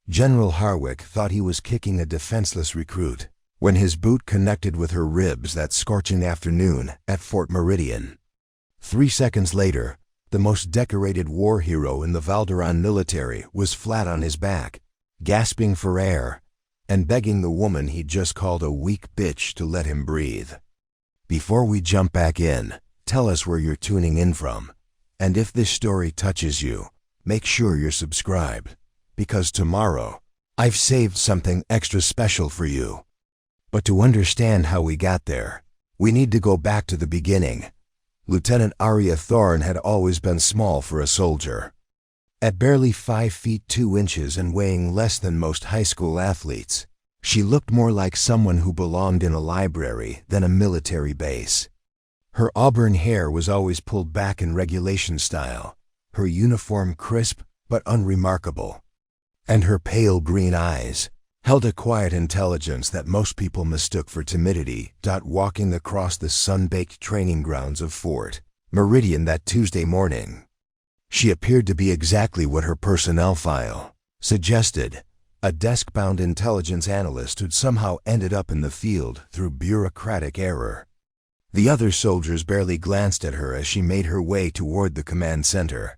General Harwick thought he was kicking a defenseless recruit when his boot connected with her ribs that scorching afternoon at Fort Meridian. 3 seconds later, the most decorated war hero in the Valdoran military was flat on his back, gasping for air, and begging the woman he'd just called a weak bitch to let him breathe. Before we jump back in, tell us where you're tuning in from, and if this story touches you, make sure you're subscribed, because tomorrow, I've saved something extra special for you. But to understand how we got there, we need to go back to the beginning. Lieutenant Aria Thorne had always been small for a soldier. At barely 5 feet 2 inches and weighing less than most high school athletes, she looked more like someone who belonged in a library than a military base. Her auburn hair was always pulled back in regulation style, her uniform crisp but unremarkable, and her pale green eyes held a quiet intelligence that most people mistook for timidity. Walking across the sun-baked training grounds of Fort Meridian that Tuesday morning, she appeared to be exactly what her personnel file suggested, a desk-bound intelligence analyst who'd somehow ended up in the field through bureaucratic error. The other soldiers barely glanced at her as she made her way toward the command center,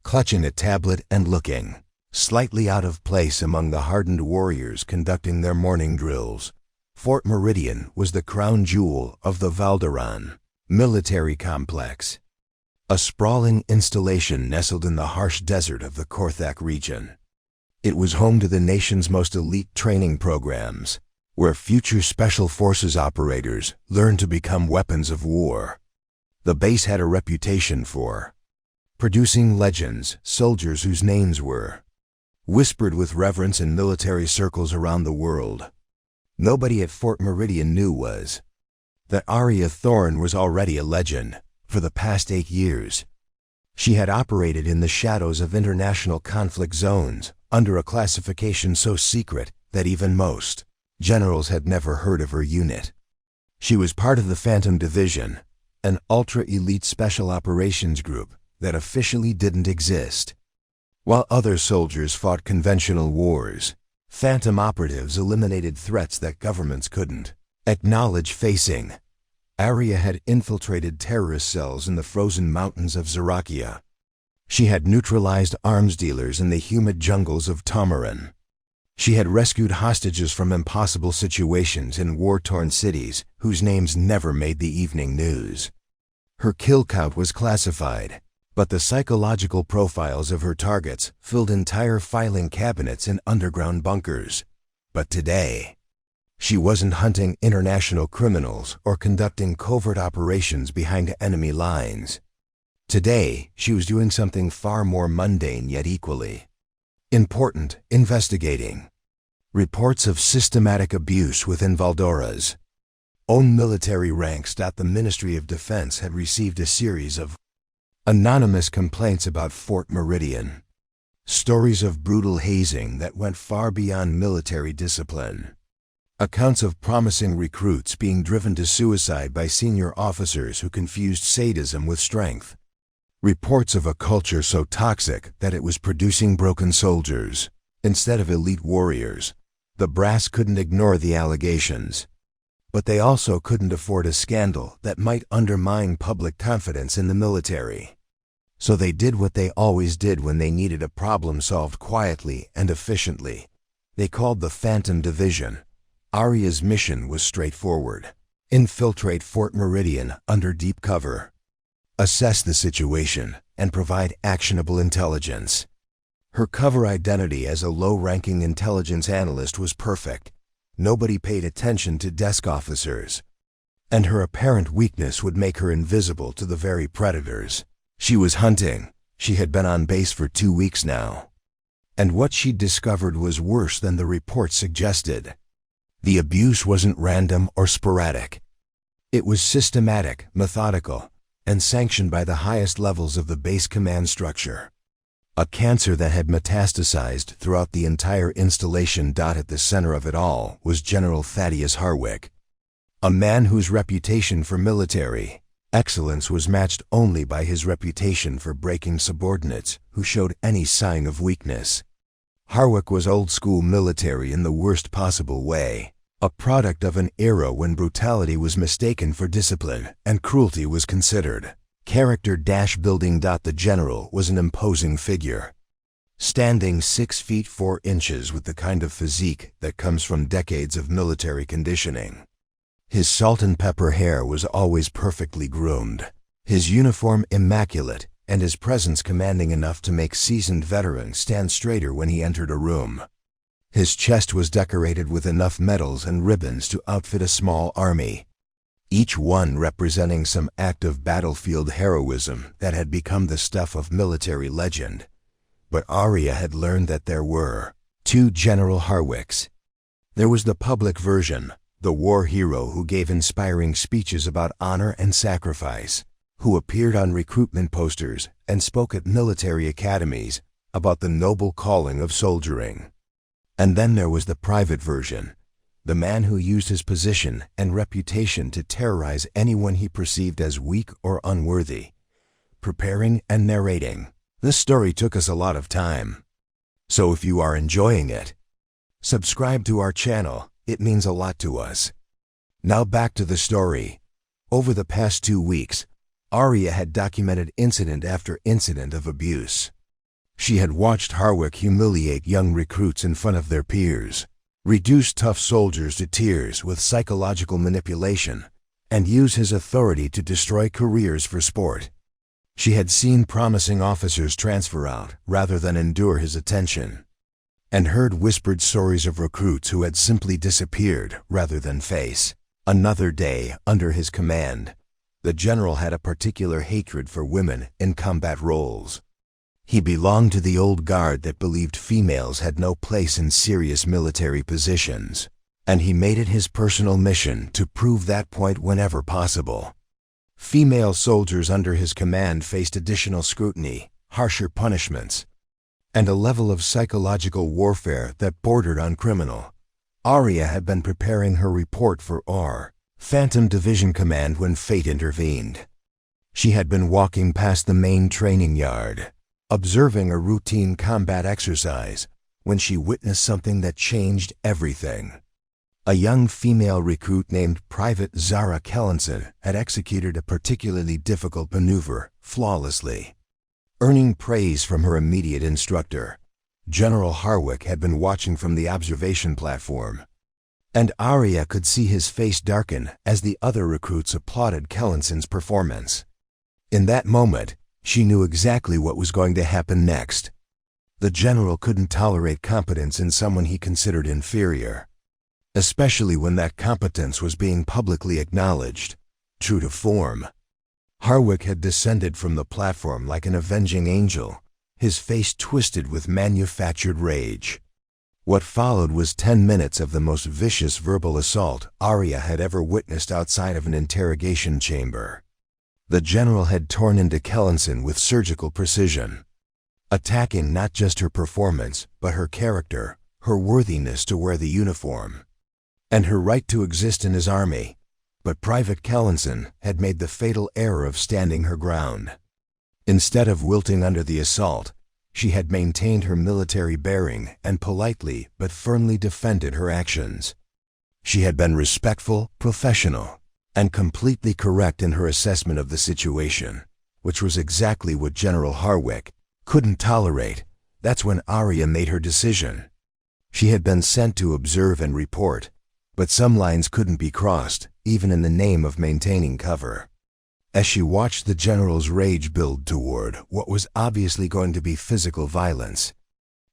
clutching a tablet and looking slightly out of place among the hardened warriors conducting their morning drills. Fort Meridian was the crown jewel of the Valdoran military complex, a sprawling installation nestled in the harsh desert of the Korthak region. It was home to the nation's most elite training programs, where future Special Forces operators learned to become weapons of war. The base had a reputation for producing legends, soldiers whose names were whispered with reverence in military circles around the world. Nobody at Fort Meridian knew was that Aria Thorne was already a legend. For the past 8 years, she had operated in the shadows of international conflict zones under a classification so secret that even most generals had never heard of her unit. She was part of the Phantom Division, an ultra-elite special operations group that officially didn't exist. While other soldiers fought conventional wars, Phantom operatives eliminated threats that governments couldn't acknowledge facing. Aria had infiltrated terrorist cells in the frozen mountains of Zarakia. She had neutralized arms dealers in the humid jungles of Tamarin. She had rescued hostages from impossible situations in war-torn cities whose names never made the evening news. Her kill count was classified, but the psychological profiles of her targets filled entire filing cabinets in underground bunkers. But today, she wasn't hunting international criminals or conducting covert operations behind enemy lines. Today, she was doing something far more mundane yet equally important: investigating reports of systematic abuse within Valdora's own military ranks. The Ministry of Defense had received a series of anonymous complaints about Fort Meridian, stories of brutal hazing that went far beyond military discipline, accounts of promising recruits being driven to suicide by senior officers who confused sadism with strength, reports of a culture so toxic that it was producing broken soldiers instead of elite warriors. The brass couldn't ignore the allegations, but they also couldn't afford a scandal that might undermine public confidence in the military. So they did what they always did when they needed a problem solved quietly and efficiently. They called the Phantom Division. Aria's mission was straightforward: infiltrate Fort Meridian under deep cover, assess the situation, and provide actionable intelligence. Her cover identity as a low-ranking intelligence analyst was perfect. Nobody paid attention to desk officers, and her apparent weakness would make her invisible to the very predators she was hunting. She had been on base for 2 weeks now, and what she'd discovered was worse than the report suggested. The abuse wasn't random or sporadic. It was systematic, methodical, and sanctioned by the highest levels of the base command structure. A cancer that had metastasized throughout the entire installation. At the center of it all was General Thaddeus Harwick, a man whose reputation for military excellence was matched only by his reputation for breaking subordinates who showed any sign of weakness. Harwick was old-school military in the worst possible way, a product of an era when brutality was mistaken for discipline and cruelty was considered character-building. The general was an imposing figure, standing 6 feet 4 inches with the kind of physique that comes from decades of military conditioning. His salt and pepper hair was always perfectly groomed, his uniform immaculate, and his presence commanding enough to make seasoned veterans stand straighter when he entered a room. His chest was decorated with enough medals and ribbons to outfit a small army, each one representing some act of battlefield heroism that had become the stuff of military legend. But Aria had learned that there were 2 General Harwicks. There was the public version, the war hero who gave inspiring speeches about honor and sacrifice, who appeared on recruitment posters and spoke at military academies about the noble calling of soldiering. And then there was the private version, the man who used his position and reputation to terrorize anyone he perceived as weak or unworthy, preparing and narrating. This story took us a lot of time. So if you are enjoying it, subscribe to our channel. It means a lot to us. Now back to the story. Over the past 2 weeks, Aria had documented incident after incident of abuse. She had watched Harwick humiliate young recruits in front of their peers, reduce tough soldiers to tears with psychological manipulation, and use his authority to destroy careers for sport. She had seen promising officers transfer out rather than endure his attention, and heard whispered stories of recruits who had simply disappeared rather than face another day under his command. The general had a particular hatred for women in combat roles. He belonged to the old guard that believed females had no place in serious military positions, and he made it his personal mission to prove that point whenever possible. Female soldiers under his command faced additional scrutiny, harsher punishments, and a level of psychological warfare that bordered on criminal. Aria had been preparing her report for Phantom Division Command when fate intervened. She had been walking past the main training yard, observing a routine combat exercise, when she witnessed something that changed everything. A young female recruit named Private Zara Kellenson had executed a particularly difficult maneuver flawlessly, earning praise from her immediate instructor. General Harwick had been watching from the observation platform, and Aria could see his face darken as the other recruits applauded Kellenson's performance. In that moment, she knew exactly what was going to happen next. The general couldn't tolerate competence in someone he considered inferior, especially when that competence was being publicly acknowledged. True to form, Harwick had descended from the platform like an avenging angel, his face twisted with manufactured rage. What followed was 10 minutes of the most vicious verbal assault Aria had ever witnessed outside of an interrogation chamber. The general had torn into Kellenson with surgical precision, attacking not just her performance, but her character, her worthiness to wear the uniform, and her right to exist in his army. But Private Kellenson had made the fatal error of standing her ground. Instead of wilting under the assault, she had maintained her military bearing and politely but firmly defended her actions. She had been respectful, professional, and completely correct in her assessment of the situation, which was exactly what General Harwick couldn't tolerate. That's when Aria made her decision. She had been sent to observe and report, but some lines couldn't be crossed, even in the name of maintaining cover. As she watched the general's rage build toward what was obviously going to be physical violence,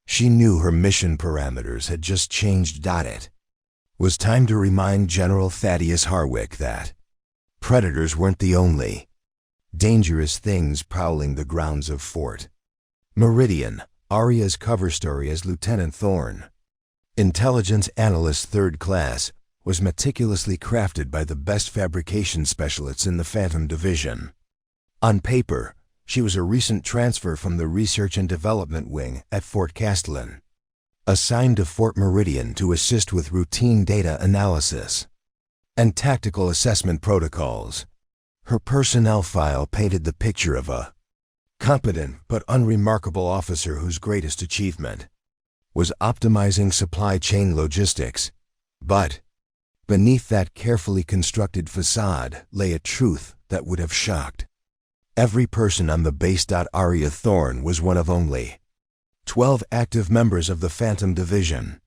she knew her mission parameters had just changed. It was time to remind General Thaddeus Harwick that predators weren't the only dangerous things prowling the grounds of Fort Meridian. Aria's cover story as Lieutenant Thorne, Intelligence Analyst 3rd Class, was meticulously crafted by the best fabrication specialists in the Phantom Division. On paper, she was a recent transfer from the Research and Development Wing at Fort Castellan, assigned to Fort Meridian to assist with routine data analysis and tactical assessment protocols. Her personnel file painted the picture of a competent but unremarkable officer whose greatest achievement was optimizing supply chain logistics. But beneath that carefully constructed facade lay a truth that would have shocked every person on the base. Aria Thorne was one of only 12 active members of the Phantom Division,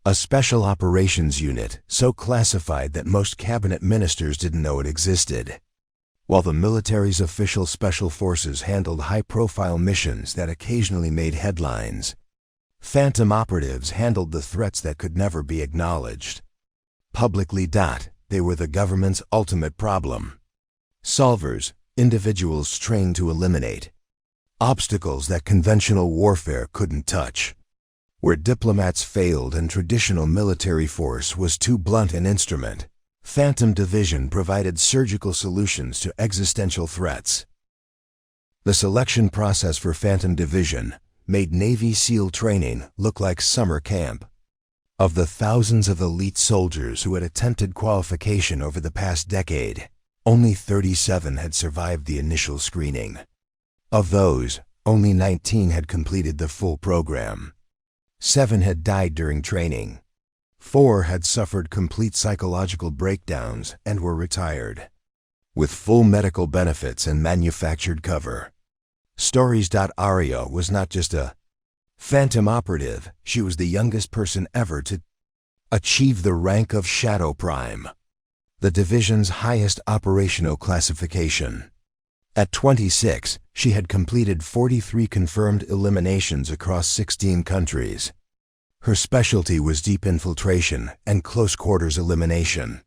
a special operations unit so classified that most cabinet ministers didn't know it existed. While the military's official special forces handled high-profile missions that occasionally made headlines, Phantom operatives handled the threats that could never be acknowledged publicly. They were the government's ultimate problem solvers, individuals trained to eliminate obstacles that conventional warfare couldn't touch. Where diplomats failed and traditional military force was too blunt an instrument, Phantom Division provided surgical solutions to existential threats. The selection process for Phantom Division made Navy SEAL training look like summer camp. Of the thousands of elite soldiers who had attempted qualification over the past decade, only 37 had survived the initial screening. Of those, only 19 had completed the full program. 7 had died during training. 4 had suffered complete psychological breakdowns and were retired, with full medical benefits and manufactured cover. Stories. Aria was not just a Phantom operative, she was the youngest person ever to achieve the rank of Shadow Prime, the division's highest operational classification. At 26, she had completed 43 confirmed eliminations across 16 countries. Her specialty was deep infiltration and close-quarters elimination.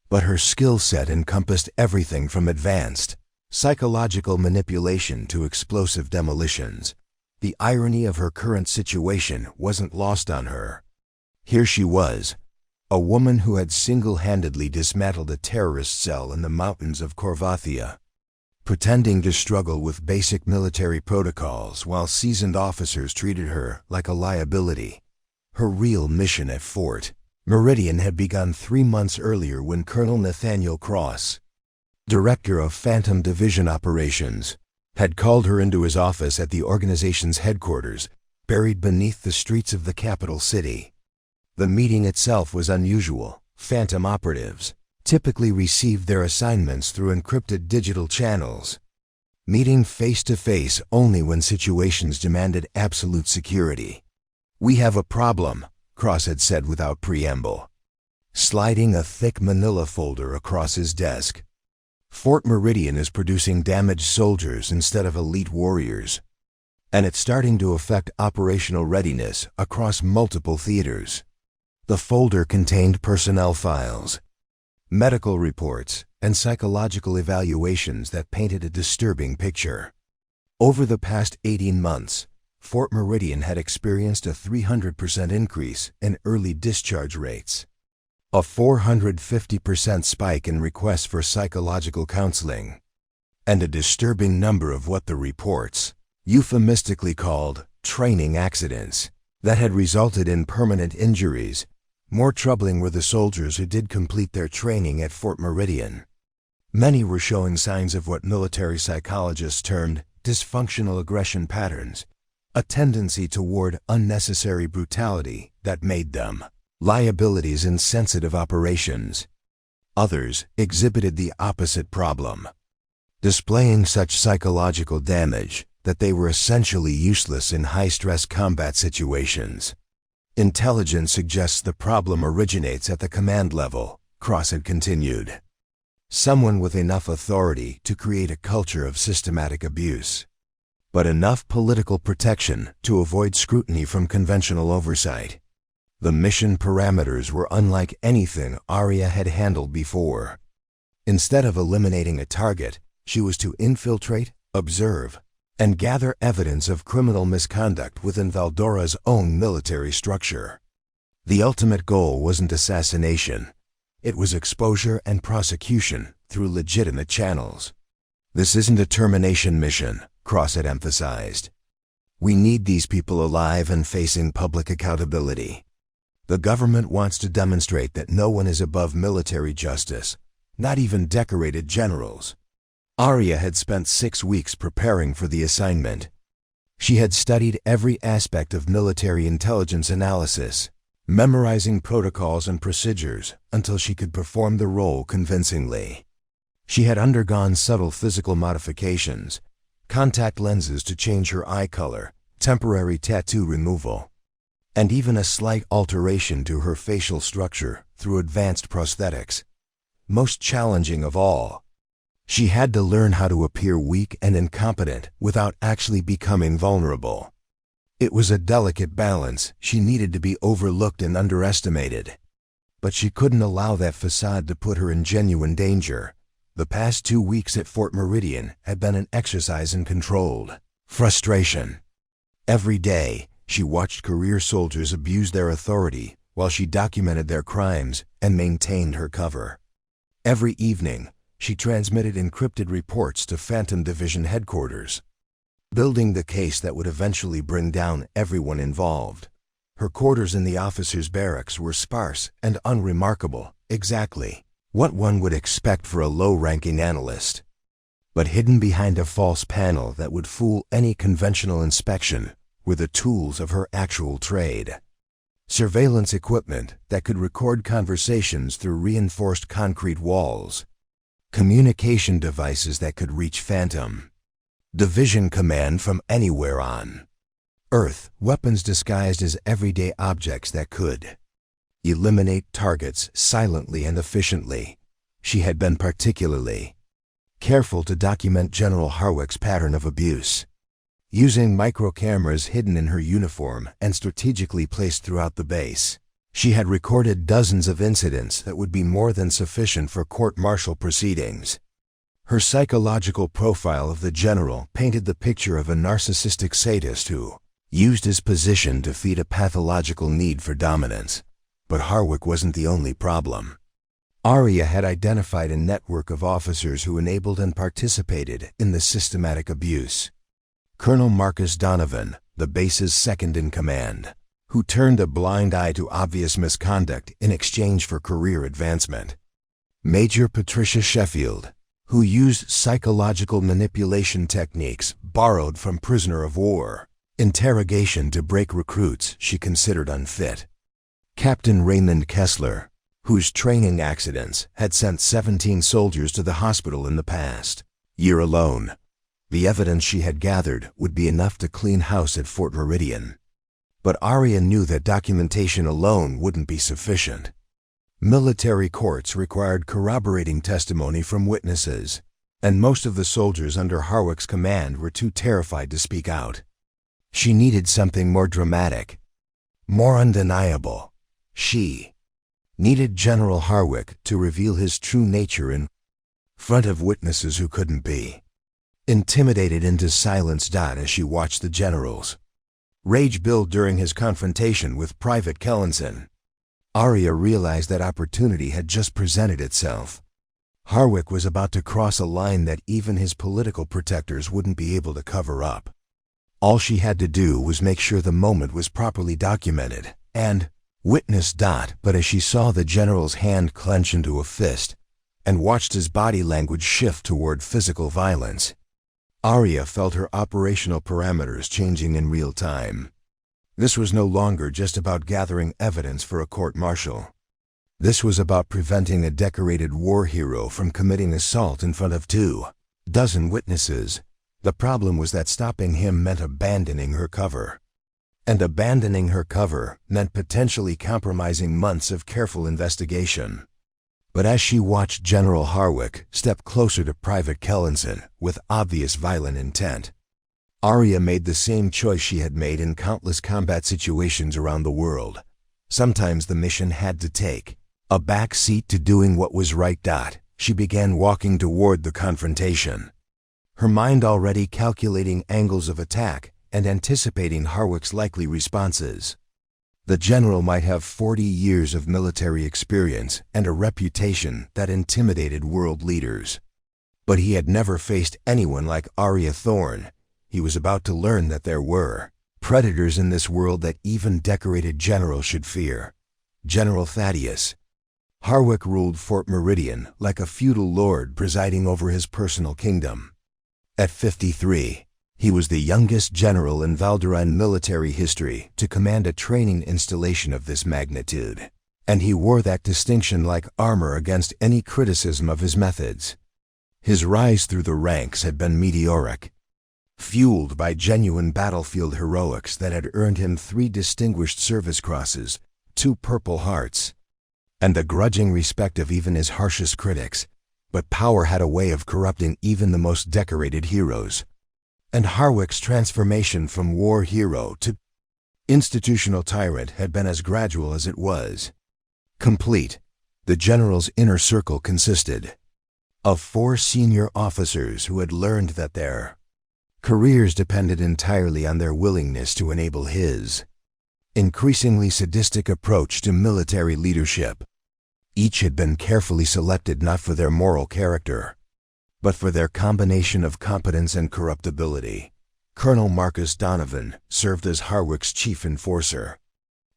But her skill set encompassed everything from advanced psychological manipulation to explosive demolitions. The irony of her current situation wasn't lost on her. Here she was, a woman who had single-handedly dismantled a terrorist cell in the mountains of Corvathia, pretending to struggle with basic military protocols while seasoned officers treated her like a liability. Her real mission at Fort Meridian had begun 3 months earlier when Colonel Nathaniel Cross, director of Phantom Division Operations, had called her into his office at the organization's headquarters, buried beneath the streets of the capital city. The meeting itself was unusual. Phantom operatives typically received their assignments through encrypted digital channels, meeting face-to-face only when situations demanded absolute security. "We have a problem," Cross had said without preamble, sliding a thick manila folder across his desk. "Fort Meridian is producing damaged soldiers instead of elite warriors, and it's starting to affect operational readiness across multiple theaters." The folder contained personnel files, medical reports, and psychological evaluations that painted a disturbing picture. Over the past 18 months, Fort Meridian had experienced a 300% increase in early discharge rates, a 450% spike in requests for psychological counseling, and a disturbing number of what the reports euphemistically called training accidents that had resulted in permanent injuries. More troubling were the soldiers who did complete their training at Fort Meridian. Many were showing signs of what military psychologists termed dysfunctional aggression patterns, a tendency toward unnecessary brutality that made them liabilities in sensitive operations. Others exhibited the opposite problem, displaying such psychological damage that they were essentially useless in high-stress combat situations. "Intelligence suggests the problem originates at the command level," Cross had continued. "Someone with enough authority to create a culture of systematic abuse, but enough political protection to avoid scrutiny from conventional oversight." The mission parameters were unlike anything Aria had handled before. Instead of eliminating a target, she was to infiltrate, observe, and gather evidence of criminal misconduct within Valdora's own military structure. The ultimate goal wasn't assassination. It was exposure and prosecution through legitimate channels. "This isn't a termination mission," Cross had emphasized. "We need these people alive and facing public accountability. The government wants to demonstrate that no one is above military justice, not even decorated generals." Aria had spent 6 weeks preparing for the assignment. She had studied every aspect of military intelligence analysis, memorizing protocols and procedures until she could perform the role convincingly. She had undergone subtle physical modifications, contact lenses to change her eye color, temporary tattoo removal, and even a slight alteration to her facial structure through advanced prosthetics. Most challenging of all, she had to learn how to appear weak and incompetent without actually becoming vulnerable. It was a delicate balance. She needed to be overlooked and underestimated. But she couldn't allow that facade to put her in genuine danger. The past 2 weeks at Fort Meridian had been an exercise in controlled frustration. Every day, she watched career soldiers abuse their authority while she documented their crimes and maintained her cover. Every evening, she transmitted encrypted reports to Phantom Division headquarters, building the case that would eventually bring down everyone involved. Her quarters in the officers' barracks were sparse and unremarkable, exactly what one would expect for a low-ranking analyst. But hidden behind a false panel that would fool any conventional inspection were the tools of her actual trade. Surveillance equipment that could record conversations through reinforced concrete walls. Communication devices that could reach Phantom Division command from anywhere on Earth, weapons disguised as everyday objects that could eliminate targets silently and efficiently. She had been particularly careful to document General Harwick's pattern of abuse, using micro-cameras hidden in her uniform and strategically placed throughout the base. She had recorded dozens of incidents that would be more than sufficient for court-martial proceedings. Her psychological profile of the general painted the picture of a narcissistic sadist who used his position to feed a pathological need for dominance. But Harwick wasn't the only problem. Aria had identified a network of officers who enabled and participated in the systematic abuse. Colonel Marcus Donovan, the base's second-in-command, who turned a blind eye to obvious misconduct in exchange for career advancement. Major Patricia Sheffield, who used psychological manipulation techniques borrowed from prisoner of war interrogation to break recruits she considered unfit. Captain Raymond Kessler, whose training accidents had sent 17 soldiers to the hospital in the past year alone. The evidence she had gathered would be enough to clean house at Fort Meridian. But Aria knew that documentation alone wouldn't be sufficient. Military courts required corroborating testimony from witnesses, and most of the soldiers under Harwick's command were too terrified to speak out. She needed something more dramatic, more undeniable. She needed General Harwick to reveal his true nature in front of witnesses who couldn't be intimidated into silence. As she watched the general's rage build during his confrontation with Private Kellenson, Aria realized that opportunity had just presented itself. Harwick was about to cross a line that even his political protectors wouldn't be able to cover up. All she had to do was make sure the moment was properly documented and witnessed. But as she saw the general's hand clench into a fist and watched his body language shift toward physical violence, Aria felt her operational parameters changing in real time. This was no longer just about gathering evidence for a court-martial. This was about preventing a decorated war hero from committing assault in front of 24 witnesses. The problem was that stopping him meant abandoning her cover. And abandoning her cover meant potentially compromising months of careful investigation. But as she watched General Harwick step closer to Private Kellenson with obvious violent intent, Aria made the same choice she had made in countless combat situations around the world. Sometimes the mission had to take a back seat to doing what was right. She began walking toward the confrontation, her mind already calculating angles of attack and anticipating Harwick's likely responses. The general might have 40 years of military experience and a reputation that intimidated world leaders. But he had never faced anyone like Aria Thorne. He was about to learn that there were predators in this world that even decorated generals should fear. General Thaddeus. Harwick ruled Fort Meridian like a feudal lord presiding over his personal kingdom. At 53, He was the youngest general in Valdoran military history to command a training installation of this magnitude, and he wore that distinction like armor against any criticism of his methods. His rise through the ranks had been meteoric, fueled by genuine battlefield heroics that had earned him 3 Distinguished Service Crosses, 2 Purple Hearts, and the grudging respect of even his harshest critics. But power had a way of corrupting even the most decorated heroes, and Harwick's transformation from war hero to institutional tyrant had been as gradual as it was complete. The general's inner circle consisted of 4 senior officers who had learned that their careers depended entirely on their willingness to enable his increasingly sadistic approach to military leadership. Each had been carefully selected not for their moral character, but for their combination of competence and corruptibility. Colonel Marcus Donovan served as Harwick's chief enforcer,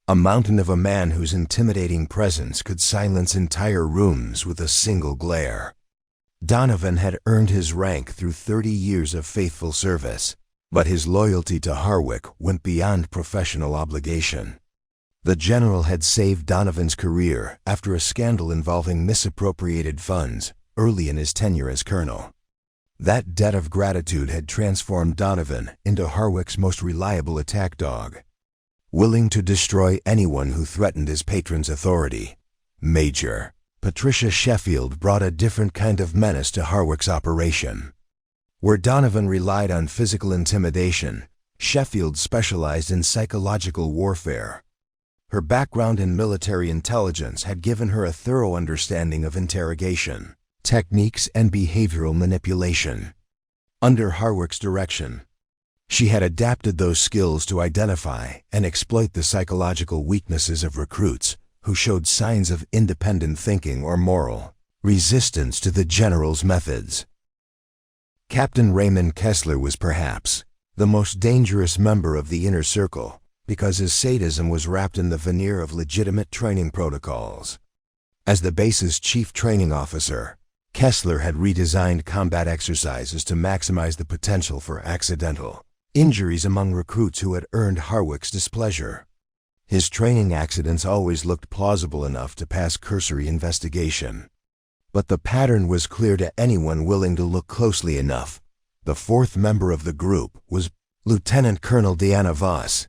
a mountain of a man whose intimidating presence could silence entire rooms with a single glare. Donovan had earned his rank through 30 years of faithful service, but his loyalty to Harwick went beyond professional obligation. The general had saved Donovan's career after a scandal involving misappropriated funds early in his tenure as colonel. That debt of gratitude had transformed Donovan into Harwick's most reliable attack dog, willing to destroy anyone who threatened his patron's authority. Major Patricia Sheffield brought a different kind of menace to Harwick's operation. Where Donovan relied on physical intimidation, Sheffield specialized in psychological warfare. Her background in military intelligence had given her a thorough understanding of interrogation techniques and behavioral manipulation. Under Harwick's direction, she had adapted those skills to identify and exploit the psychological weaknesses of recruits who showed signs of independent thinking or moral resistance to the general's methods. Captain Raymond Kessler was perhaps the most dangerous member of the inner circle because his sadism was wrapped in the veneer of legitimate training protocols. As the base's chief training officer, Kessler had redesigned combat exercises to maximize the potential for accidental injuries among recruits who had earned Harwick's displeasure. His training accidents always looked plausible enough to pass cursory investigation. But the pattern was clear to anyone willing to look closely enough. The 4th member of the group was Lieutenant Colonel Deanna Voss,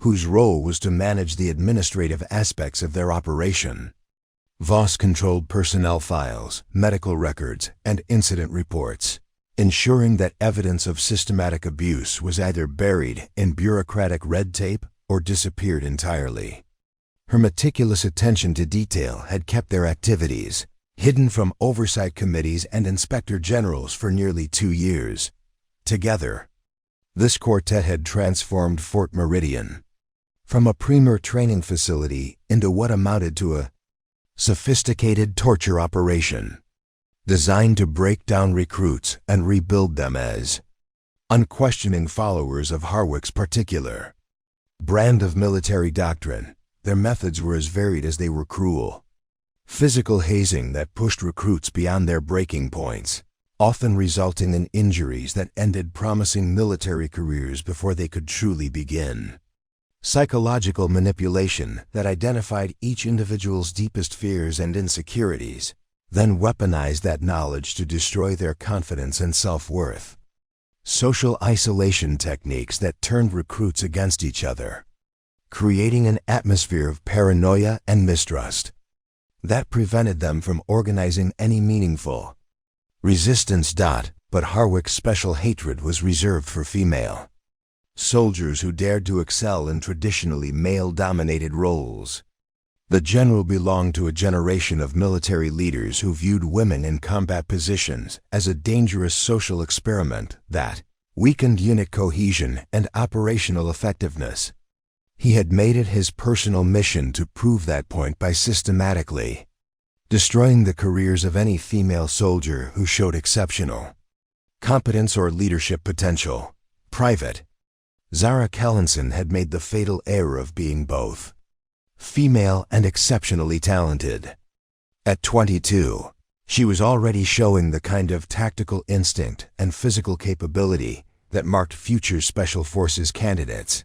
whose role was to manage the administrative aspects of their operation. Voss controlled personnel files, medical records, and incident reports, ensuring that evidence of systematic abuse was either buried in bureaucratic red tape or disappeared entirely. Her meticulous attention to detail had kept their activities hidden from oversight committees and inspector generals for nearly 2 years. Together, this quartet had transformed Fort Meridian from a premier training facility into what amounted to a sophisticated torture operation, designed to break down recruits and rebuild them as unquestioning followers of Harwick's particular brand of military doctrine. Their methods were as varied as they were cruel. Physical hazing that pushed recruits beyond their breaking points, often resulting in injuries that ended promising military careers before they could truly begin. Psychological manipulation that identified each individual's deepest fears and insecurities, then weaponized that knowledge to destroy their confidence and self-worth. Social isolation techniques that turned recruits against each other, creating an atmosphere of paranoia and mistrust that prevented them from organizing any meaningful resistance. But Harwick's special hatred was reserved for female soldiers who dared to excel in traditionally male-dominated roles. The general belonged to a generation of military leaders who viewed women in combat positions as a dangerous social experiment that weakened unit cohesion and operational effectiveness. He had made it his personal mission to prove that point by systematically destroying the careers of any female soldier who showed exceptional competence or leadership potential. Private Zara Kellenson had made the fatal error of being both female and exceptionally talented. At 22, she was already showing the kind of tactical instinct and physical capability that marked future Special Forces candidates.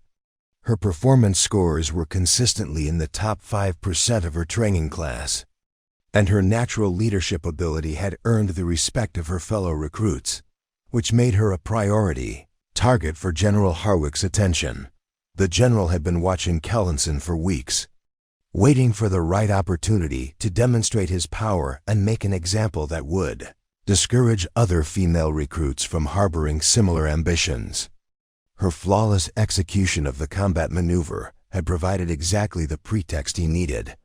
Her performance scores were consistently in the top 5% of her training class, and her natural leadership ability had earned the respect of her fellow recruits, which made her a priority target for General Harwick's attention. The general had been watching Kellinson for weeks, waiting for the right opportunity to demonstrate his power and make an example that would discourage other female recruits from harboring similar ambitions. Her flawless execution of the combat maneuver had provided exactly the pretext he needed.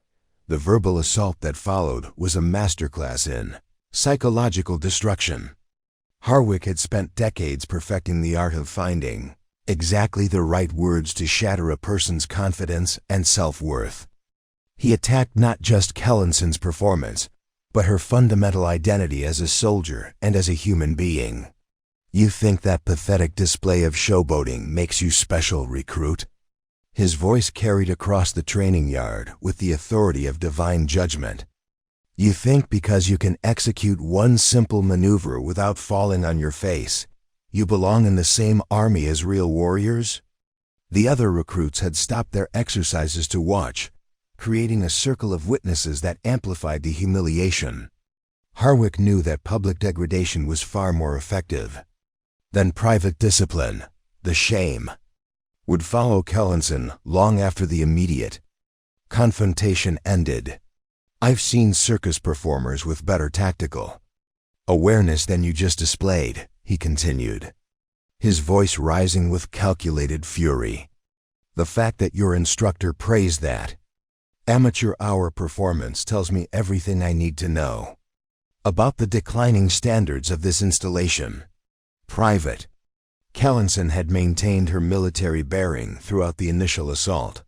The verbal assault that followed was a masterclass in psychological destruction. Harwick had spent decades perfecting the art of finding exactly the right words to shatter a person's confidence and self-worth. He attacked not just Kellinson's performance, but her fundamental identity as a soldier and as a human being. "You think that pathetic display of showboating makes you special, recruit?" His voice carried across the training yard with the authority of divine judgment. "You think because you can execute one simple maneuver without falling on your face, you belong in the same army as real warriors?" The other recruits had stopped their exercises to watch, creating a circle of witnesses that amplified the humiliation. Harwick knew that public degradation was far more effective than private discipline. The shame would follow Kellinson long after the immediate confrontation ended. "I've seen circus performers with better tactical awareness than you just displayed," he continued, his voice rising with calculated fury. "The fact that your instructor praised that amateur hour performance tells me everything I need to know about the declining standards of this installation." Private Kellinson had maintained her military bearing throughout the initial assault,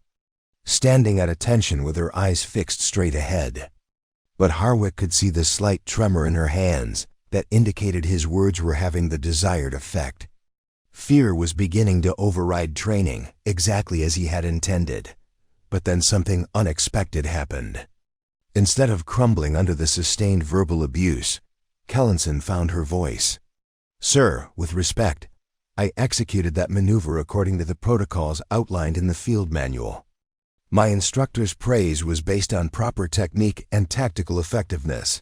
standing at attention with her eyes fixed straight ahead. But Harwick could see the slight tremor in her hands that indicated his words were having the desired effect. Fear was beginning to override training exactly as he had intended. But then something unexpected happened. Instead of crumbling under the sustained verbal abuse, Kellinson found her voice. "Sir, with respect, I executed that maneuver according to the protocols outlined in the field manual. My instructor's praise was based on proper technique and tactical effectiveness."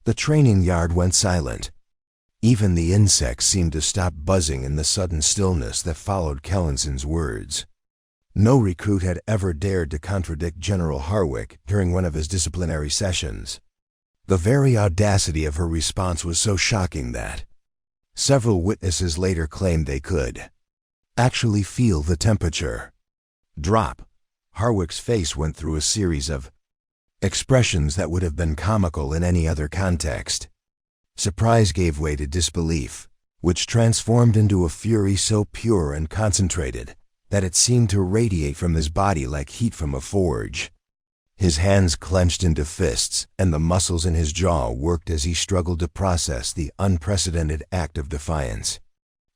The training yard went silent. Even the insects seemed to stop buzzing in the sudden stillness that followed Kellinson's words. No recruit had ever dared to contradict General Harwick during one of his disciplinary sessions. The very audacity of her response was so shocking that several witnesses later claimed they could actually feel the temperature drop. Harwick's face went through a series of expressions that would have been comical in any other context. Surprise gave way to disbelief, which transformed into a fury so pure and concentrated that it seemed to radiate from his body like heat from a forge. His hands clenched into fists, and the muscles in his jaw worked as he struggled to process the unprecedented act of defiance.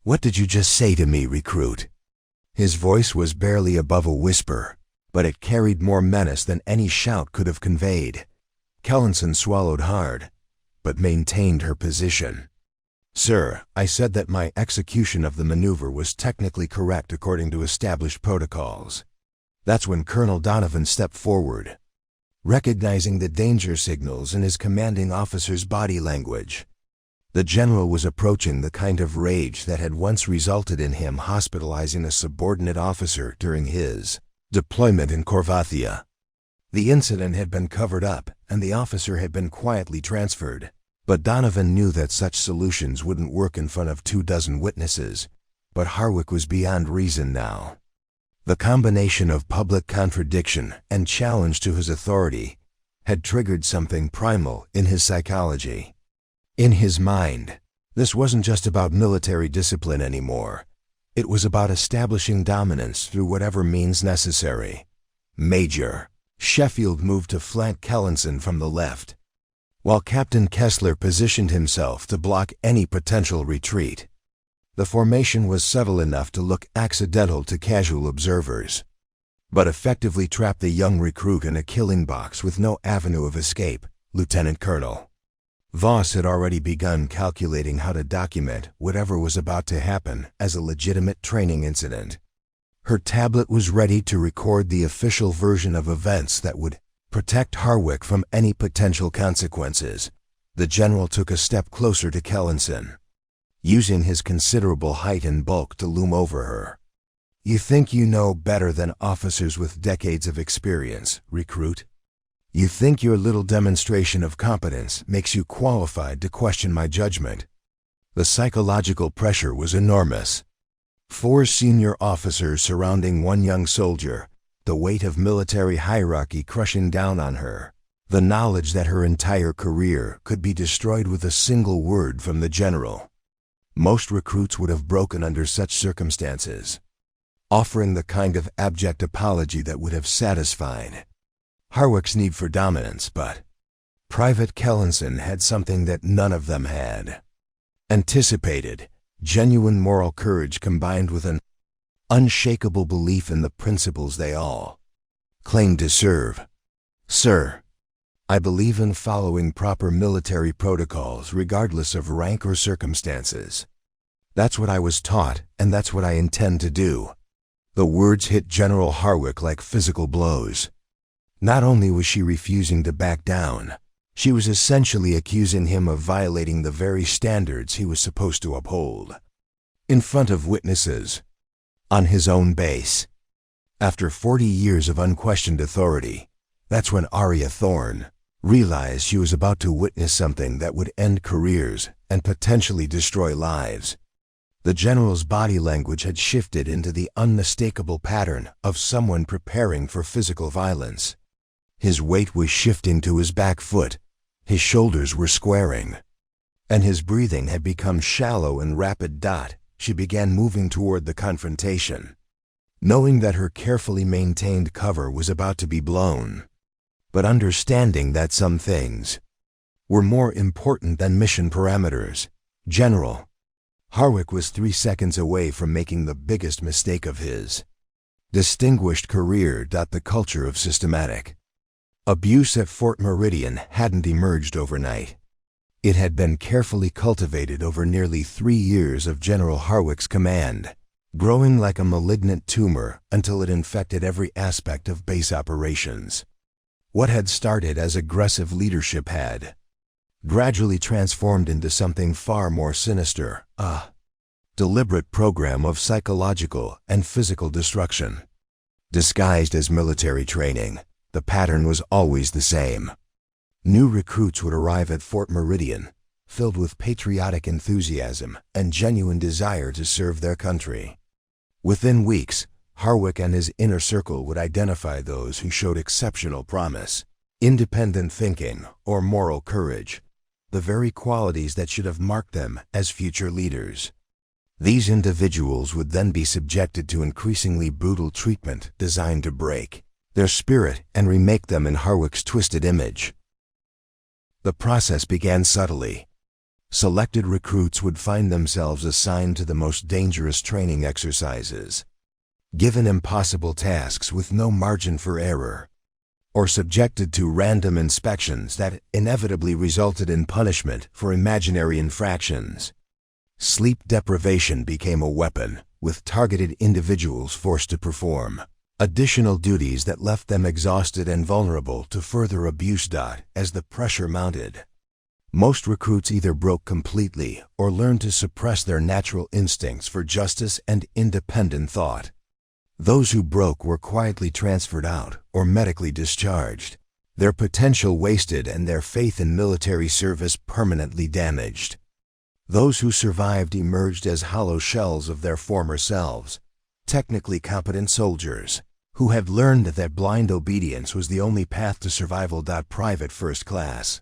"What did you just say to me, recruit?" His voice was barely above a whisper, but it carried more menace than any shout could have conveyed. Kellinson swallowed hard, but maintained her position. "Sir, I said that my execution of the maneuver was technically correct according to established protocols." That's when Colonel Donovan stepped forward, recognizing the danger signals in his commanding officer's body language. The general was approaching the kind of rage that had once resulted in him hospitalizing a subordinate officer during his deployment in Corvathia. The incident had been covered up, and the officer had been quietly transferred. But Donovan knew that such solutions wouldn't work in front of 24 witnesses. But Harwick was beyond reason now. The combination of public contradiction and challenge to his authority had triggered something primal in his psychology. In his mind, this wasn't just about military discipline anymore. It was about establishing dominance through whatever means necessary. Major Sheffield moved to flank Kellinson from the left, while Captain Kessler positioned himself to block any potential retreat. The formation was subtle enough to look accidental to casual observers, but effectively trapped the young recruit in a killing box with no avenue of escape. Lieutenant Colonel Voss had already begun calculating how to document whatever was about to happen as a legitimate training incident. Her tablet was ready to record the official version of events that would protect Harwick from any potential consequences. The general took a step closer to Kellenson, using his considerable height and bulk to loom over her. "You think you know better than officers with decades of experience, recruit? You think your little demonstration of competence makes you qualified to question my judgment?" The psychological pressure was enormous. 4 senior officers surrounding one young soldier, the weight of military hierarchy crushing down on her, the knowledge that her entire career could be destroyed with a single word from the general. Most recruits would have broken under such circumstances, offering the kind of abject apology that would have satisfied Harwick's need for dominance, but Private Kellenson had something that none of them had. Anticipated, genuine moral courage combined with an unshakable belief in the principles they all claimed to serve. "Sir, I believe in following proper military protocols regardless of rank or circumstances. That's what I was taught, and that's what I intend to do." The words hit General Harwick like physical blows. Not only was she refusing to back down, she was essentially accusing him of violating the very standards he was supposed to uphold. In front of witnesses, on his own base. After 40 years of unquestioned authority, that's when Aria Thorne realized she was about to witness something that would end careers and potentially destroy lives. The general's body language had shifted into the unmistakable pattern of someone preparing for physical violence. His weight was shifting to his back foot, his shoulders were squaring, and his breathing had become shallow and rapid. She began moving toward the confrontation, knowing that her carefully maintained cover was about to be blown, but understanding that some things were more important than mission parameters. General Harwick was 3 seconds away from making the biggest mistake of his distinguished career. The culture of systematic abuse at Fort Meridian hadn't emerged overnight. It had been carefully cultivated over nearly 3 years of General Harwick's command, growing like a malignant tumor until it infected every aspect of base operations. What had started as aggressive leadership had gradually transformed into something far more sinister, a deliberate program of psychological and physical destruction. Disguised as military training, the pattern was always the same. New recruits would arrive at Fort Meridian, filled with patriotic enthusiasm and genuine desire to serve their country. Within weeks, Harwick and his inner circle would identify those who showed exceptional promise, independent thinking, or moral courage, the very qualities that should have marked them as future leaders. These individuals would then be subjected to increasingly brutal treatment designed to break their spirit and remake them in Harwick's twisted image. The process began subtly. Selected recruits would find themselves assigned to the most dangerous training exercises, given impossible tasks with no margin for error, or subjected to random inspections that inevitably resulted in punishment for imaginary infractions. Sleep deprivation became a weapon, with targeted individuals forced to perform additional duties that left them exhausted and vulnerable to further abuse. As the pressure mounted, most recruits either broke completely or learned to suppress their natural instincts for justice and independent thought. Those who broke were quietly transferred out or medically discharged, their potential wasted and their faith in military service permanently damaged. Those who survived emerged as hollow shells of their former selves, technically competent soldiers who had learned that blind obedience was the only path to survival. Private First Class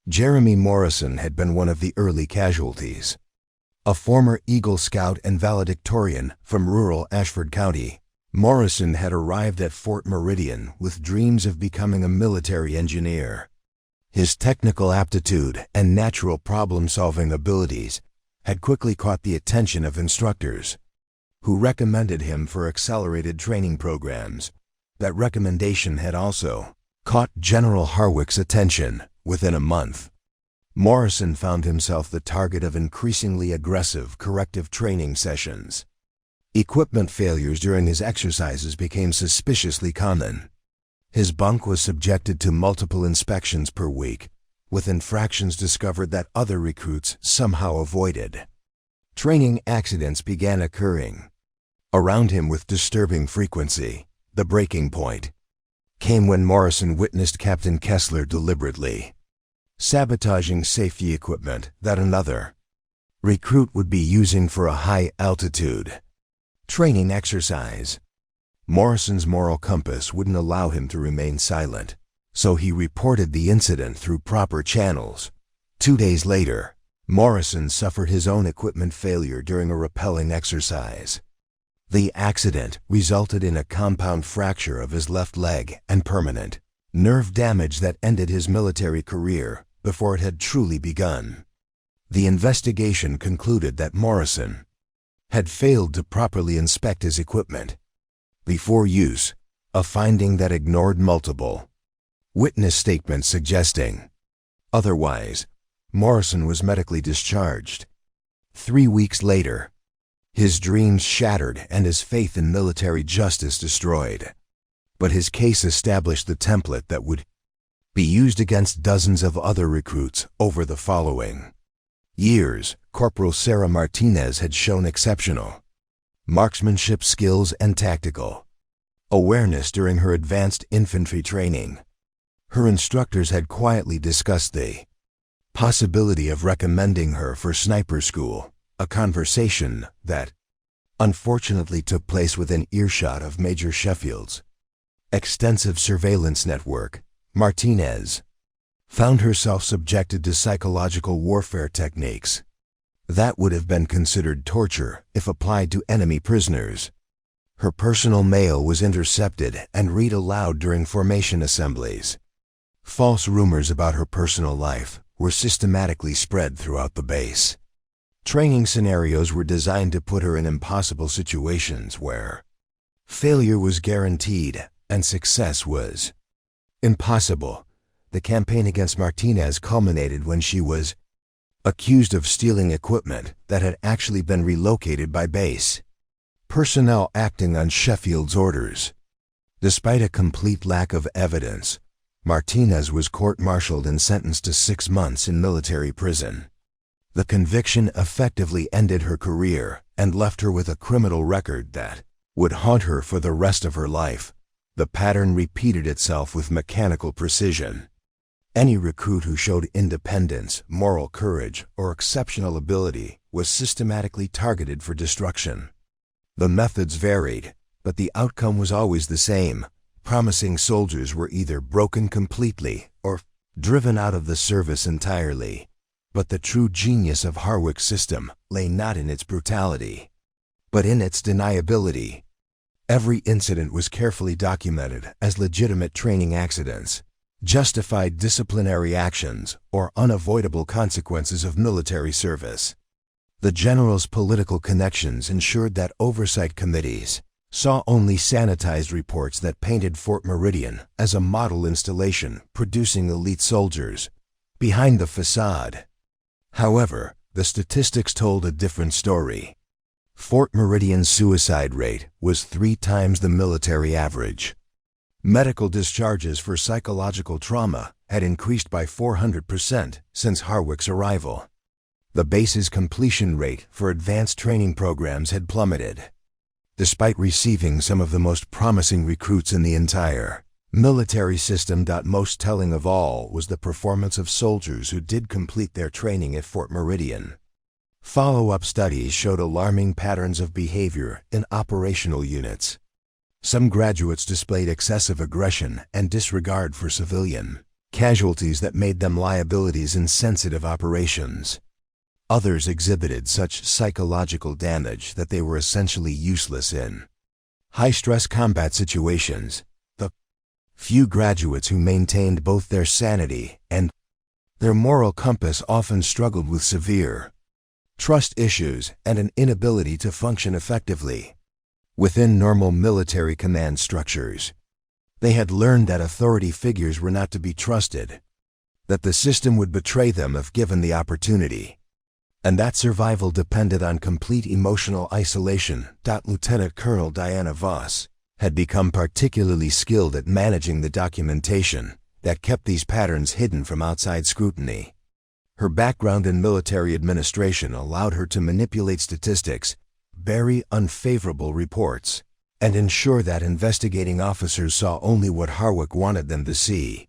Jeremy Morrison had been one of the early casualties. A former Eagle Scout and valedictorian from rural Ashford County, Morrison had arrived at Fort Meridian with dreams of becoming a military engineer. His technical aptitude and natural problem-solving abilities had quickly caught the attention of instructors, who recommended him for accelerated training programs. That recommendation had also caught General Harwick's attention. Within a month, Morrison found himself the target of increasingly aggressive corrective training sessions. Equipment failures during his exercises became suspiciously common. His bunk was subjected to multiple inspections per week, with infractions discovered that other recruits somehow avoided. Training accidents began occurring around him with disturbing frequency. The breaking point came when Morrison witnessed Captain Kessler deliberately sabotaging safety equipment that another recruit would be using for a high-altitude training exercise. Morrison's moral compass wouldn't allow him to remain silent, so he reported the incident through proper channels. 2 days later, Morrison suffered his own equipment failure during a rappelling exercise. The accident resulted in a compound fracture of his left leg and permanent nerve damage that ended his military career before it had truly begun. The investigation concluded that Morrison had failed to properly inspect his equipment before use, a finding that ignored multiple witness statements suggesting otherwise. Morrison was medically discharged. 3 weeks later, his dreams shattered and his faith in military justice destroyed. But his case established the template that would be used against dozens of other recruits over the following years. Corporal Sarah Martinez had shown exceptional marksmanship skills and tactical awareness during her advanced infantry training. Her instructors had quietly discussed the possibility of recommending her for sniper school, a conversation that unfortunately took place within earshot of Major Sheffield's extensive surveillance network. Martinez found herself subjected to psychological warfare techniques that would have been considered torture if applied to enemy prisoners. Her personal mail was intercepted and read aloud during formation assemblies. False rumors about her personal life were systematically spread throughout the base. Training scenarios were designed to put her in impossible situations where failure was guaranteed and success was impossible. The campaign against Martinez culminated when she was accused of stealing equipment that had actually been relocated by base personnel acting on Sheffield's orders. Despite a complete lack of evidence, Martinez was court-martialed and sentenced to 6 months in military prison. The conviction effectively ended her career and left her with a criminal record that would haunt her for the rest of her life. The pattern repeated itself with mechanical precision. Any recruit who showed independence, moral courage, or exceptional ability was systematically targeted for destruction. The methods varied, but the outcome was always the same. Promising soldiers were either broken completely or driven out of the service entirely. But the true genius of Harwick's system lay not in its brutality, but in its deniability. Every incident was carefully documented as legitimate training accidents, justified disciplinary actions, or unavoidable consequences of military service. The general's political connections ensured that oversight committees saw only sanitized reports that painted Fort Meridian as a model installation producing elite soldiers. Behind the facade, however, the statistics told a different story. Fort Meridian's suicide rate was 3 times the military average. Medical discharges for psychological trauma had increased by 400% since Harwick's arrival. The base's completion rate for advanced training programs had plummeted. Despite receiving some of the most promising recruits in the entire military system. Most telling of all was the performance of soldiers who did complete their training at Fort Meridian. Follow-up studies showed alarming patterns of behavior in operational units. Some graduates displayed excessive aggression and disregard for civilian casualties that made them liabilities in sensitive operations. Others exhibited such psychological damage that they were essentially useless in high-stress combat situations. The few graduates who maintained both their sanity and their moral compass often struggled with severe trust issues and an inability to function effectively within normal military command structures. They had learned that authority figures were not to be trusted. that the system would betray them if given the opportunity, and that survival depended on complete emotional isolation. Lieutenant Colonel Diana Voss had become particularly skilled at managing the documentation that kept these patterns hidden from outside scrutiny. Her background in military administration allowed her to manipulate statistics, bury unfavorable reports, and ensure that investigating officers saw only what Harwick wanted them to see.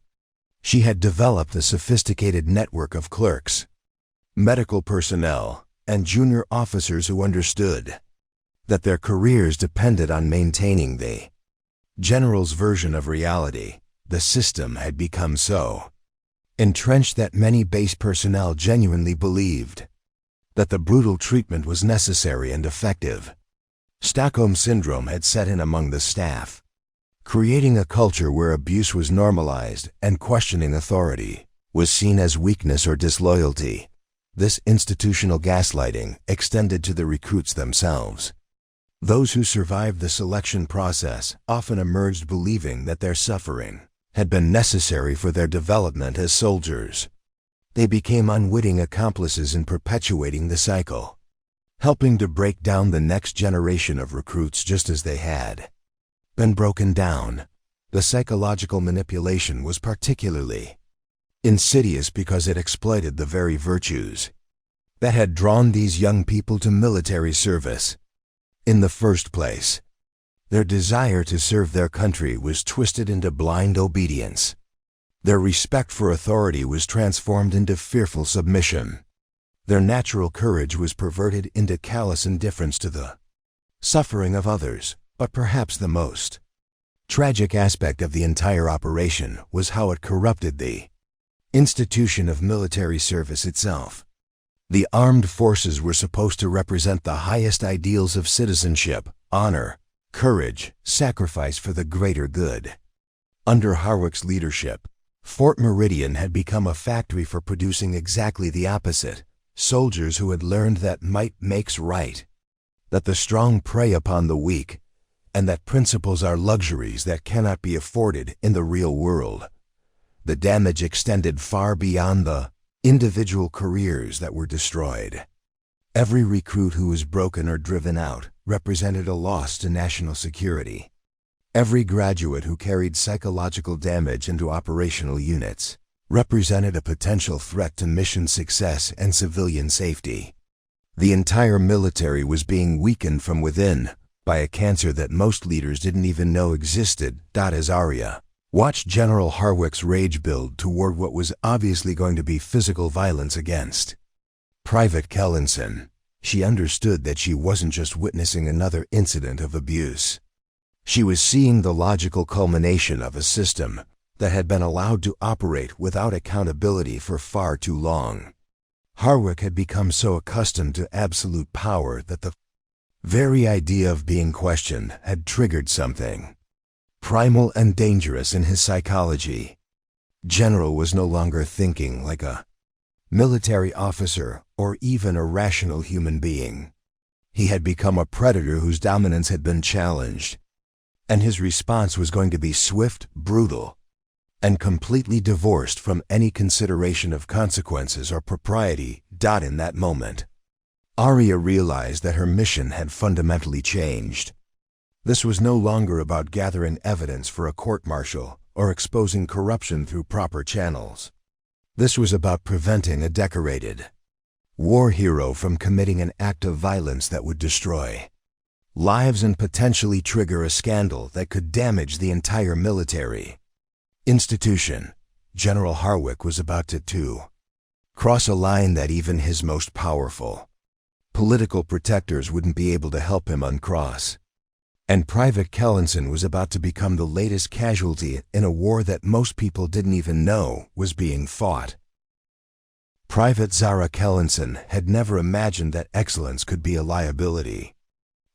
She had developed a sophisticated network of clerks, medical personnel, and junior officers who understood that their careers depended on maintaining the general's version of reality. The system had become so entrenched that many base personnel genuinely believed that the brutal treatment was necessary and effective. Stockholm Syndrome had set in among the staff, creating a culture where abuse was normalized and questioning authority was seen as weakness or disloyalty. This institutional gaslighting extended to the recruits themselves. Those who survived the selection process often emerged believing that their suffering had been necessary for their development as soldiers. They became unwitting accomplices in perpetuating the cycle, helping to break down the next generation of recruits just as they had been broken down. The psychological manipulation was particularly insidious because it exploited the very virtues that had drawn these young people to military service. In the first place, their desire to serve their country was twisted into blind obedience. Their respect for authority was transformed into fearful submission. Their natural courage was perverted into callous indifference to the suffering of others. But perhaps the most tragic aspect of the entire operation was how it corrupted the institution of military service itself. The armed forces were supposed to represent the highest ideals of citizenship, honor, courage, sacrifice for the greater good. Under Harwick's leadership, Fort Meridian had become a factory for producing exactly the opposite: soldiers who had learned that might makes right, that the strong prey upon the weak, and that principles are luxuries that cannot be afforded in the real world. The damage extended far beyond the individual careers that were destroyed. Every recruit who was broken or driven out represented a loss to national security. Every graduate who carried psychological damage into operational units represented a potential threat to mission success and civilian safety. The entire military was being weakened from within by a cancer that most leaders didn't even know existed. As Aria watched General Harwick's rage build toward what was obviously going to be physical violence against Private Kellinson, she understood that she wasn't just witnessing another incident of abuse. She was seeing the logical culmination of a system that had been allowed to operate without accountability for far too long. Harwick had become so accustomed to absolute power that the very idea of being questioned had triggered something primal and dangerous in his psychology. General was no longer thinking like a military officer or even a rational human being. He had become a predator whose dominance had been challenged, and his response was going to be swift, brutal, and completely divorced from any consideration of consequences or propriety. In that moment, Aria realized that her mission had fundamentally changed. This was no longer about gathering evidence for a court-martial or exposing corruption through proper channels. This was about preventing a decorated war hero from committing an act of violence that would destroy lives and potentially trigger a scandal that could damage the entire military institution. General Harwick was about to cross a line that even his most powerful political protectors wouldn't be able to help him uncross. And Private Kellinson was about to become the latest casualty in a war that most people didn't even know was being fought. Private Zara Kellinson had never imagined that excellence could be a liability.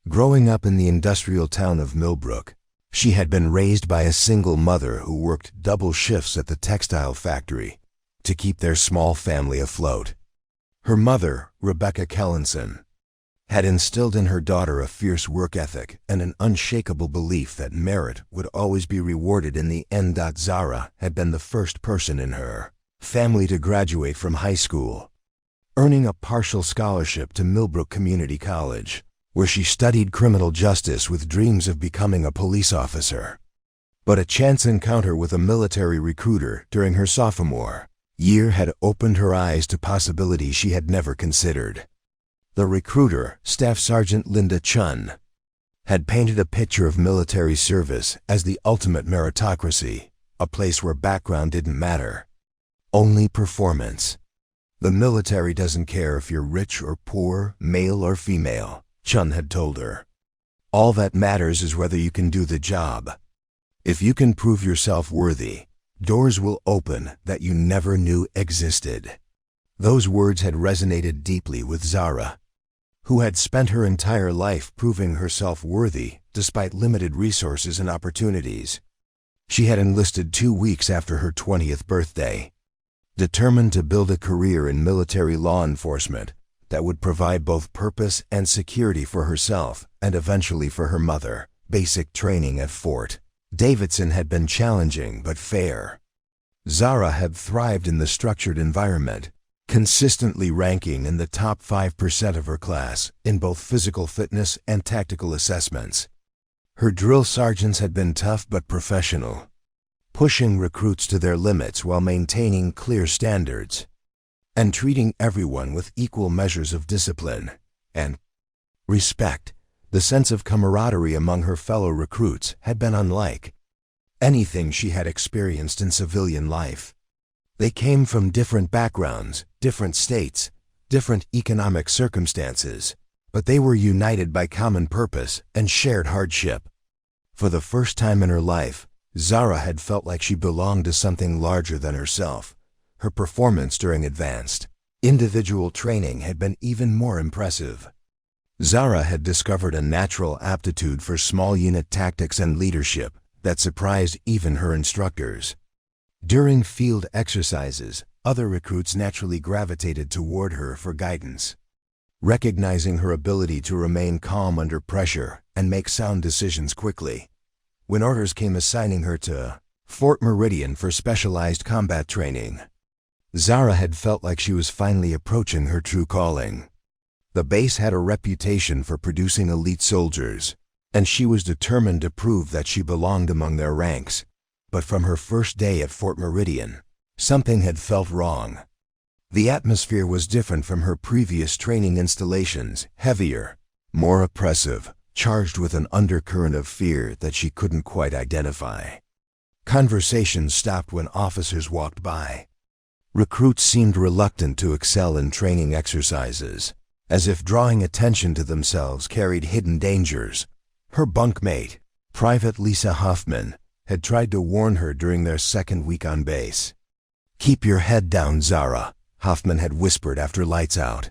Growing up in the industrial town of Millbrook, she had been raised by a single mother who worked double shifts at the textile factory to keep their small family afloat. Her mother, Rebecca Kellinson, had instilled in her daughter a fierce work ethic and an unshakable belief that merit would always be rewarded in the end. Zara had been the first person in her family to graduate from high school, earning a partial scholarship to Millbrook Community College, where she studied criminal justice with dreams of becoming a police officer. But a chance encounter with a military recruiter during her sophomore year had opened her eyes to possibilities she had never considered. The recruiter, Staff Sergeant Linda Chun, had painted a picture of military service as the ultimate meritocracy, a place where background didn't matter, only performance. The military doesn't care if you're rich or poor, male or female, Chun had told her. All that matters is whether you can do the job. If you can prove yourself worthy, doors will open that you never knew existed. Those words had resonated deeply with Zara, who had spent her entire life proving herself worthy despite limited resources and opportunities. She had enlisted 2 weeks after her 20th birthday, determined to build a career in military law enforcement that would provide both purpose and security for herself and eventually for her mother. Basic training at Fort Davidson had been challenging but fair. Zara had thrived in the structured environment, consistently ranking in the top 5% of her class in both physical fitness and tactical assessments. Her drill sergeants had been tough but professional, pushing recruits to their limits while maintaining clear standards, and treating everyone with equal measures of discipline and respect. The sense of camaraderie among her fellow recruits had been unlike anything she had experienced in civilian life. They came from different backgrounds, different states, different economic circumstances, but they were united by common purpose and shared hardship. For the first time in her life, Zara had felt like she belonged to something larger than herself. Her performance during advanced individual training had been even more impressive. Zara had discovered a natural aptitude for small unit tactics and leadership that surprised even her instructors. During field exercises, other recruits naturally gravitated toward her for guidance, recognizing her ability to remain calm under pressure and make sound decisions quickly. When orders came assigning her to Fort Meridian for specialized combat training, Zara had felt like she was finally approaching her true calling. The base had a reputation for producing elite soldiers, and she was determined to prove that she belonged among their ranks. But from her first day at Fort Meridian, something had felt wrong. The atmosphere was different from her previous training installations, heavier, more oppressive, charged with an undercurrent of fear that she couldn't quite identify. Conversations stopped when officers walked by. Recruits seemed reluctant to excel in training exercises, as if drawing attention to themselves carried hidden dangers. Her bunkmate, Private Lisa Hoffman, had tried to warn her during their second week on base. "Keep your head down, Zara," Hoffman had whispered after lights out.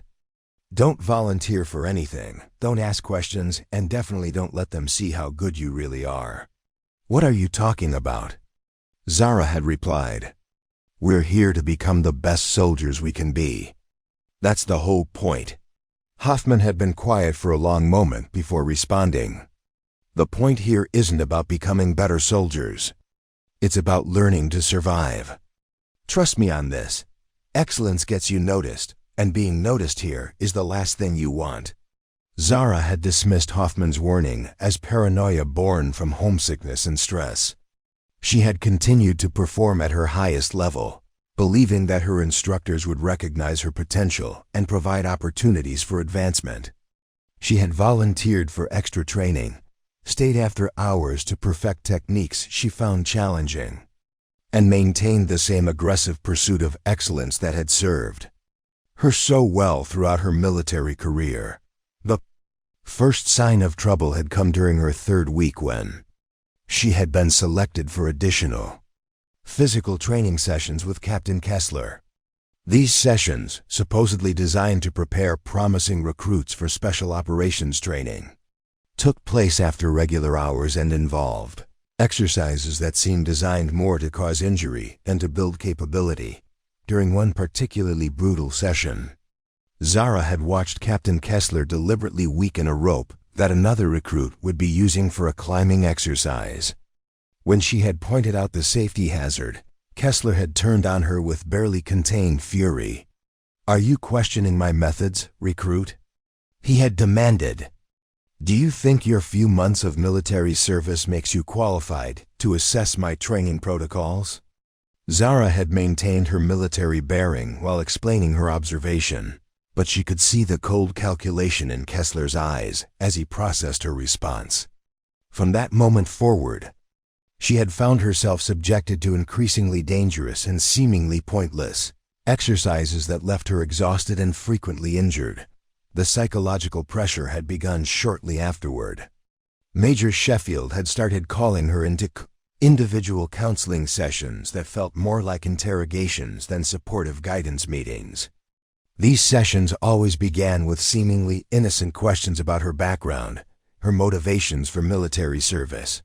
"Don't volunteer for anything, don't ask questions, and definitely don't let them see how good you really are." "What are you talking about?" Zara had replied. "We're here to become the best soldiers we can be. That's the whole point." Hoffman had been quiet for a long moment before responding. "The point here isn't about becoming better soldiers. It's about learning to survive. Trust me on this. Excellence gets you noticed, and being noticed here is the last thing you want." Zara had dismissed Hoffman's warning as paranoia born from homesickness and stress. She had continued to perform at her highest level, believing that her instructors would recognize her potential and provide opportunities for advancement. She had volunteered for extra training, stayed after hours to perfect techniques she found challenging, and maintained the same aggressive pursuit of excellence that had served her so well throughout her military career. The first sign of trouble had come during her third week when she had been selected for additional physical training sessions with Captain Kessler. These sessions, supposedly designed to prepare promising recruits for special operations training, took place after regular hours and involved exercises that seemed designed more to cause injury than to build capability. During one particularly brutal session, Zara had watched Captain Kessler deliberately weaken a rope that another recruit would be using for a climbing exercise. When she had pointed out the safety hazard, Kessler had turned on her with barely contained fury. "Are you questioning my methods, recruit?" he had demanded. "Do you think your few months of military service makes you qualified to assess my training protocols?" Zara had maintained her military bearing while explaining her observation, but she could see the cold calculation in Kessler's eyes as he processed her response. From that moment forward, she had found herself subjected to increasingly dangerous and seemingly pointless exercises that left her exhausted and frequently injured. The psychological pressure had begun shortly afterward. Major Sheffield had started calling her into individual counseling sessions that felt more like interrogations than supportive guidance meetings. These sessions always began with seemingly innocent questions about her background, her motivations for military service,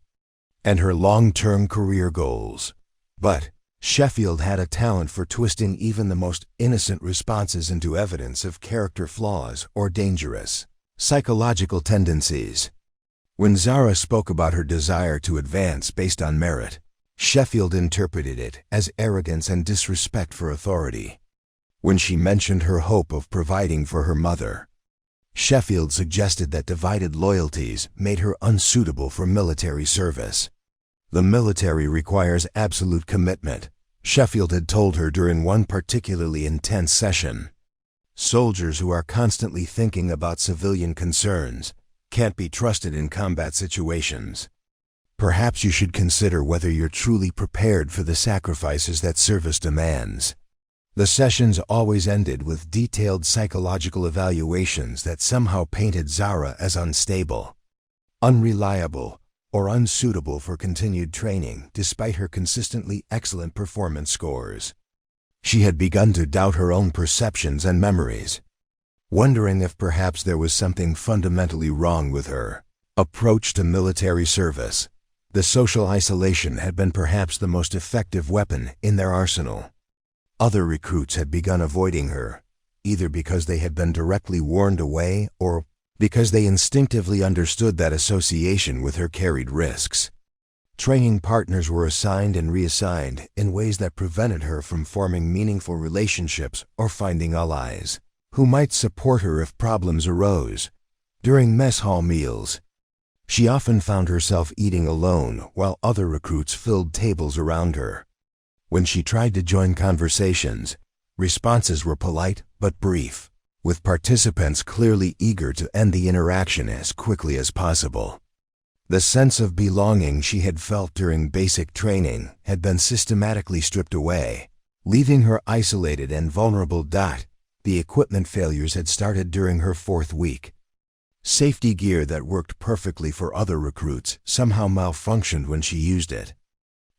and her long-term career goals. But Sheffield had a talent for twisting even the most innocent responses into evidence of character flaws or dangerous psychological tendencies. When Zara spoke about her desire to advance based on merit, Sheffield interpreted it as arrogance and disrespect for authority. When she mentioned her hope of providing for her mother, Sheffield suggested that divided loyalties made her unsuitable for military service. "The military requires absolute commitment," Sheffield had told her during one particularly intense session. "Soldiers who are constantly thinking about civilian concerns can't be trusted in combat situations. Perhaps you should consider whether you're truly prepared for the sacrifices that service demands." The sessions always ended with detailed psychological evaluations that somehow painted Zara as unstable, unreliable, or unsuitable for continued training despite her consistently excellent performance scores. She had begun to doubt her own perceptions and memories, wondering if perhaps there was something fundamentally wrong with her approach to military service. The social isolation had been perhaps the most effective weapon in their arsenal. Other recruits had begun avoiding her, either because they had been directly warned away or because they instinctively understood that association with her carried risks. Training partners were assigned and reassigned in ways that prevented her from forming meaningful relationships or finding allies who might support her if problems arose. During mess hall meals, she often found herself eating alone while other recruits filled tables around her. When she tried to join conversations, responses were polite but brief, with participants clearly eager to end the interaction as quickly as possible. The sense of belonging she had felt during basic training had been systematically stripped away, leaving her isolated and vulnerable. The equipment failures had started during her 4th week. Safety gear that worked perfectly for other recruits somehow malfunctioned when she used it.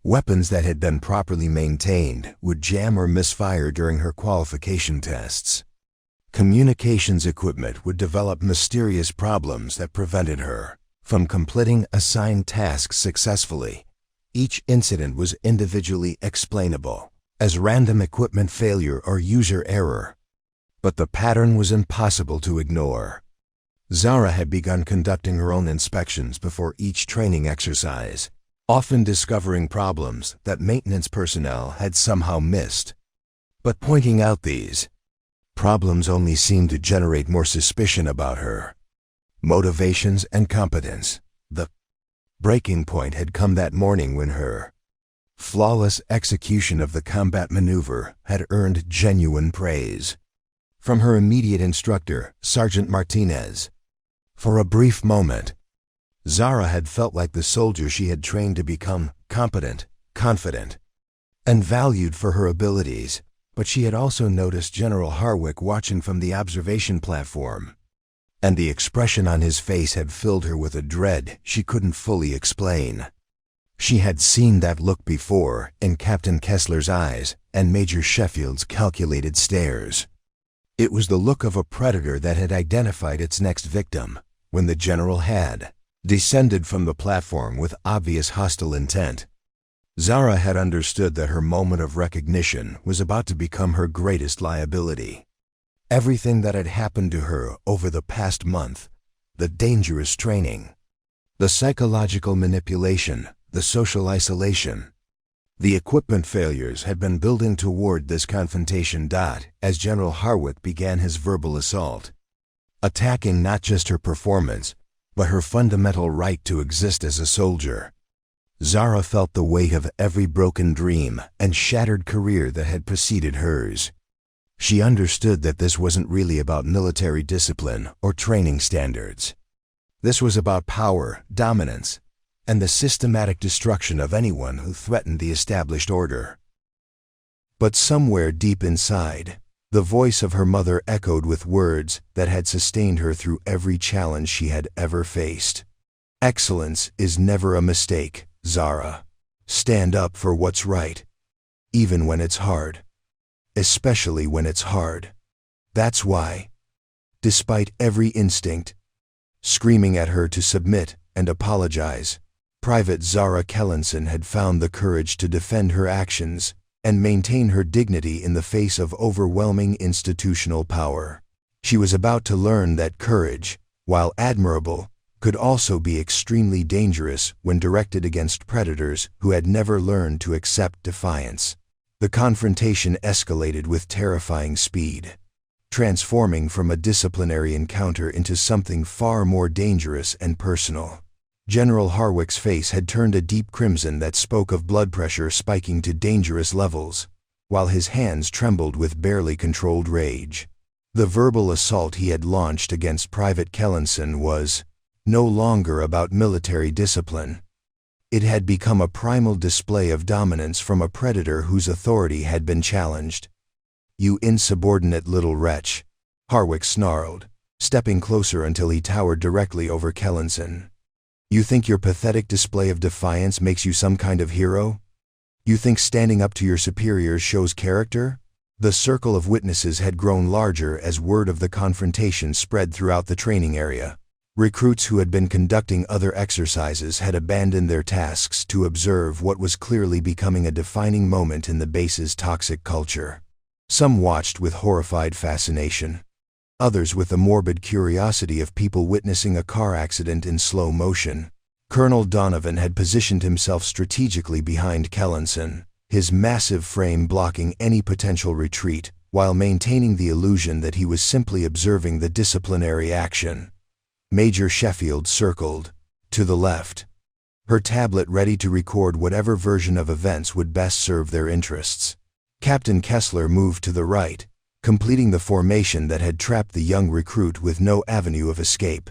Weapons that had been properly maintained would jam or misfire during her qualification tests. Communications equipment would develop mysterious problems that prevented her from completing assigned tasks successfully. Each incident was individually explainable as random equipment failure or user error, but the pattern was impossible to ignore. Zara had begun conducting her own inspections before each training exercise, often discovering problems that maintenance personnel had somehow missed. But pointing out these problems only seemed to generate more suspicion about her motivations and competence. The breaking point had come that morning when her flawless execution of the combat maneuver had earned genuine praise from her immediate instructor, Sergeant Martinez. For a brief moment, Zara had felt like the soldier she had trained to become: competent, confident, and valued for her abilities. But she had also noticed General Harwick watching from the observation platform, and the expression on his face had filled her with a dread she couldn't fully explain. She had seen that look before in Captain Kessler's eyes and Major Sheffield's calculated stares. It was the look of a predator that had identified its next victim when the general had descended from the platform with obvious hostile intent. Zara had understood that her moment of recognition was about to become her greatest liability. Everything that had happened to her over the past month, the dangerous training, the psychological manipulation, the social isolation, The equipment failures had been building toward this confrontation. As General Harwick began his verbal assault, attacking not just her performance, but her fundamental right to exist as a soldier. Zara felt the weight of every broken dream and shattered career that had preceded hers. She understood that this wasn't really about military discipline or training standards. This was about power, dominance, and the systematic destruction of anyone who threatened the established order. But somewhere deep inside, the voice of her mother echoed with words that had sustained her through every challenge she had ever faced. Excellence is never a mistake, Zara. Stand up for what's right, even when it's hard. Especially when it's hard. That's why, despite every instinct screaming at her to submit and apologize, Private Zara Kellenson had found the courage to defend her actions and maintain her dignity in the face of overwhelming institutional power. She was about to learn that courage, while admirable, could also be extremely dangerous when directed against predators who had never learned to accept defiance. The confrontation escalated with terrifying speed, transforming from a disciplinary encounter into something far more dangerous and personal. General Harwick's face had turned a deep crimson that spoke of blood pressure spiking to dangerous levels, while his hands trembled with barely controlled rage. The verbal assault he had launched against Private Kellenson was no longer about military discipline. It had become a primal display of dominance from a predator whose authority had been challenged. "You insubordinate little wretch," Harwick snarled, stepping closer until he towered directly over Kellenson. "You think your pathetic display of defiance makes you some kind of hero? You think standing up to your superiors shows character?" The circle of witnesses had grown larger as word of the confrontation spread throughout the training area. Recruits who had been conducting other exercises had abandoned their tasks to observe what was clearly becoming a defining moment in the base's toxic culture. Some watched with horrified fascination, others with the morbid curiosity of people witnessing a car accident in slow motion. Colonel Donovan had positioned himself strategically behind Kellenson, his massive frame blocking any potential retreat, while maintaining the illusion that he was simply observing the disciplinary action. Major Sheffield circled to the left, her tablet ready to record whatever version of events would best serve their interests. Captain Kessler moved to the right, completing the formation that had trapped the young recruit with no avenue of escape.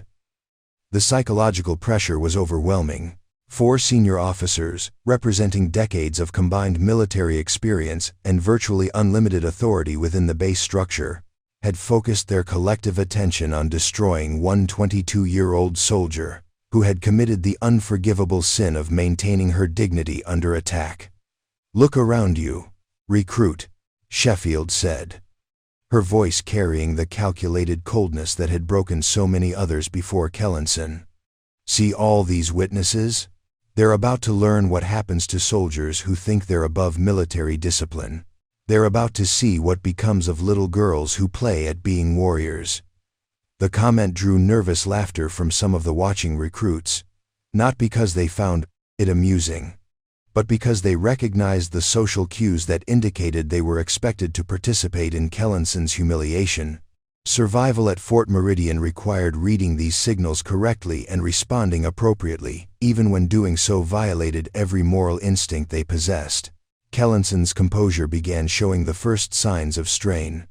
The psychological pressure was overwhelming. 4 senior officers, representing decades of combined military experience and virtually unlimited authority within the base structure, had focused their collective attention on destroying one 22-year-old soldier who had committed the unforgivable sin of maintaining her dignity under attack. "Look around you, recruit," Sheffield said, her voice carrying the calculated coldness that had broken so many others before Kellenson. "See all these witnesses? They're about to learn what happens to soldiers who think they're above military discipline. They're about to see what becomes of little girls who play at being warriors." The comment drew nervous laughter from some of the watching recruits, not because they found it amusing, but because they recognized the social cues that indicated they were expected to participate in Kellenson's humiliation. Survival at Fort Meridian required reading these signals correctly and responding appropriately, even when doing so violated every moral instinct they possessed. Kellenson's composure began showing the first signs of strain.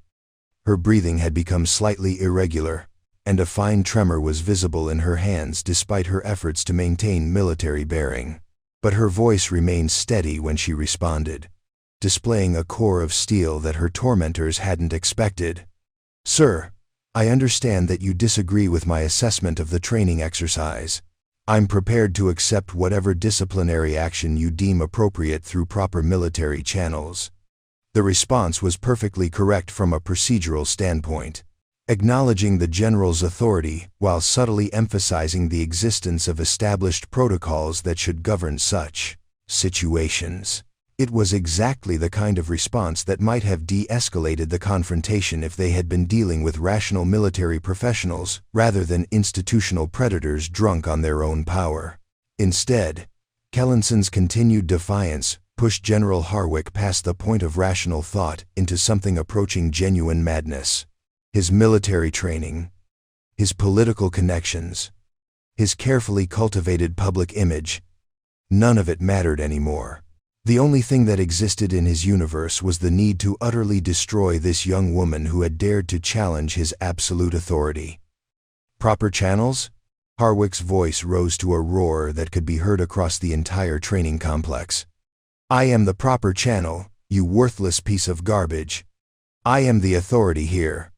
Her breathing had become slightly irregular, and a fine tremor was visible in her hands despite her efforts to maintain military bearing. But her voice remained steady when she responded, displaying a core of steel that her tormentors hadn't expected. "Sir, I understand that you disagree with my assessment of the training exercise. I'm prepared to accept whatever disciplinary action you deem appropriate through proper military channels." The response was perfectly correct from a procedural standpoint, acknowledging the general's authority while subtly emphasizing the existence of established protocols that should govern such situations. It was exactly the kind of response that might have de-escalated the confrontation if they had been dealing with rational military professionals rather than institutional predators drunk on their own power. Instead, Kellenson's continued defiance pushed General Harwick past the point of rational thought into something approaching genuine madness. His military training, his political connections, his carefully cultivated public image, none of it mattered anymore. The only thing that existed in his universe was the need to utterly destroy this young woman who had dared to challenge his absolute authority. Proper channels? Harwick's voice rose to a roar that could be heard across the entire training complex. I am the proper channel, you worthless piece of garbage. I am the authority here.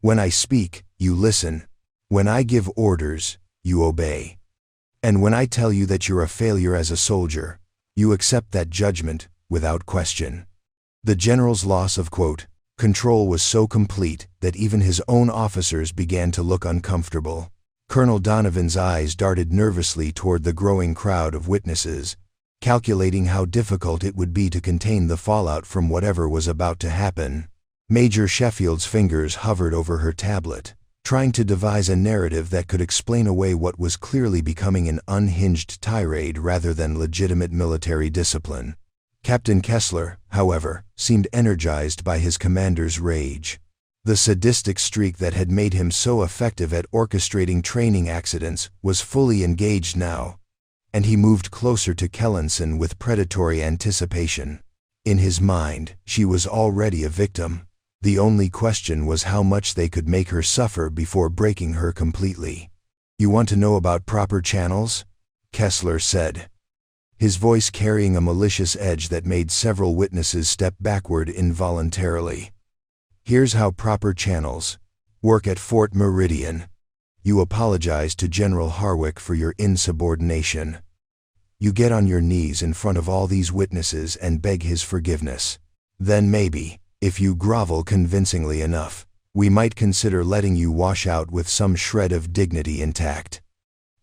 When I speak, you listen. When I give orders, you obey. And when I tell you that you're a failure as a soldier, you accept that judgment without question. The general's loss of, quote, control was so complete that even his own officers began to look uncomfortable. Colonel Donovan's eyes darted nervously toward the growing crowd of witnesses, calculating how difficult it would be to contain the fallout from whatever was about to happen. Major Sheffield's fingers hovered over her tablet, trying to devise a narrative that could explain away what was clearly becoming an unhinged tirade rather than legitimate military discipline. Captain Kessler, however, seemed energized by his commander's rage. The sadistic streak that had made him so effective at orchestrating training accidents was fully engaged now, and he moved closer to Kellenson with predatory anticipation. In his mind, she was already a victim. The only question was how much they could make her suffer before breaking her completely. You want to know about proper channels? Kessler said, his voice carrying a malicious edge that made several witnesses step backward involuntarily. Here's how proper channels work at Fort Meridian. You apologize to General Harwick for your insubordination. You get on your knees in front of all these witnesses and beg his forgiveness. Then maybe, if you grovel convincingly enough, we might consider letting you wash out with some shred of dignity intact.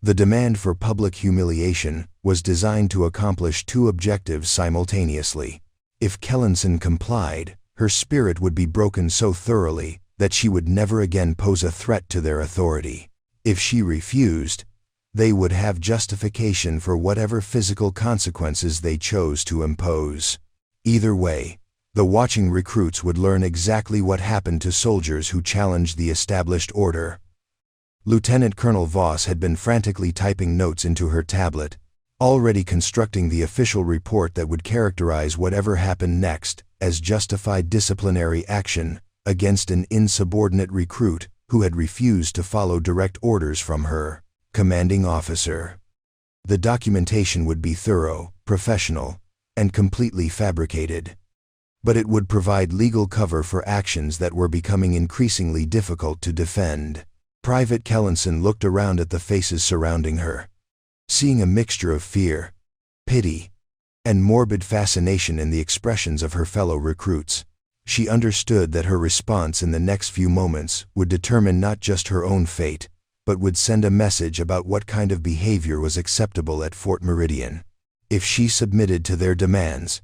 The demand for public humiliation was designed to accomplish two objectives simultaneously. If Kellenson complied, her spirit would be broken so thoroughly that she would never again pose a threat to their authority. If she refused, they would have justification for whatever physical consequences they chose to impose. Either way, the watching recruits would learn exactly what happened to soldiers who challenged the established order. Lieutenant Colonel Voss had been frantically typing notes into her tablet, already constructing the official report that would characterize whatever happened next as justified disciplinary action against an insubordinate recruit who had refused to follow direct orders from her commanding officer. The documentation would be thorough, professional, and completely fabricated. But it would provide legal cover for actions that were becoming increasingly difficult to defend. Private Kellenson looked around at the faces surrounding her. Seeing a mixture of fear, pity, and morbid fascination in the expressions of her fellow recruits, she understood that her response in the next few moments would determine not just her own fate, but would send a message about what kind of behavior was acceptable at Fort Meridian. If she submitted to their demands,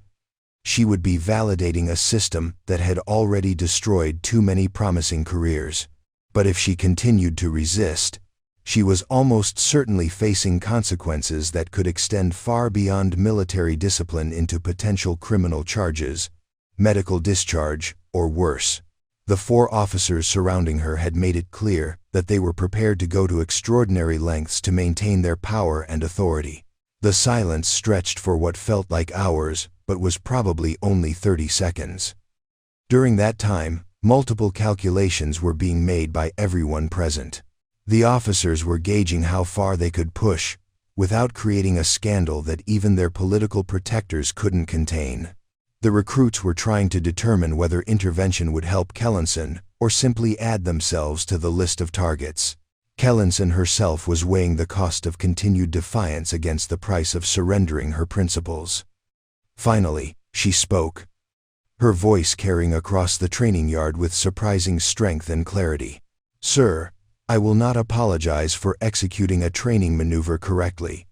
she would be validating a system that had already destroyed too many promising careers. But if she continued to resist, she was almost certainly facing consequences that could extend far beyond military discipline into potential criminal charges, medical discharge, or worse. The four officers surrounding her had made it clear that they were prepared to go to extraordinary lengths to maintain their power and authority. The silence stretched for what felt like hours, but was probably only 30 seconds. During that time, multiple calculations were being made by everyone present. The officers were gauging how far they could push, without creating a scandal that even their political protectors couldn't contain. The recruits were trying to determine whether intervention would help Kellenson or simply add themselves to the list of targets. Kellenson herself was weighing the cost of continued defiance against the price of surrendering her principles. Finally, she spoke, her voice carrying across the training yard with surprising strength and clarity. Sir, I will not apologize for executing a training maneuver correctly,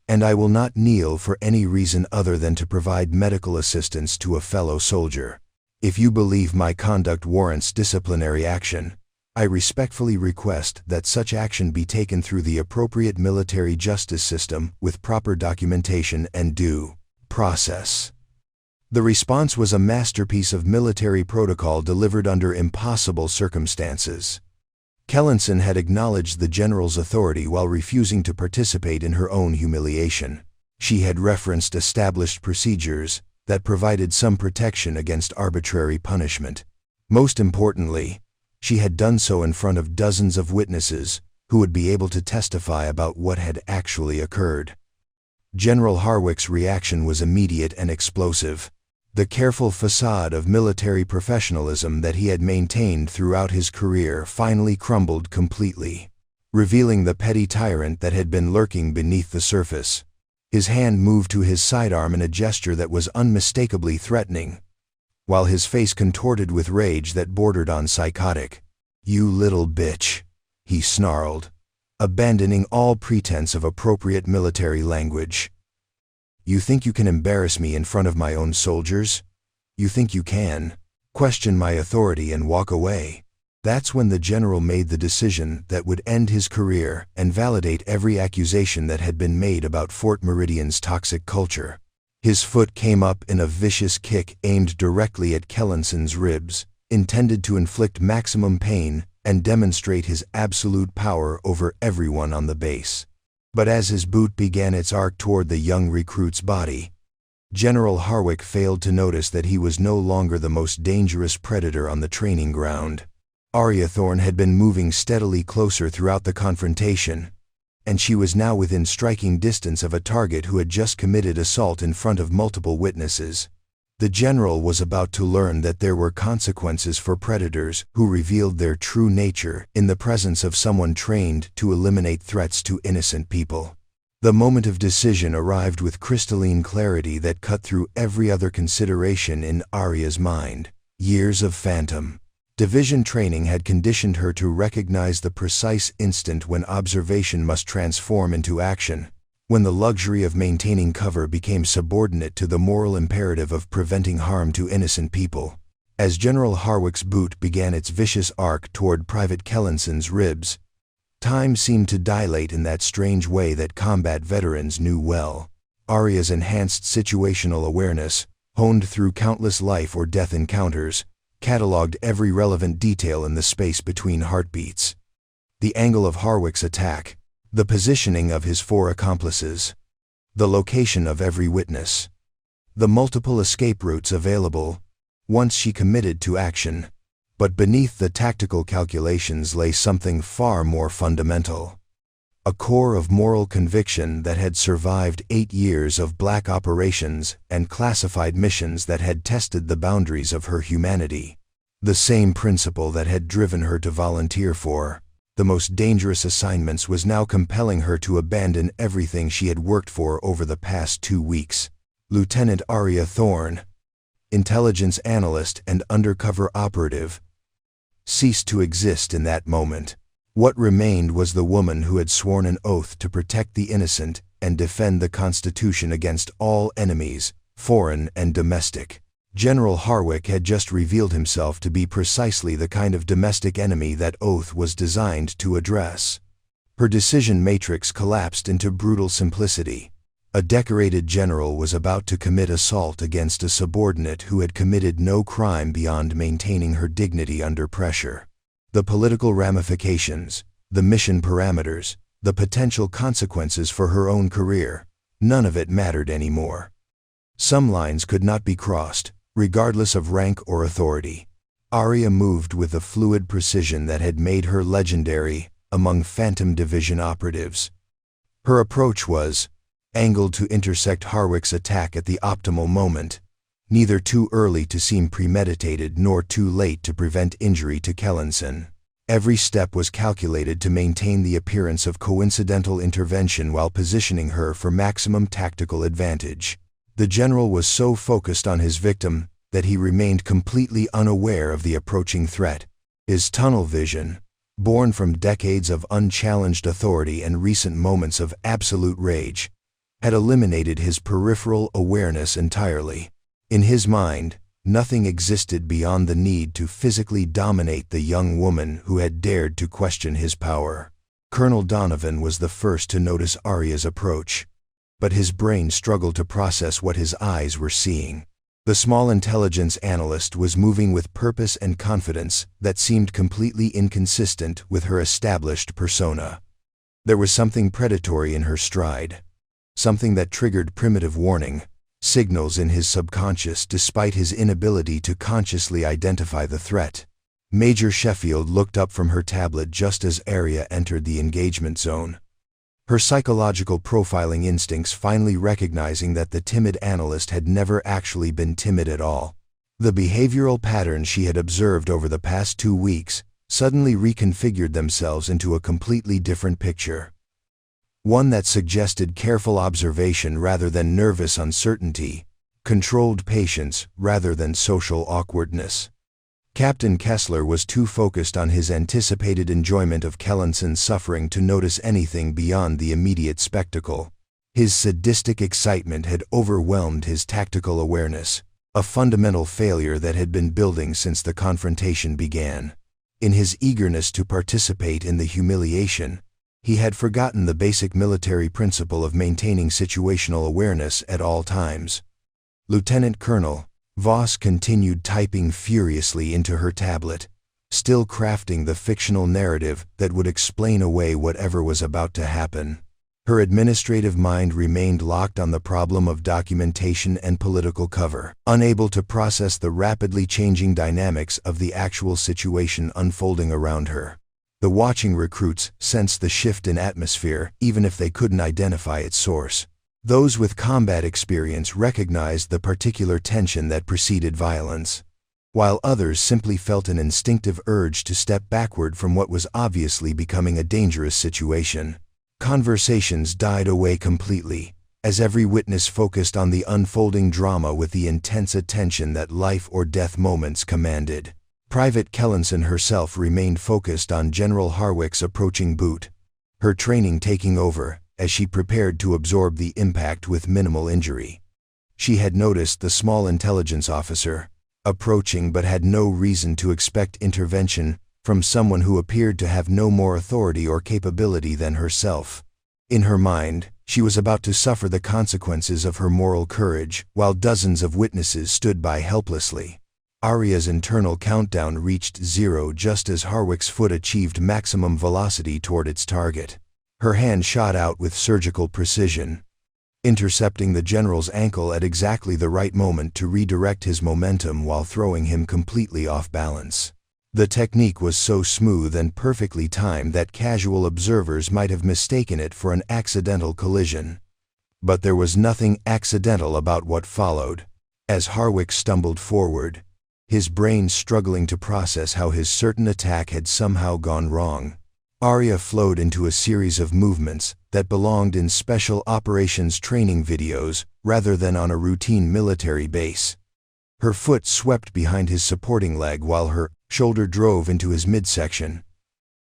and I will not kneel for any reason other than to provide medical assistance to a fellow soldier. If you believe my conduct warrants disciplinary action, I respectfully request that such action be taken through the appropriate military justice system with proper documentation and due process. The response was a masterpiece of military protocol delivered under impossible circumstances. Kellenson had acknowledged the general's authority while refusing to participate in her own humiliation. She had referenced established procedures that provided some protection against arbitrary punishment. Most importantly, she had done so in front of dozens of witnesses who would be able to testify about what had actually occurred. General Harwick's reaction was immediate and explosive. The careful facade of military professionalism that he had maintained throughout his career finally crumbled completely, revealing the petty tyrant that had been lurking beneath the surface. His hand moved to his sidearm in a gesture that was unmistakably threatening, while his face contorted with rage that bordered on psychotic. "You little bitch," he snarled, abandoning all pretense of appropriate military language. "You think you can embarrass me in front of my own soldiers? You think you can question my authority and walk away?" That's when the general made the decision that would end his career and validate every accusation that had been made about Fort Meridian's toxic culture. His foot came up in a vicious kick aimed directly at Kellenson's ribs, intended to inflict maximum pain and demonstrate his absolute power over everyone on the base. But as his boot began its arc toward the young recruit's body, General Harwick failed to notice that he was no longer the most dangerous predator on the training ground. Aria Thorne had been moving steadily closer throughout the confrontation, and she was now within striking distance of a target who had just committed assault in front of multiple witnesses. The general was about to learn that there were consequences for predators who revealed their true nature in the presence of someone trained to eliminate threats to innocent people. The moment of decision arrived with crystalline clarity that cut through every other consideration in Aria's mind. Years of phantom division training had conditioned her to recognize the precise instant when observation must transform into action, when the luxury of maintaining cover became subordinate to the moral imperative of preventing harm to innocent people. As General Harwick's boot began its vicious arc toward Private Kellenson's ribs, time seemed to dilate in that strange way that combat veterans knew well. Aria's enhanced situational awareness, honed through countless life or death encounters, cataloged every relevant detail in the space between heartbeats. The angle of Harwick's attack, the positioning of his 4 accomplices, the location of every witness, the multiple escape routes available once she committed to action. But beneath the tactical calculations lay something far more fundamental. A core of moral conviction that had survived 8 years of black operations and classified missions that had tested the boundaries of her humanity. The same principle that had driven her to volunteer for the most dangerous assignments was now compelling her to abandon everything she had worked for over the past 2 weeks. Lieutenant Aria Thorne, intelligence analyst and undercover operative, ceased to exist in that moment. What remained was the woman who had sworn an oath to protect the innocent and defend the Constitution against all enemies, foreign and domestic. General Harwick had just revealed himself to be precisely the kind of domestic enemy that oath was designed to address. Her decision matrix collapsed into brutal simplicity. A decorated general was about to commit assault against a subordinate who had committed no crime beyond maintaining her dignity under pressure. The political ramifications, the mission parameters, the potential consequences for her own career, none of it mattered anymore. Some lines could not be crossed, regardless of rank or authority. Aria moved with the fluid precision that had made her legendary among Phantom Division operatives. Her approach was angled to intersect Harwick's attack at the optimal moment, neither too early to seem premeditated nor too late to prevent injury to Kellenson. Every step was calculated to maintain the appearance of coincidental intervention while positioning her for maximum tactical advantage. The general was so focused on his victim that he remained completely unaware of the approaching threat. His tunnel vision, born from decades of unchallenged authority and recent moments of absolute rage, had eliminated his peripheral awareness entirely. In his mind, nothing existed beyond the need to physically dominate the young woman who had dared to question his power. Colonel Donovan was the first to notice Aria's approach, but his brain struggled to process what his eyes were seeing. The small intelligence analyst was moving with purpose and confidence that seemed completely inconsistent with her established persona. There was something predatory in her stride, something that triggered primitive warning signals in his subconscious despite his inability to consciously identify the threat. Major Sheffield looked up from her tablet just as Aria entered the engagement zone. Her psychological profiling instincts finally recognizing that the timid analyst had never actually been timid at all. The behavioral patterns she had observed over the past 2 weeks suddenly reconfigured themselves into a completely different picture. One that suggested careful observation rather than nervous uncertainty, controlled patience rather than social awkwardness. Captain Kessler was too focused on his anticipated enjoyment of Kellinson's suffering to notice anything beyond the immediate spectacle. His sadistic excitement had overwhelmed his tactical awareness, a fundamental failure that had been building since the confrontation began. In his eagerness to participate in the humiliation, he had forgotten the basic military principle of maintaining situational awareness at all times. Lieutenant Colonel Voss continued typing furiously into her tablet, still crafting the fictional narrative that would explain away whatever was about to happen. Her administrative mind remained locked on the problem of documentation and political cover, unable to process the rapidly changing dynamics of the actual situation unfolding around her. The watching recruits sensed the shift in atmosphere even if they couldn't identify its source. Those with combat experience recognized the particular tension that preceded violence, while others simply felt an instinctive urge to step backward from what was obviously becoming a dangerous situation. Conversations died away completely, as every witness focused on the unfolding drama with the intense attention that life-or-death moments commanded. Private Kellinson herself remained focused on General Harwick's approaching boot, her training taking over as she prepared to absorb the impact with minimal injury. She had noticed the small intelligence officer approaching but had no reason to expect intervention from someone who appeared to have no more authority or capability than herself. In her mind, she was about to suffer the consequences of her moral courage, while dozens of witnesses stood by helplessly. Aria's internal countdown reached 0 just as Harwick's foot achieved maximum velocity toward its target. Her hand shot out with surgical precision, intercepting the general's ankle at exactly the right moment to redirect his momentum while throwing him completely off balance. The technique was so smooth and perfectly timed that casual observers might have mistaken it for an accidental collision. But there was nothing accidental about what followed. As Harwick stumbled forward, his brain struggling to process how his certain attack had somehow gone wrong, Aria flowed into a series of movements that belonged in special operations training videos rather than on a routine military base. Her foot swept behind his supporting leg while her shoulder drove into his midsection,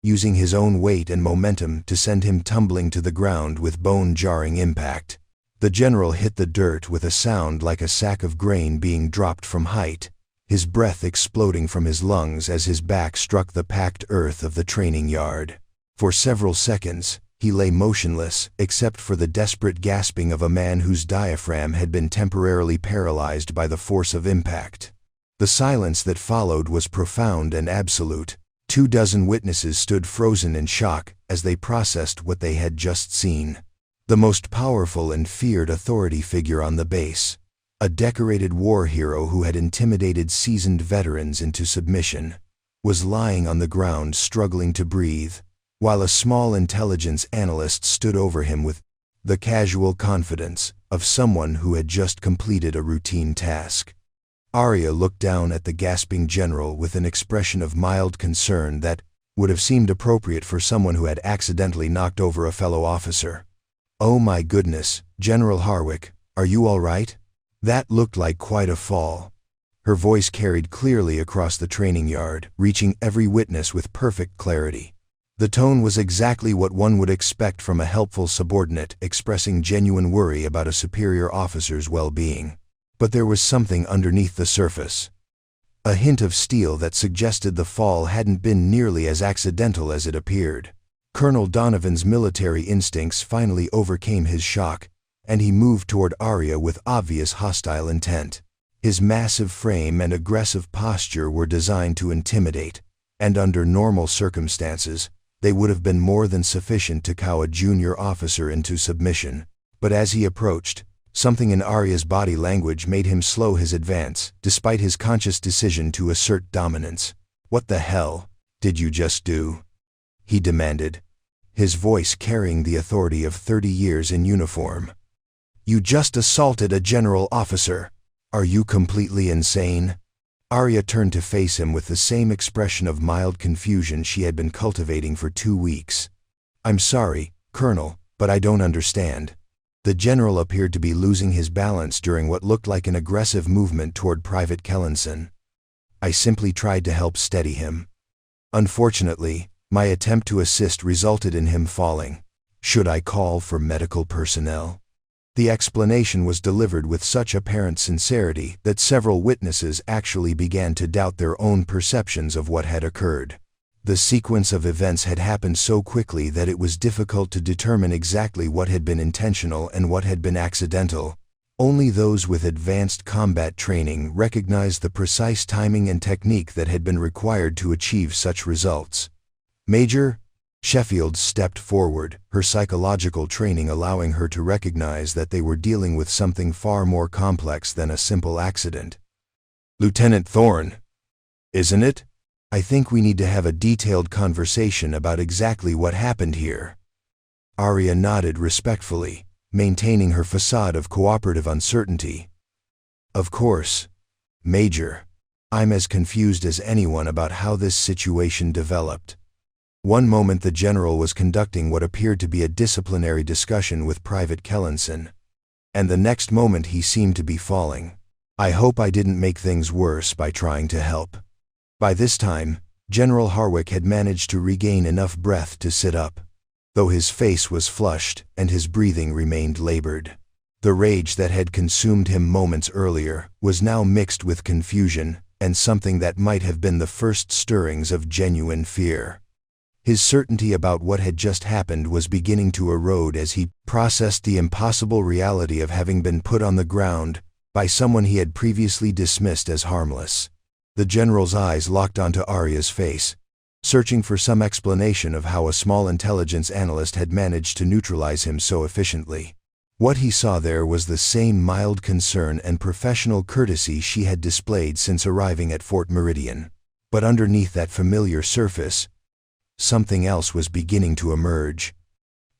using his own weight and momentum to send him tumbling to the ground with bone-jarring impact. The general hit the dirt with a sound like a sack of grain being dropped from height, his breath exploding from his lungs as his back struck the packed earth of the training yard. For several seconds, he lay motionless, except for the desperate gasping of a man whose diaphragm had been temporarily paralyzed by the force of impact. The silence that followed was profound and absolute. 24 witnesses stood frozen in shock as they processed what they had just seen. The most powerful and feared authority figure on the base, a decorated war hero who had intimidated seasoned veterans into submission, was lying on the ground struggling to breathe, while a small intelligence analyst stood over him with the casual confidence of someone who had just completed a routine task. Aria looked down at the gasping general with an expression of mild concern that would have seemed appropriate for someone who had accidentally knocked over a fellow officer. "Oh my goodness, General Harwick, are you all right? That looked like quite a fall." Her voice carried clearly across the training yard, reaching every witness with perfect clarity. The tone was exactly what one would expect from a helpful subordinate expressing genuine worry about a superior officer's well-being. But there was something underneath the surface, a hint of steel that suggested the fall hadn't been nearly as accidental as it appeared. Colonel Donovan's military instincts finally overcame his shock, and he moved toward Aria with obvious hostile intent. His massive frame and aggressive posture were designed to intimidate, and under normal circumstances, they would have been more than sufficient to cow a junior officer into submission. But as he approached, something in Aria's body language made him slow his advance, despite his conscious decision to assert dominance. "What the hell did you just do?" he demanded, his voice carrying the authority of 30 years in uniform. "You just assaulted a general officer. Are you completely insane?" Aria turned to face him with the same expression of mild confusion she had been cultivating for 2 weeks. "I'm sorry, Colonel, but I don't understand." The general appeared to be losing his balance during what looked like an aggressive movement toward Private Kellenson. "I simply tried to help steady him. Unfortunately, my attempt to assist resulted in him falling. Should I call for medical personnel?" The explanation was delivered with such apparent sincerity that several witnesses actually began to doubt their own perceptions of what had occurred. The sequence of events had happened so quickly that it was difficult to determine exactly what had been intentional and what had been accidental. Only those with advanced combat training recognized the precise timing and technique that had been required to achieve such results. "Major," Sheffield stepped forward, her psychological training allowing her to recognize that they were dealing with something far more complex than a simple accident. "Lieutenant Thorne, isn't it? I think we need to have a detailed conversation about exactly what happened here." Aria nodded respectfully, maintaining her facade of cooperative uncertainty. "Of course, Major. I'm as confused as anyone about how this situation developed." One moment the general was conducting what appeared to be a disciplinary discussion with Private Kellenson, and the next moment he seemed to be falling. "I hope I didn't make things worse by trying to help." By this time, General Harwick had managed to regain enough breath to sit up, though his face was flushed and his breathing remained labored. The rage that had consumed him moments earlier was now mixed with confusion and something that might have been the first stirrings of genuine fear. His certainty about what had just happened was beginning to erode as he processed the impossible reality of having been put on the ground by someone he had previously dismissed as harmless. The general's eyes locked onto Aria's face, searching for some explanation of how a small intelligence analyst had managed to neutralize him so efficiently. What he saw there was the same mild concern and professional courtesy she had displayed since arriving at Fort Meridian. But underneath that familiar surface, something else was beginning to emerge.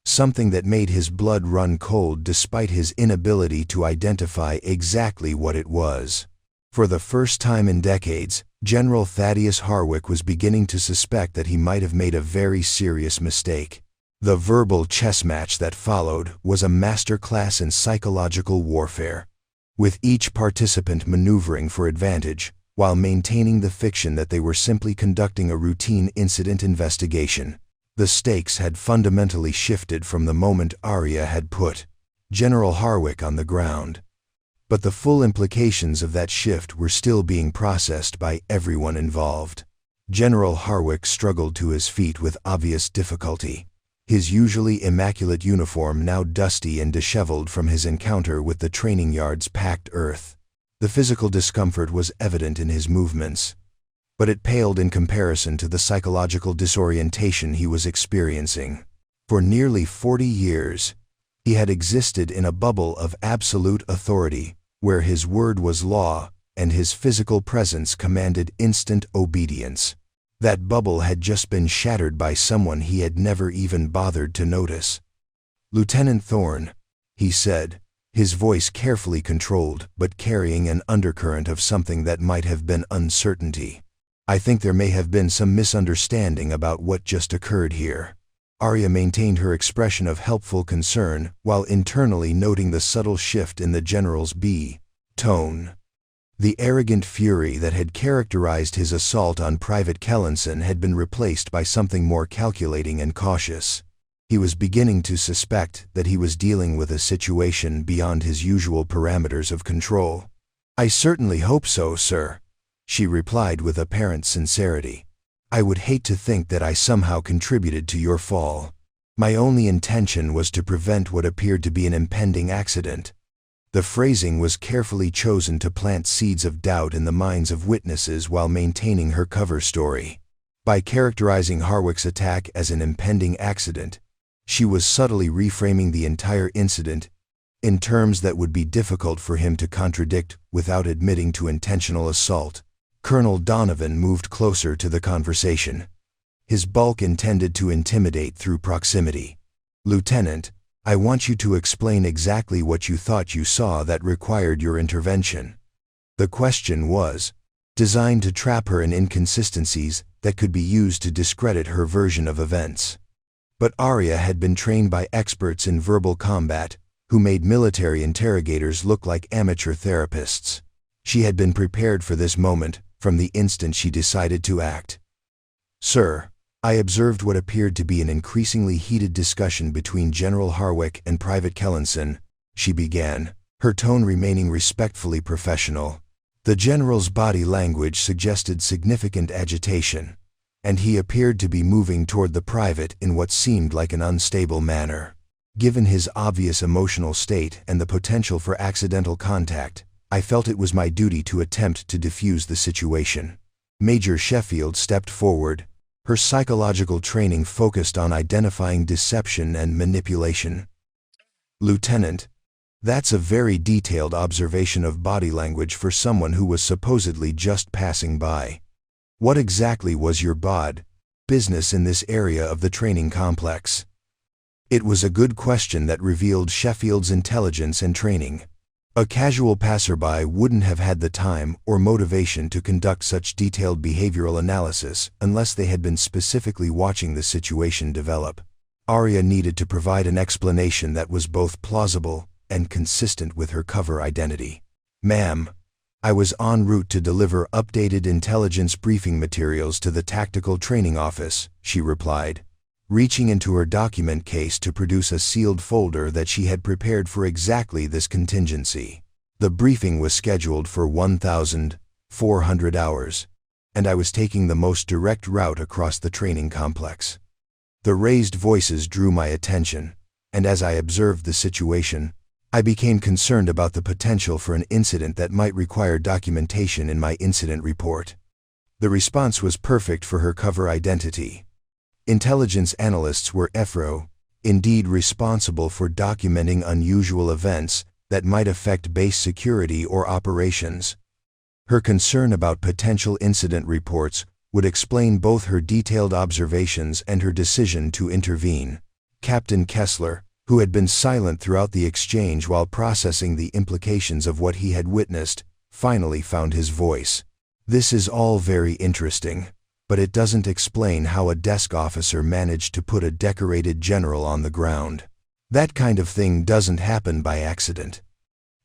Something that made his blood run cold despite his inability to identify exactly what it was. For the first time in decades, General Thaddeus Harwick was beginning to suspect that he might have made a very serious mistake. The verbal chess match that followed was a masterclass in psychological warfare, with each participant maneuvering for advantage, while maintaining the fiction that they were simply conducting a routine incident investigation. The stakes had fundamentally shifted from the moment Aria had put General Harwick on the ground. But the full implications of that shift were still being processed by everyone involved. General Harwick struggled to his feet with obvious difficulty, his usually immaculate uniform now dusty and disheveled from his encounter with the training yard's packed earth. The physical discomfort was evident in his movements, but it paled in comparison to the psychological disorientation he was experiencing. For nearly 40 years, he had existed in a bubble of absolute authority, where his word was law and his physical presence commanded instant obedience. That bubble had just been shattered by someone he had never even bothered to notice. "Lieutenant Thorne," he said, his voice carefully controlled but carrying an undercurrent of something that might have been uncertainty. "I think there may have been some misunderstanding about what just occurred here." Aria maintained her expression of helpful concern while internally noting the subtle shift in the general's tone. The arrogant fury that had characterized his assault on Private Kellenson had been replaced by something more calculating and cautious. He was beginning to suspect that he was dealing with a situation beyond his usual parameters of control. "I certainly hope so, sir," she replied with apparent sincerity. "I would hate to think that I somehow contributed to your fall. My only intention was to prevent what appeared to be an impending accident." The phrasing was carefully chosen to plant seeds of doubt in the minds of witnesses while maintaining her cover story. By characterizing Harwick's attack as an impending accident, she was subtly reframing the entire incident in terms that would be difficult for him to contradict without admitting to intentional assault. Colonel Donovan moved closer to the conversation, his bulk intended to intimidate through proximity. "Lieutenant, I want you to explain exactly what you thought you saw that required your intervention." The question was designed to trap her in inconsistencies that could be used to discredit her version of events. But Aria had been trained by experts in verbal combat who made military interrogators look like amateur therapists. She had been prepared for this moment from the instant she decided to act. "Sir, I observed what appeared to be an increasingly heated discussion between General Harwick and Private Kellenson," she began, her tone remaining respectfully professional. The general's body language suggested significant agitation, and he appeared to be moving toward the private in what seemed like an unstable manner. Given his obvious emotional state and the potential for accidental contact, I felt it was my duty to attempt to defuse the situation. Major Sheffield stepped forward, her psychological training focused on identifying deception and manipulation. "Lieutenant, that's a very detailed observation of body language for someone who was supposedly just passing by. What exactly was your business in this area of the training complex?" It was a good question that revealed Sheffield's intelligence and training. A casual passerby wouldn't have had the time or motivation to conduct such detailed behavioral analysis unless they had been specifically watching the situation develop. Aria needed to provide an explanation that was both plausible and consistent with her cover identity. "Ma'am, I was en route to deliver updated intelligence briefing materials to the Tactical Training Office," she replied, reaching into her document case to produce a sealed folder that she had prepared for exactly this contingency. "The briefing was scheduled for 1,400 hours, and I was taking the most direct route across the training complex." The raised voices drew my attention, and as I observed the situation, I became concerned about the potential for an incident that might require documentation in my incident report. The response was perfect for her cover identity. Intelligence analysts were indeed responsible for documenting unusual events that might affect base security or operations. Her concern about potential incident reports would explain both her detailed observations and her decision to intervene. Captain Kessler, who had been silent throughout the exchange while processing the implications of what he had witnessed, finally found his voice. "This is all very interesting, but it doesn't explain how a desk officer managed to put a decorated general on the ground. That kind of thing doesn't happen by accident."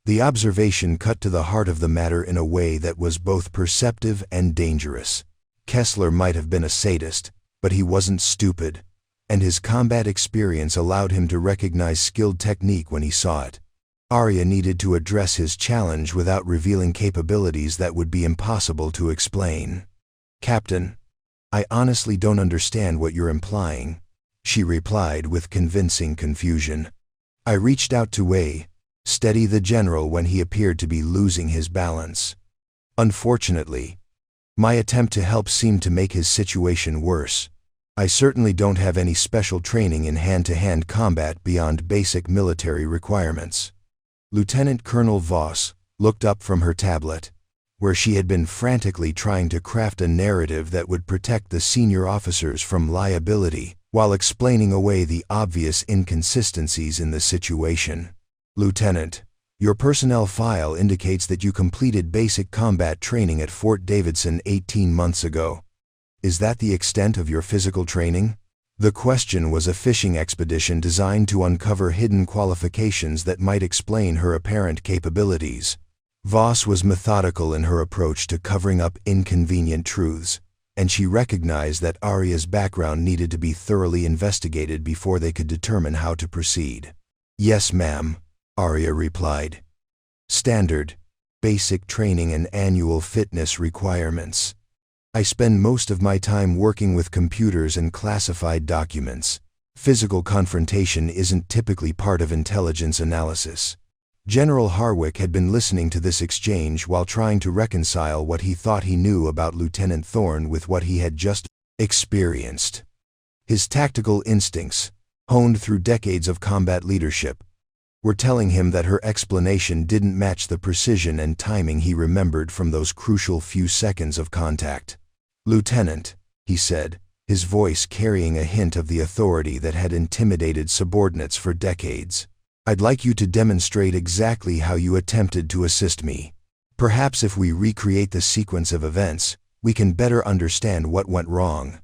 The observation cut to the heart of the matter in a way that was both perceptive and dangerous. Kessler might have been a sadist, but he wasn't stupid, and his combat experience allowed him to recognize skilled technique when he saw it. Aria needed to address his challenge without revealing capabilities that would be impossible to explain. "Captain, I honestly don't understand what you're implying," she replied with convincing confusion. "I reached out to steady the general when he appeared to be losing his balance. Unfortunately, my attempt to help seemed to make his situation worse. I certainly don't have any special training in hand-to-hand combat beyond basic military requirements." Lieutenant Colonel Voss looked up from her tablet, where she had been frantically trying to craft a narrative that would protect the senior officers from liability while explaining away the obvious inconsistencies in the situation. "Lieutenant, your personnel file indicates that you completed basic combat training at Fort Davidson 18 months ago. Is that the extent of your physical training?" The question was a fishing expedition designed to uncover hidden qualifications that might explain her apparent capabilities. Voss was methodical in her approach to covering up inconvenient truths, and she recognized that Aria's background needed to be thoroughly investigated before they could determine how to proceed. "Yes, ma'am," Aria replied. "Standard, basic training and annual fitness requirements. I spend most of my time working with computers and classified documents. Physical confrontation isn't typically part of intelligence analysis." General Harwick had been listening to this exchange while trying to reconcile what he thought he knew about Lieutenant Thorne with what he had just experienced. His tactical instincts, honed through decades of combat leadership, were telling him that her explanation didn't match the precision and timing he remembered from those crucial few seconds of contact. "Lieutenant," he said, his voice carrying a hint of the authority that had intimidated subordinates for decades, "I'd like you to demonstrate exactly how you attempted to assist me. Perhaps if we recreate the sequence of events, we can better understand what went wrong."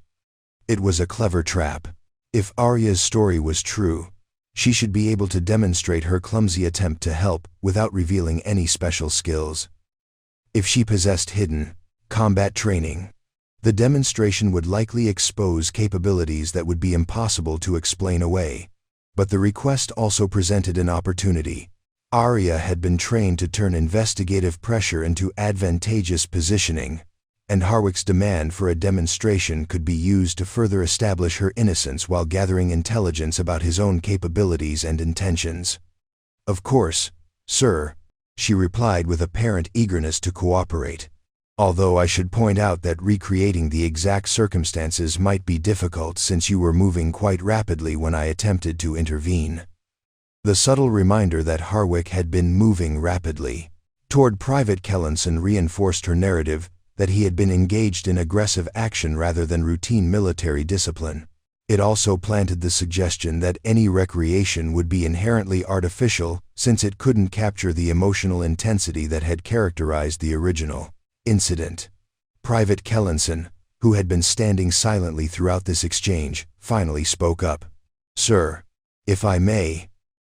It was a clever trap. If Aria's story was true, she should be able to demonstrate her clumsy attempt to help without revealing any special skills. If she possessed hidden combat training, the demonstration would likely expose capabilities that would be impossible to explain away. But the request also presented an opportunity. Aria had been trained to turn investigative pressure into advantageous positioning, and Harwick's demand for a demonstration could be used to further establish her innocence while gathering intelligence about his own capabilities and intentions. "Of course, sir," she replied with apparent eagerness to cooperate, "although I should point out that recreating the exact circumstances might be difficult since you were moving quite rapidly when I attempted to intervene." The subtle reminder that Harwick had been moving rapidly toward Private Kellenson reinforced her narrative that he had been engaged in aggressive action rather than routine military discipline. It also planted the suggestion that any recreation would be inherently artificial since it couldn't capture the emotional intensity that had characterized the original incident. Private Kellenson, who had been standing silently throughout this exchange, finally spoke up. "Sir, if I may,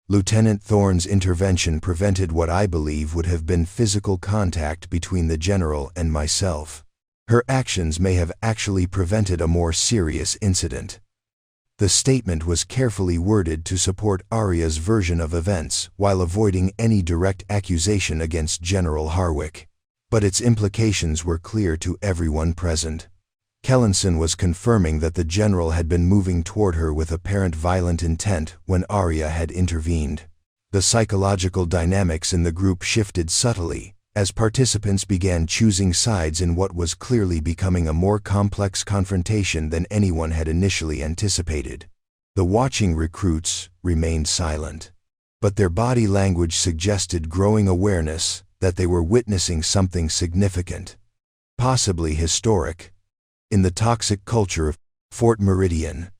Lieutenant Thorne's intervention prevented what I believe would have been physical contact between the general and myself. Her actions may have actually prevented a more serious incident." The statement was carefully worded to support Aria's version of events while avoiding any direct accusation against General Harwick. But its implications were clear to everyone present. Kellenson was confirming that the general had been moving toward her with apparent violent intent when Aria had intervened. The psychological dynamics in the group shifted subtly as participants began choosing sides in what was clearly becoming a more complex confrontation than anyone had initially anticipated. The watching recruits remained silent, but their body language suggested growing awareness that they were witnessing something significant, possibly historic. In the toxic culture of Fort Meridian,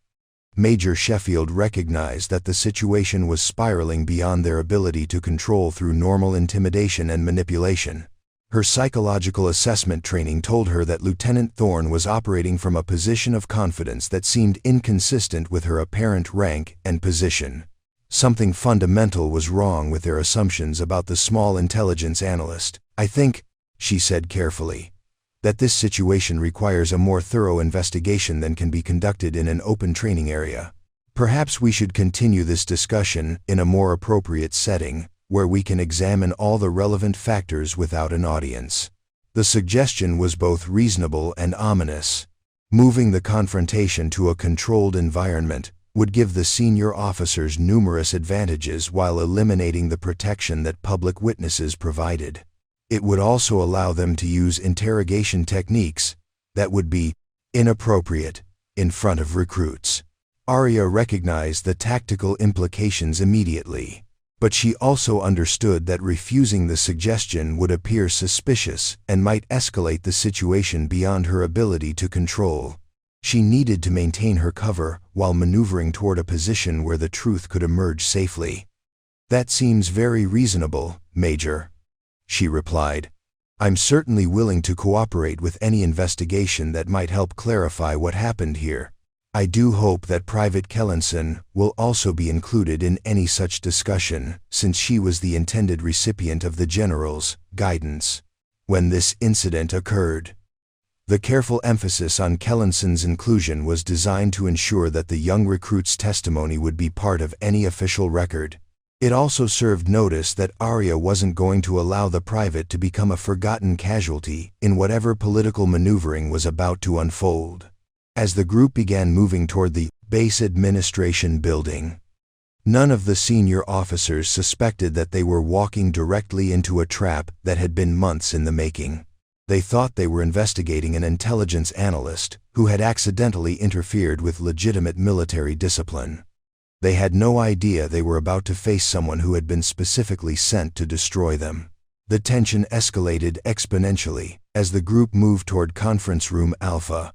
Major Sheffield recognized that the situation was spiraling beyond their ability to control through normal intimidation and manipulation. Her psychological assessment training told her that Lieutenant Thorne was operating from a position of confidence that seemed inconsistent with her apparent rank and position. Something fundamental was wrong with their assumptions about the small intelligence analyst. "I think," she said carefully, "that this situation requires a more thorough investigation than can be conducted in an open training area. Perhaps we should continue this discussion in a more appropriate setting, where we can examine all the relevant factors without an audience." The suggestion was both reasonable and ominous. Moving the confrontation to a controlled environment would give the senior officers numerous advantages while eliminating the protection that public witnesses provided. It would also allow them to use interrogation techniques that would be inappropriate in front of recruits. Aria recognized the tactical implications immediately, but she also understood that refusing the suggestion would appear suspicious and might escalate the situation beyond her ability to control. She needed to maintain her cover while maneuvering toward a position where the truth could emerge safely. "That seems very reasonable, Major," she replied. "I'm certainly willing to cooperate with any investigation that might help clarify what happened here. I do hope that Private Kellenson will also be included in any such discussion, since she was the intended recipient of the General's guidance when this incident occurred." The careful emphasis on Kellenson's inclusion was designed to ensure that the young recruit's testimony would be part of any official record. It also served notice that Aria wasn't going to allow the private to become a forgotten casualty in whatever political maneuvering was about to unfold. As the group began moving toward the base administration building, None of the senior officers suspected that they were walking directly into a trap that had been months in the making. They thought they were investigating an intelligence analyst who had accidentally interfered with legitimate military discipline. They had no idea they were about to face someone who had been specifically sent to destroy them. The tension escalated exponentially as the group moved toward Conference Room Alpha,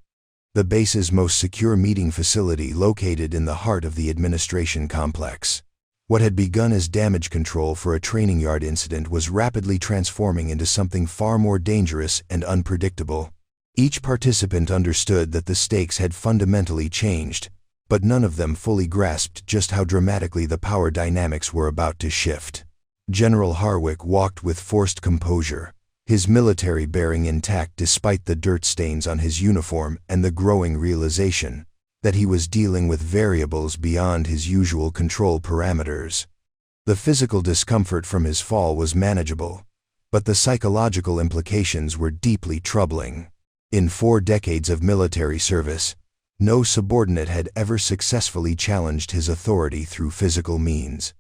the base's most secure meeting facility located in the heart of the administration complex. What had begun as damage control for a training yard incident was rapidly transforming into something far more dangerous and unpredictable. Each participant understood that the stakes had fundamentally changed, but none of them fully grasped just how dramatically the power dynamics were about to shift. General Harwick walked with forced composure, his military bearing intact despite the dirt stains on his uniform and the growing realization that he was dealing with variables beyond his usual control parameters. The physical discomfort from his fall was manageable, but the psychological implications were deeply troubling. In 4 decades of military service, no subordinate had ever successfully challenged his authority through physical means.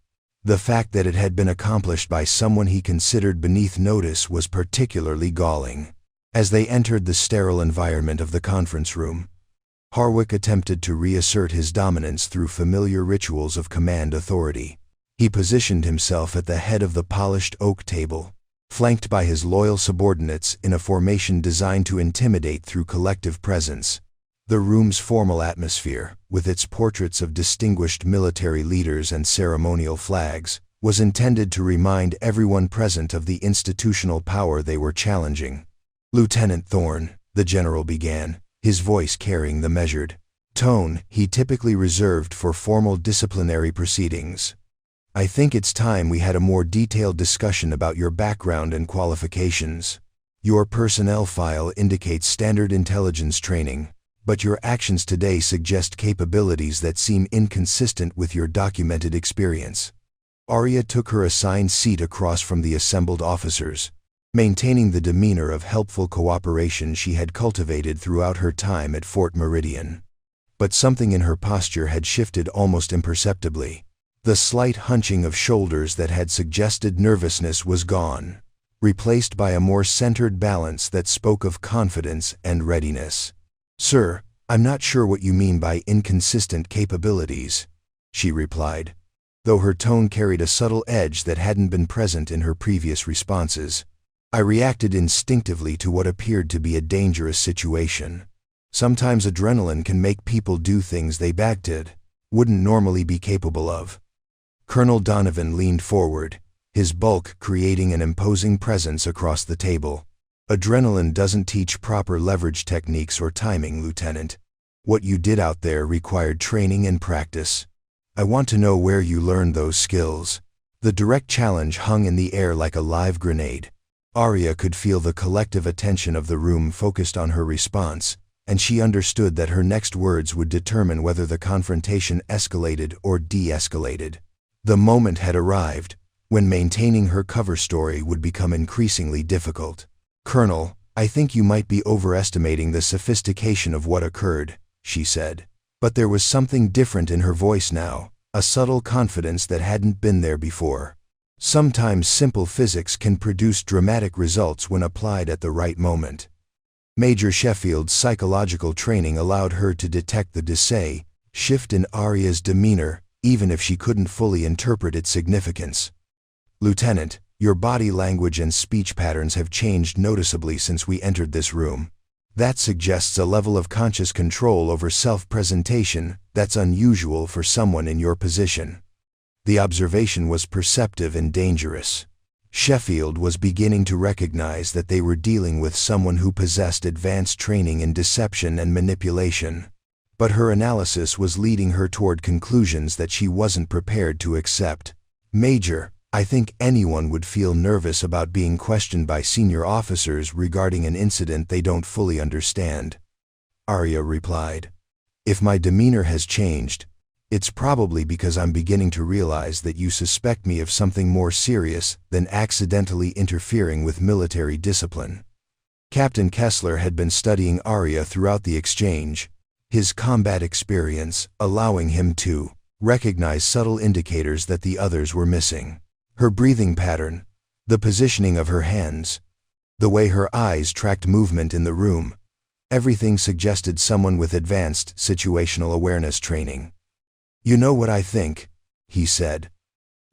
The fact that it had been accomplished by someone he considered beneath notice was particularly galling. As they entered the sterile environment of the conference room, Harwick attempted to reassert his dominance through familiar rituals of command authority. He positioned himself at the head of the polished oak table, flanked by his loyal subordinates in a formation designed to intimidate through collective presence. The room's formal atmosphere, with its portraits of distinguished military leaders and ceremonial flags, was intended to remind everyone present of the institutional power they were challenging. "Lieutenant Thorne," the general began, his voice carrying the measured tone he typically reserved for formal disciplinary proceedings. "I think it's time we had a more detailed discussion about your background and qualifications. Your personnel file indicates standard intelligence training, but your actions today suggest capabilities that seem inconsistent with your documented experience." Aria took her assigned seat across from the assembled officers, maintaining the demeanor of helpful cooperation she had cultivated throughout her time at Fort Meridian. But something in her posture had shifted almost imperceptibly. The slight hunching of shoulders that had suggested nervousness was gone, replaced by a more centered balance that spoke of confidence and readiness. "Sir, I'm not sure what you mean by inconsistent capabilities," she replied, though her tone carried a subtle edge that hadn't been present in her previous responses. "I reacted instinctively to what appeared to be a dangerous situation. Sometimes adrenaline can make people do things they wouldn't normally be capable of." Colonel Donovan leaned forward, his bulk creating an imposing presence across the table. "Adrenaline doesn't teach proper leverage techniques or timing, Lieutenant. What you did out there required training and practice. I want to know where you learned those skills." The direct challenge hung in the air like a live grenade. Aria could feel the collective attention of the room focused on her response, and she understood that her next words would determine whether the confrontation escalated or de-escalated. The moment had arrived when maintaining her cover story would become increasingly difficult. "Colonel, I think you might be overestimating the sophistication of what occurred," she said. But there was something different in her voice now, a subtle confidence that hadn't been there before. Sometimes simple physics can produce dramatic results when applied at the right moment. Major Sheffield's psychological training allowed her to detect the shift in Aria's demeanor, even if she couldn't fully interpret its significance. "Lieutenant, your body language and speech patterns have changed noticeably since we entered this room. That suggests a level of conscious control over self-presentation that's unusual for someone in your position." The observation was perceptive and dangerous. Sheffield was beginning to recognize that they were dealing with someone who possessed advanced training in deception and manipulation. But her analysis was leading her toward conclusions that she wasn't prepared to accept. "Major, I think anyone would feel nervous about being questioned by senior officers regarding an incident they don't fully understand," Aria replied. "If my demeanor has changed, it's probably because I'm beginning to realize that you suspect me of something more serious than accidentally interfering with military discipline." Captain Kessler had been studying Aria throughout the exchange, his combat experience allowing him to recognized subtle indicators that the others were missing. Her breathing pattern, the positioning of her hands, the way her eyes tracked movement in the room, everything suggested someone with advanced situational awareness training. "You know what I think," he said,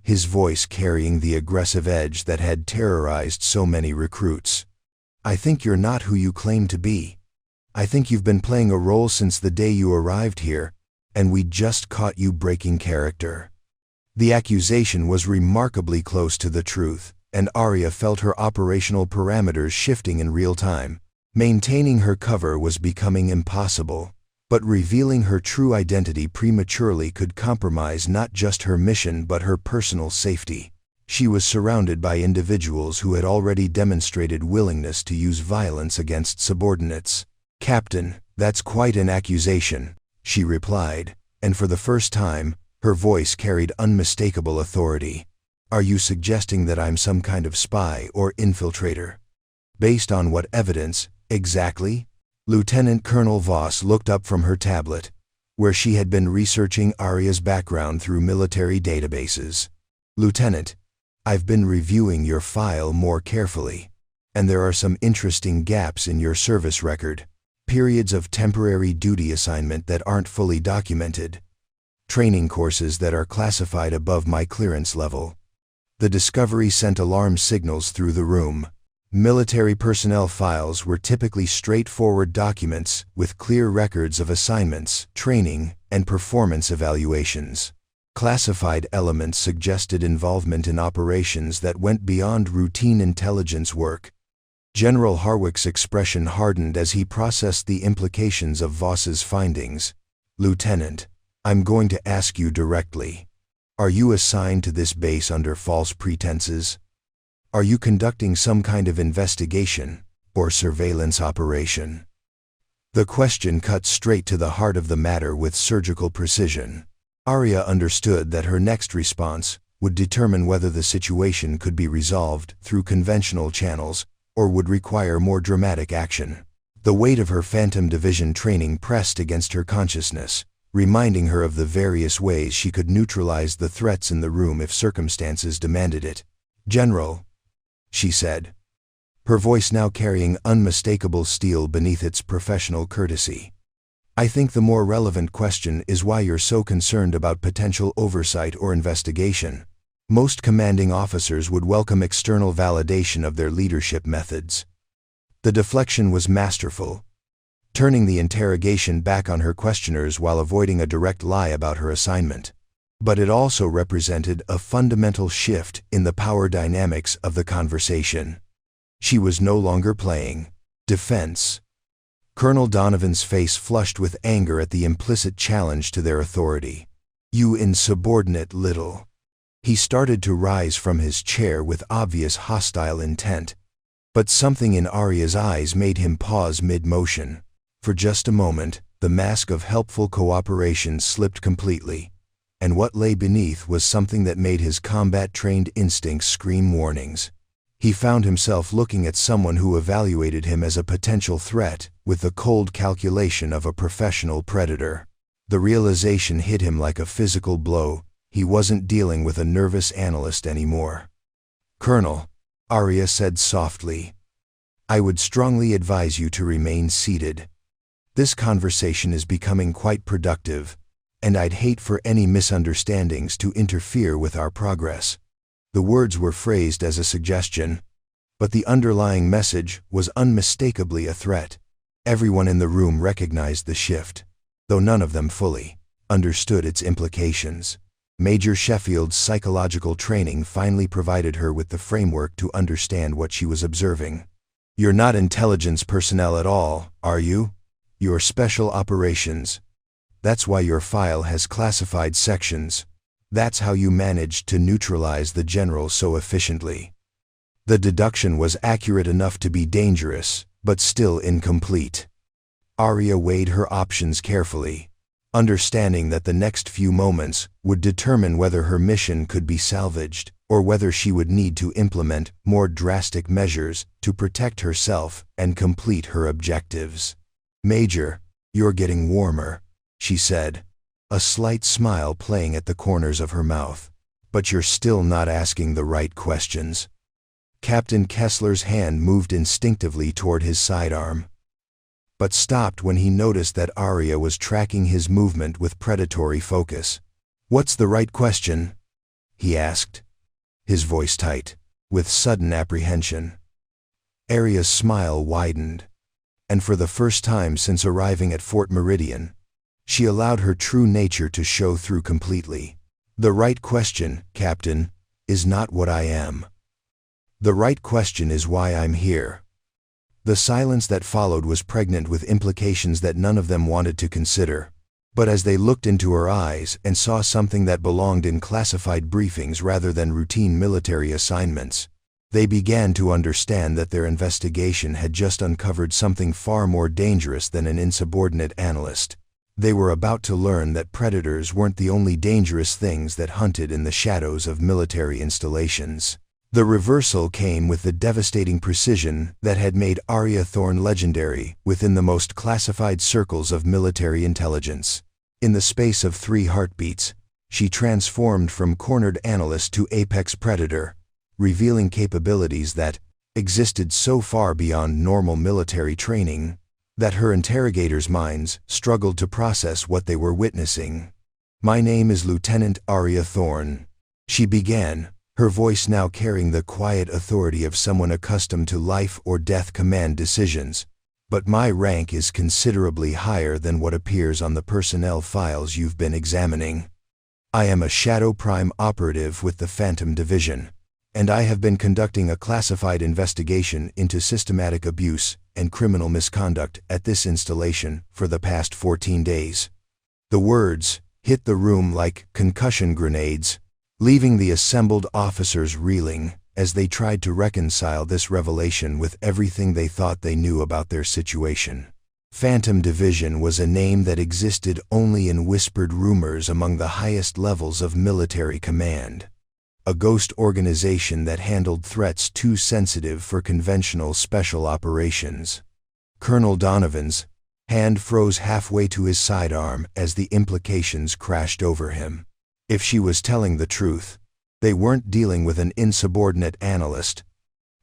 his voice carrying the aggressive edge that had terrorized so many recruits. "I think you're not who you claim to be. I think you've been playing a role since the day you arrived here, and we just caught you breaking character." The accusation was remarkably close to the truth, and Aria felt her operational parameters shifting in real time. Maintaining her cover was becoming impossible, but revealing her true identity prematurely could compromise not just her mission but her personal safety. She was surrounded by individuals who had already demonstrated willingness to use violence against subordinates. "Captain, that's quite an accusation," she replied, and for the first time, her voice carried unmistakable authority. "Are you suggesting that I'm some kind of spy or infiltrator? Based on what evidence, exactly?" Lieutenant Colonel Voss looked up from her tablet, where she had been researching Aria's background through military databases. "Lieutenant, I've been reviewing your file more carefully, and there are some interesting gaps in your service record. Periods of temporary duty assignment that aren't fully documented. Training courses that are classified above my clearance level." The discovery sent alarm signals through the room. Military personnel files were typically straightforward documents with clear records of assignments, training, and performance evaluations. Classified elements suggested involvement in operations that went beyond routine intelligence work. General Harwick's expression hardened as he processed the implications of Voss's findings. "Lieutenant, I'm going to ask you directly. Are you assigned to this base under false pretenses? Are you conducting some kind of investigation or surveillance operation?" The question cut straight to the heart of the matter with surgical precision. Aria understood that her next response would determine whether the situation could be resolved through conventional channels or would require more dramatic action. The weight of her Phantom Division training pressed against her consciousness, reminding her of the various ways she could neutralize the threats in the room if circumstances demanded it. "General," she said, her voice now carrying unmistakable steel beneath its professional courtesy, "I think the more relevant question is why you're so concerned about potential oversight or investigation. Most commanding officers would welcome external validation of their leadership methods." The deflection was masterful, turning the interrogation back on her questioners while avoiding a direct lie about her assignment. But it also represented a fundamental shift in the power dynamics of the conversation. She was no longer playing defense. Colonel Donovan's face flushed with anger at the implicit challenge to their authority. "You insubordinate little." He started to rise from his chair with obvious hostile intent, but something in Aria's eyes made him pause mid-motion. For just a moment, the mask of helpful cooperation slipped completely, and what lay beneath was something that made his combat-trained instincts scream warnings. He found himself looking at someone who evaluated him as a potential threat with the cold calculation of a professional predator. The realization hit him like a physical blow. He wasn't dealing with a nervous analyst anymore. "Colonel," Aria said softly, "I would strongly advise you to remain seated. This conversation is becoming quite productive, and I'd hate for any misunderstandings to interfere with our progress." The words were phrased as a suggestion, but the underlying message was unmistakably a threat. Everyone in the room recognized the shift, though none of them fully understood its implications. Major Sheffield's psychological training finally provided her with the framework to understand what she was observing. "You're not intelligence personnel at all, are you? You're special operations. That's why your file has classified sections. That's how you managed to neutralize the general so efficiently." The deduction was accurate enough to be dangerous, but still incomplete. Aria weighed her options carefully, understanding that the next few moments would determine whether her mission could be salvaged or whether she would need to implement more drastic measures to protect herself and complete her objectives. "Major, you're getting warmer," she said, a slight smile playing at the corners of her mouth. "But you're still not asking the right questions." Captain Kessler's hand moved instinctively toward his sidearm, but stopped when he noticed that Aria was tracking his movement with predatory focus. "What's the right question?" he asked, his voice tight, with sudden apprehension. Aria's smile widened, and for the first time since arriving at Fort Meridian, she allowed her true nature to show through completely. "The right question, Captain, is not what I am. The right question is why I'm here." The silence that followed was pregnant with implications that none of them wanted to consider. But as they looked into her eyes and saw something that belonged in classified briefings rather than routine military assignments, they began to understand that their investigation had just uncovered something far more dangerous than an insubordinate analyst. They were about to learn that predators weren't the only dangerous things that hunted in the shadows of military installations. The reversal came with the devastating precision that had made Aria Thorne legendary within the most classified circles of military intelligence. In the space of 3 heartbeats, she transformed from cornered analyst to apex predator, revealing capabilities that existed so far beyond normal military training that her interrogators' minds struggled to process what they were witnessing. "My name is Lieutenant Aria Thorne," she began, her voice now carrying the quiet authority of someone accustomed to life or death command decisions. "But my rank is considerably higher than what appears on the personnel files you've been examining. I am a Shadow Prime operative with the Phantom Division, and I have been conducting a classified investigation into systematic abuse and criminal misconduct at this installation for the past 14 days. The words hit the room like concussion grenades, leaving the assembled officers reeling as they tried to reconcile this revelation with everything they thought they knew about their situation. Phantom Division was a name that existed only in whispered rumors among the highest levels of military command. A ghost organization that handled threats too sensitive for conventional special operations. Colonel Donovan's hand froze halfway to his sidearm as the implications crashed over him. If she was telling the truth, they weren't dealing with an insubordinate analyst.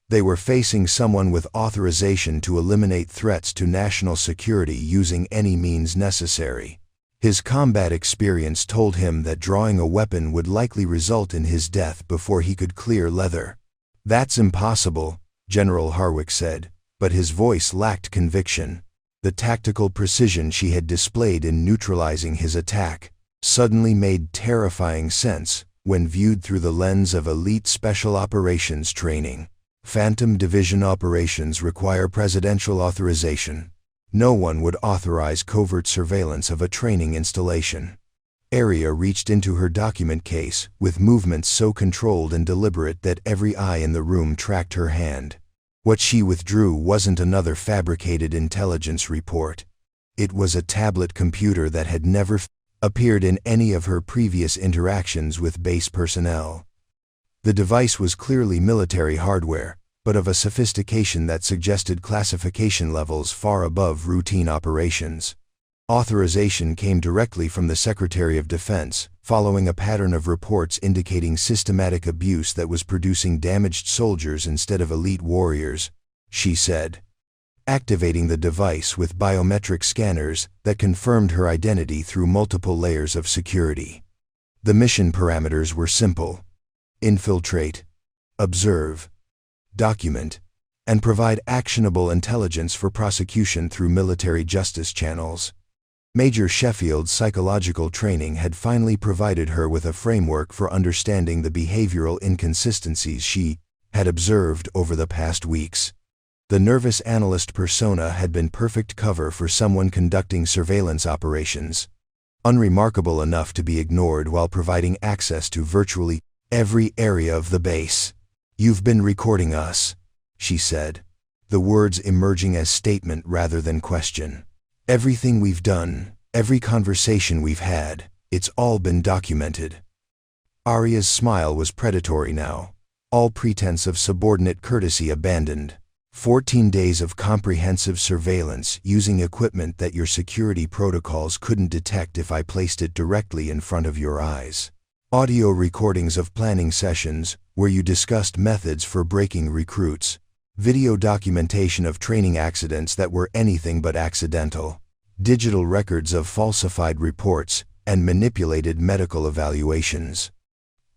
They were facing someone with authorization to eliminate threats to national security using any means necessary. His combat experience told him that drawing a weapon would likely result in his death before he could clear leather. "That's impossible," General Harwick said, but his voice lacked conviction. The tactical precision she had displayed in neutralizing his attack suddenly made terrifying sense when viewed through the lens of elite special operations training. Phantom Division operations require presidential authorization. No one would authorize covert surveillance of a training installation. Aria reached into her document case with movements so controlled and deliberate that every eye in the room tracked her hand. What she withdrew wasn't another fabricated intelligence report. It was a tablet computer that had never appeared in any of her previous interactions with base personnel. The device was clearly military hardware, but of a sophistication that suggested classification levels far above routine operations. Authorization came directly from the Secretary of Defense, following a pattern of reports indicating systematic abuse that was producing damaged soldiers instead of elite warriors, she said, activating the device with biometric scanners that confirmed her identity through multiple layers of security. The mission parameters were simple: infiltrate, observe, document, and provide actionable intelligence for prosecution through military justice channels. Major Sheffield's psychological training had finally provided her with a framework for understanding the behavioral inconsistencies she had observed over the past weeks. The nervous analyst persona had been perfect cover for someone conducting surveillance operations, unremarkable enough to be ignored while providing access to virtually every area of the base. "You've been recording us," she said, the words emerging as statement rather than question. "Everything we've done, every conversation we've had, it's all been documented." Aria's smile was predatory now, all pretense of subordinate courtesy abandoned. 14 days of comprehensive surveillance using equipment that your security protocols couldn't detect if I placed it directly in front of your eyes. Audio recordings of planning sessions where you discussed methods for breaking recruits. Video documentation of training accidents that were anything but accidental. Digital records of falsified reports and manipulated medical evaluations.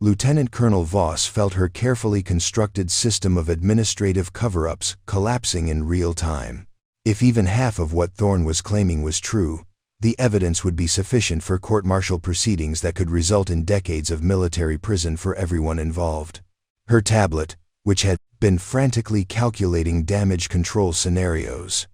Lieutenant Colonel Voss felt her carefully constructed system of administrative cover-ups collapsing in real time. If even half of what Thorne was claiming was true, the evidence would be sufficient for court-martial proceedings that could result in decades of military prison for everyone involved. Her tablet, which had been frantically calculating damage control scenarios,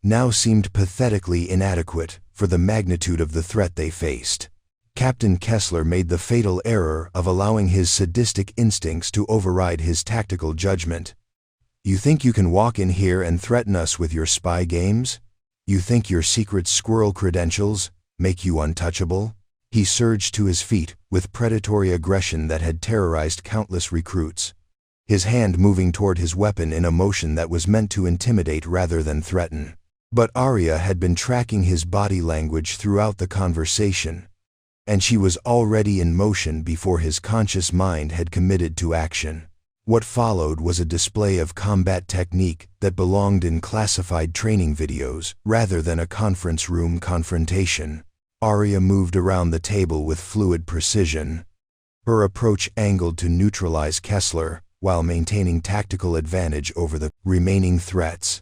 now seemed pathetically inadequate for the magnitude of the threat they faced. Captain Kessler made the fatal error of allowing his sadistic instincts to override his tactical judgment. You think you can walk in here and threaten us with your spy games? You think your secret squirrel credentials make you untouchable? He surged to his feet with predatory aggression that had terrorized countless recruits, his hand moving toward his weapon in a motion that was meant to intimidate rather than threaten. But Aria had been tracking his body language throughout the conversation, and she was already in motion before his conscious mind had committed to action. What followed was a display of combat technique that belonged in classified training videos rather than a conference room confrontation. Aria moved around the table with fluid precision, her approach angled to neutralize Kessler while maintaining tactical advantage over the remaining threats.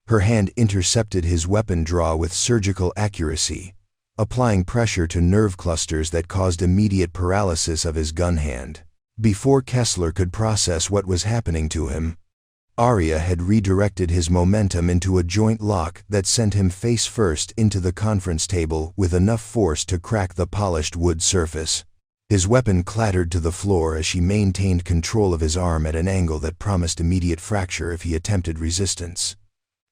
Her hand intercepted his weapon draw with surgical accuracy, applying pressure to nerve clusters that caused immediate paralysis of his gun hand. Before Kessler could process what was happening to him, Aria had redirected his momentum into a joint lock that sent him face first into the conference table with enough force to crack the polished wood surface. His weapon clattered to the floor as she maintained control of his arm at an angle that promised immediate fracture if he attempted resistance.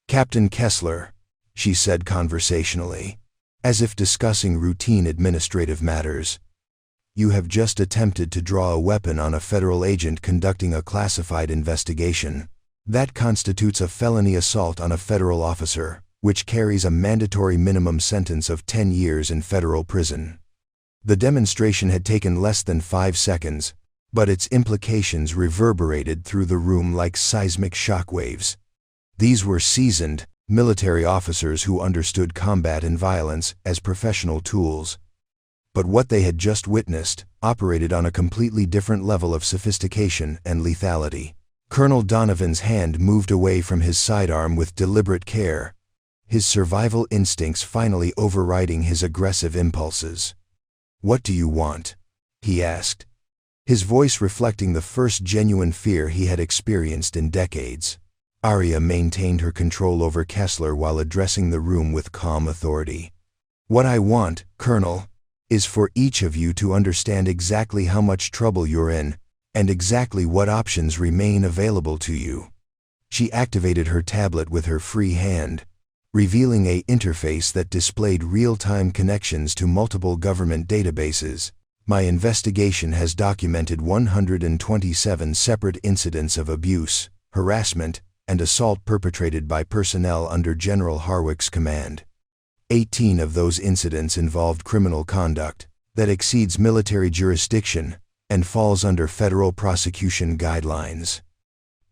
"Captain Kessler," she said conversationally, as if discussing routine administrative matters, "you have just attempted to draw a weapon on a federal agent conducting a classified investigation. That constitutes a felony assault on a federal officer, which carries a mandatory minimum sentence of 10 years in federal prison." The demonstration had taken less than 5 seconds, but its implications reverberated through the room like seismic shockwaves. These were seasoned, military officers who understood combat and violence as professional tools. But what they had just witnessed operated on a completely different level of sophistication and lethality. Colonel Donovan's hand moved away from his sidearm with deliberate care, his survival instincts finally overriding his aggressive impulses. "What do you want?" he asked, his voice reflecting the first genuine fear he had experienced in decades. Aria maintained her control over Kessler while addressing the room with calm authority. "What I want, Colonel, is for each of you to understand exactly how much trouble you're in and exactly what options remain available to you." She activated her tablet with her free hand, revealing an interface that displayed real-time connections to multiple government databases. "My investigation has documented 127 separate incidents of abuse, harassment, and assault perpetrated by personnel under General Harwick's command. 18 of those incidents involved criminal conduct that exceeds military jurisdiction and falls under federal prosecution guidelines."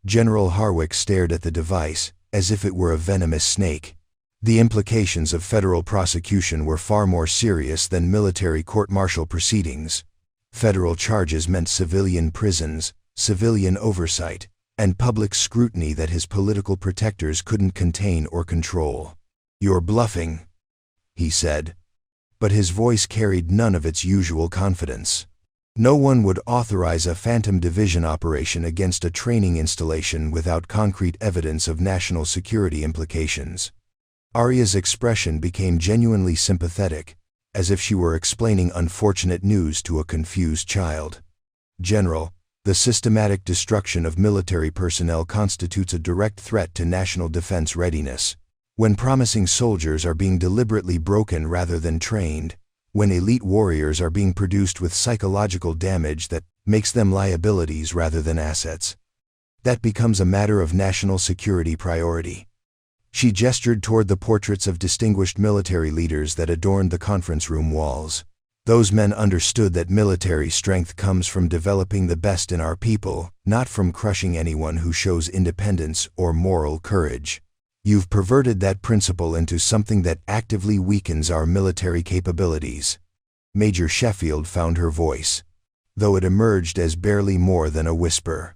General Harwick stared at the device as if it were a venomous snake. The implications of federal prosecution were far more serious than military court-martial proceedings. Federal charges meant civilian prisons, civilian oversight, and public scrutiny that his political protectors couldn't contain or control. "You're bluffing," he said, but his voice carried none of its usual confidence. No one would authorize a phantom division operation against a training installation without concrete evidence of national security implications. Aria's expression became genuinely sympathetic, as if she were explaining unfortunate news to a confused child. "General, the systematic destruction of military personnel constitutes a direct threat to national defense readiness. When promising soldiers are being deliberately broken rather than trained, when elite warriors are being produced with psychological damage that makes them liabilities rather than assets. That becomes a matter of national security priority." She gestured toward the portraits of distinguished military leaders that adorned the conference room walls. Those men understood that military strength comes from developing the best in our people, not from crushing anyone who shows independence or moral courage. "You've perverted that principle into something that actively weakens our military capabilities." Major Sheffield found her voice, though it emerged as barely more than a whisper.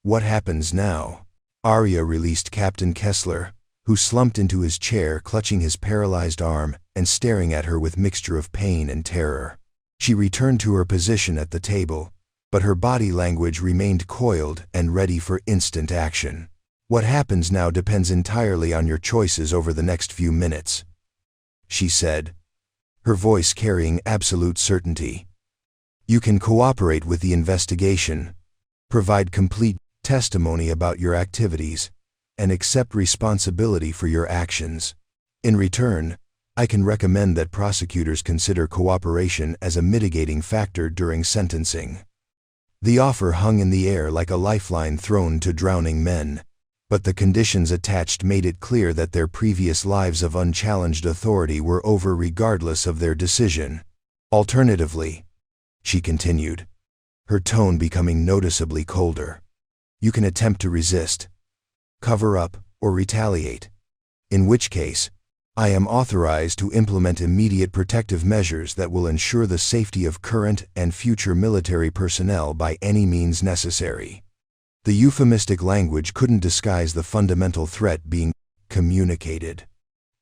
"What happens now?" Aria released Captain Kessler, who slumped into his chair, clutching his paralyzed arm and staring at her with mixture of pain and terror. She returned to her position at the table, but her body language remained coiled and ready for instant action. "What happens now depends entirely on your choices over the next few minutes," she said, her voice carrying absolute certainty. "You can cooperate with the investigation, provide complete testimony about your activities, and accept responsibility for your actions. In return, I can recommend that prosecutors consider cooperation as a mitigating factor during sentencing." The offer hung in the air like a lifeline thrown to drowning men, but the conditions attached made it clear that their previous lives of unchallenged authority were over regardless of their decision. "Alternatively," she continued, her tone becoming noticeably colder, "you can attempt to resist, cover up, or retaliate, in which case, I am authorized to implement immediate protective measures that will ensure the safety of current and future military personnel by any means necessary." The euphemistic language couldn't disguise the fundamental threat being communicated.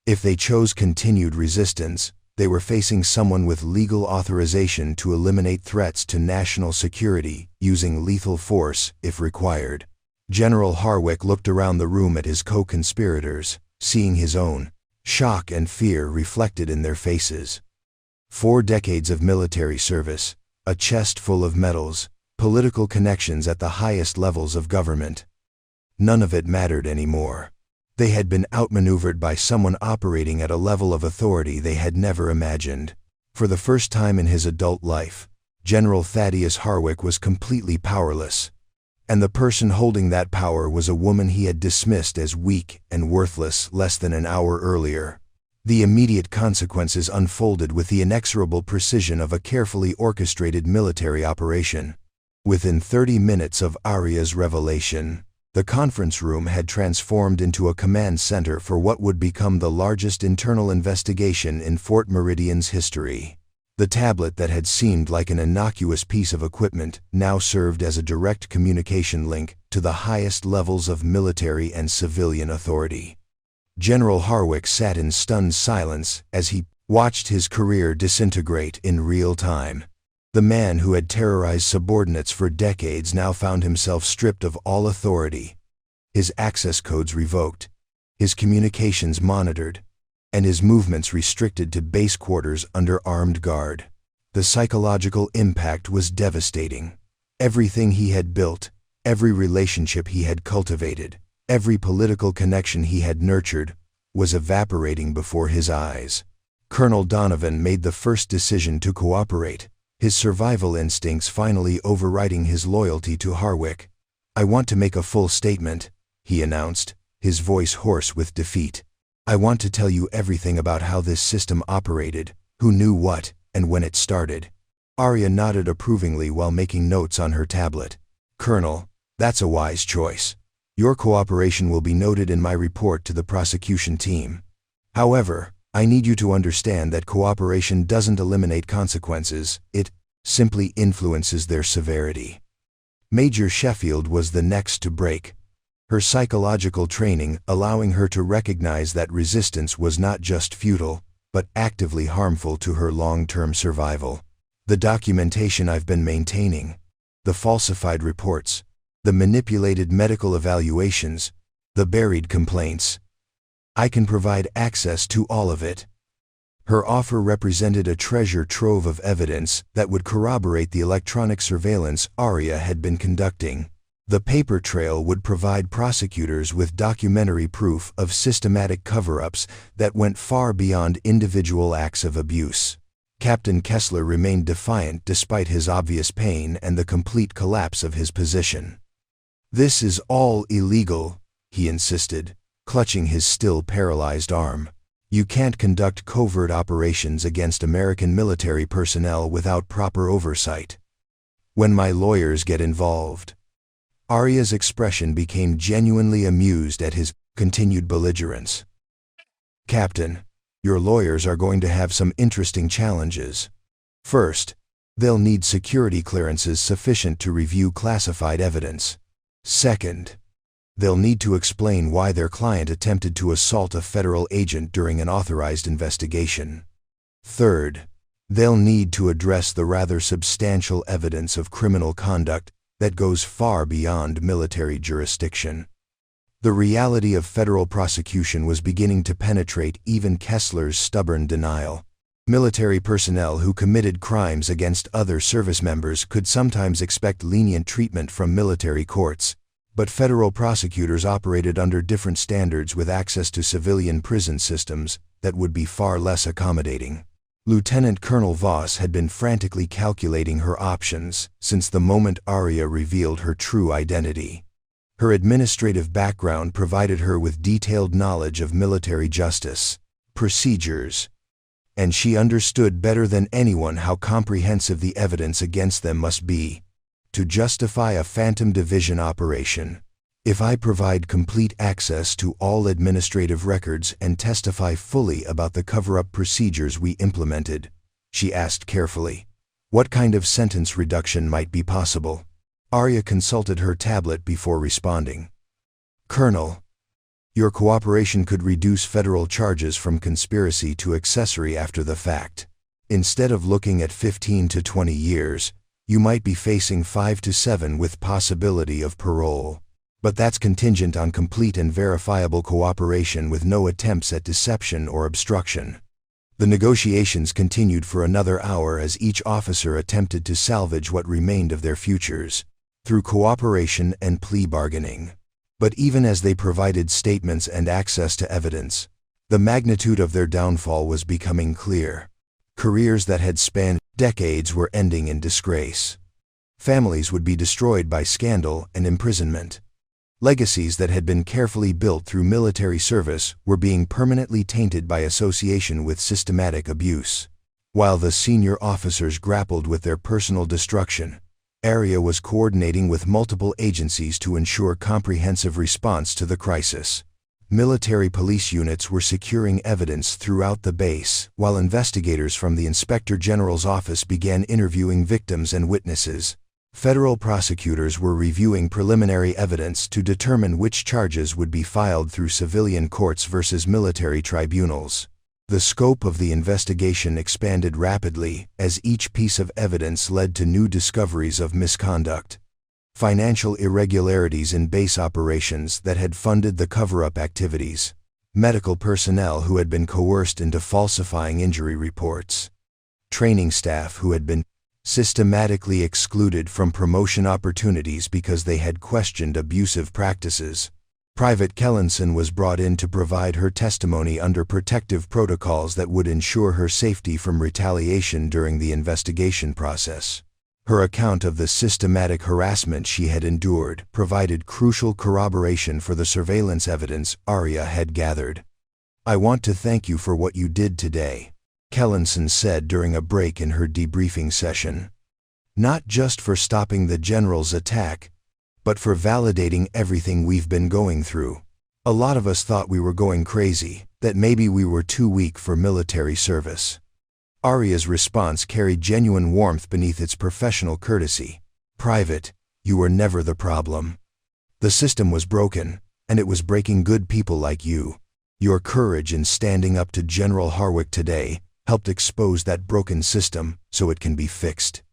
If they chose continued resistance, they were facing someone with legal authorization to eliminate threats to national security, using lethal force if required. General Harwick looked around the room at his co-conspirators, seeing his own shock and fear reflected in their faces. 4 decades of military service, a chest full of medals, political connections at the highest levels of government. None of it mattered anymore. They had been outmaneuvered by someone operating at a level of authority they had never imagined. For the first time in his adult life, General Thaddeus Harwick was completely powerless. And the person holding that power was a woman he had dismissed as weak and worthless less than an hour earlier. The immediate consequences unfolded with the inexorable precision of a carefully orchestrated military operation. Within 30 minutes of Aria's revelation, the conference room had transformed into a command center for what would become the largest internal investigation in Fort Meridian's history. The tablet that had seemed like an innocuous piece of equipment now served as a direct communication link to the highest levels of military and civilian authority. General Harwick sat in stunned silence as he watched his career disintegrate in real time. The man who had terrorized subordinates for decades now found himself stripped of all authority, his access codes revoked, his communications monitored, and his movements restricted to base quarters under armed guard. The psychological impact was devastating. Everything he had built, every relationship he had cultivated, every political connection he had nurtured, was evaporating before his eyes. Colonel Donovan made the first decision to cooperate, his survival instincts finally overriding his loyalty to Harwick. "I want to make a full statement," he announced, his voice hoarse with defeat. "I want to tell you everything about how this system operated, who knew what, and when it started." Aria nodded approvingly while making notes on her tablet. "Colonel, that's a wise choice. Your cooperation will be noted in my report to the prosecution team. However, I need you to understand that cooperation doesn't eliminate consequences, it simply influences their severity." Major Sheffield was the next to break, her psychological training allowing her to recognize that resistance was not just futile, but actively harmful to her long-term survival. "The documentation I've been maintaining, the falsified reports, the manipulated medical evaluations, the buried complaints. I can provide access to all of it." Her offer represented a treasure trove of evidence that would corroborate the electronic surveillance Aria had been conducting. The paper trail would provide prosecutors with documentary proof of systematic cover-ups that went far beyond individual acts of abuse. Captain Kessler remained defiant despite his obvious pain and the complete collapse of his position. "This is all illegal," he insisted, clutching his still paralyzed arm. "You can't conduct covert operations against American military personnel without proper oversight. When my lawyers get involved." Aria's expression became genuinely amused at his continued belligerence. "Captain, your lawyers are going to have some interesting challenges. First, they'll need security clearances sufficient to review classified evidence. Second, they'll need to explain why their client attempted to assault a federal agent during an authorized investigation. Third, they'll need to address the rather substantial evidence of criminal conduct that goes far beyond military jurisdiction." The reality of federal prosecution was beginning to penetrate even Kessler's stubborn denial. Military personnel who committed crimes against other service members could sometimes expect lenient treatment from military courts, but federal prosecutors operated under different standards with access to civilian prison systems that would be far less accommodating. Lieutenant Colonel Voss had been frantically calculating her options since the moment Aria revealed her true identity. Her administrative background provided her with detailed knowledge of military justice, procedures, and she understood better than anyone how comprehensive the evidence against them must be to justify a Phantom Division operation. "If I provide complete access to all administrative records and testify fully about the cover-up procedures we implemented," she asked carefully, "what kind of sentence reduction might be possible?" Aria consulted her tablet before responding. "Colonel, your cooperation could reduce federal charges from conspiracy to accessory after the fact. Instead of looking at 15 to 20 years, you might be facing 5 to 7 with possibility of parole. But that's contingent on complete and verifiable cooperation with no attempts at deception or obstruction." The negotiations continued for another hour as each officer attempted to salvage what remained of their futures through cooperation and plea bargaining. But even as they provided statements and access to evidence, the magnitude of their downfall was becoming clear. Careers that had spanned decades were ending in disgrace. Families would be destroyed by scandal and imprisonment. Legacies that had been carefully built through military service were being permanently tainted by association with systematic abuse. While the senior officers grappled with their personal destruction, Aria was coordinating with multiple agencies to ensure comprehensive response to the crisis. Military police units were securing evidence throughout the base, while investigators from the Inspector General's office began interviewing victims and witnesses. Federal prosecutors were reviewing preliminary evidence to determine which charges would be filed through civilian courts versus military tribunals. The scope of the investigation expanded rapidly as each piece of evidence led to new discoveries of misconduct. Financial irregularities in base operations that had funded the cover-up activities, medical personnel who had been coerced into falsifying injury reports, training staff who had been systematically excluded from promotion opportunities because they had questioned abusive practices. Private Kellenson was brought in to provide her testimony under protective protocols that would ensure her safety from retaliation during the investigation process. Her account of the systematic harassment she had endured provided crucial corroboration for the surveillance evidence Aria had gathered. "I want to thank you for what you did today," Kellenson said during a break in her debriefing session. "Not just for stopping the general's attack, but for validating everything we've been going through. A lot of us thought we were going crazy, that maybe we were too weak for military service." Aria's response carried genuine warmth beneath its professional courtesy. "Private, you were never the problem. The system was broken, and it was breaking good people like you. Your courage in standing up to General Harwick today helped expose that broken system so it can be fixed."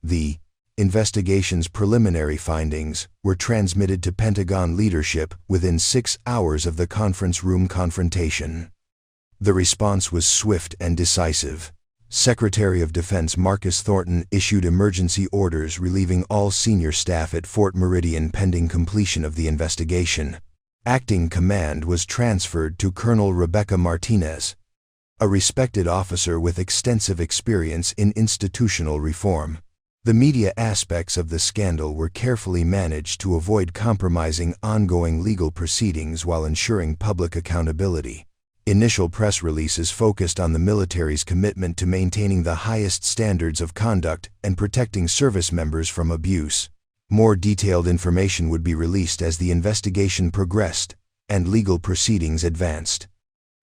The investigation's preliminary findings were transmitted to Pentagon leadership within 6 hours of the conference room confrontation. The response was swift and decisive. Secretary of Defense Marcus Thornton issued emergency orders relieving all senior staff at Fort Meridian pending completion of the investigation. Acting command was transferred to Colonel Rebecca Martinez, a respected officer with extensive experience in institutional reform. The media aspects of the scandal were carefully managed to avoid compromising ongoing legal proceedings while ensuring public accountability. Initial press releases focused on the military's commitment to maintaining the highest standards of conduct and protecting service members from abuse. More detailed information would be released as the investigation progressed and legal proceedings advanced.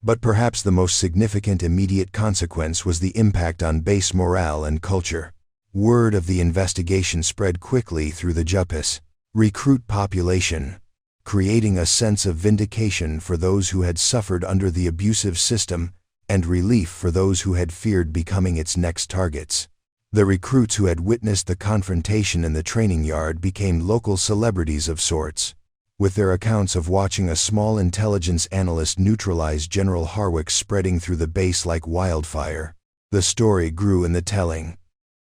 But perhaps the most significant immediate consequence was the impact on base morale and culture. Word of the investigation spread quickly through the Btch recruit population, creating a sense of vindication for those who had suffered under the abusive system and relief for those who had feared becoming its next targets. The recruits who had witnessed the confrontation in the training yard became local celebrities of sorts, with their accounts of watching a small intelligence analyst neutralize General Harwick spreading through the base like wildfire. The story grew in the telling,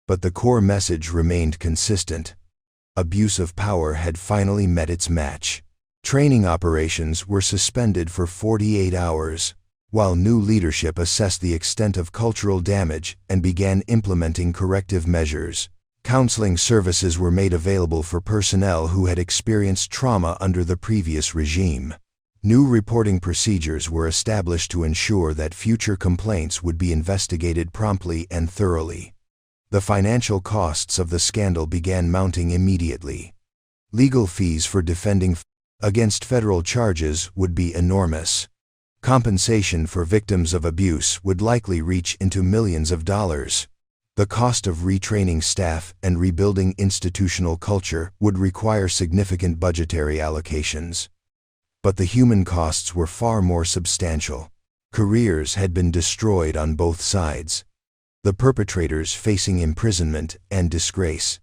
but the core message remained consistent. Abuse of power had finally met its match. Training operations were suspended for 48 hours, while new leadership assessed the extent of cultural damage and began implementing corrective measures. Counseling services were made available for personnel who had experienced trauma under the previous regime. New reporting procedures were established to ensure that future complaints would be investigated promptly and thoroughly. The financial costs of the scandal began mounting immediately. Legal fees for defending against federal charges would be enormous. Compensation for victims of abuse would likely reach into millions of dollars. The cost of retraining staff and rebuilding institutional culture would require significant budgetary allocations. But the human costs were far more substantial. Careers had been destroyed on both sides. The perpetrators facing imprisonment and disgrace,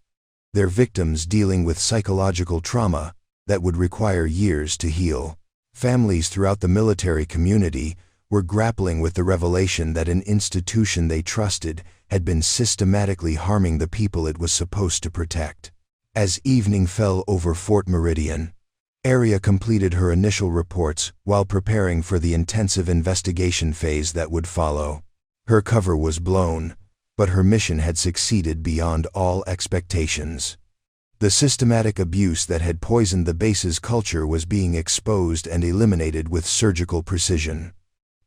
their victims dealing with psychological trauma that would require years to heal. Families throughout the military community were grappling with the revelation that an institution they trusted had been systematically harming the people it was supposed to protect. As evening fell over Fort Meridian, Aria completed her initial reports while preparing for the intensive investigation phase that would follow. Her cover was blown, but her mission had succeeded beyond all expectations. The systematic abuse that had poisoned the base's culture was being exposed and eliminated with surgical precision.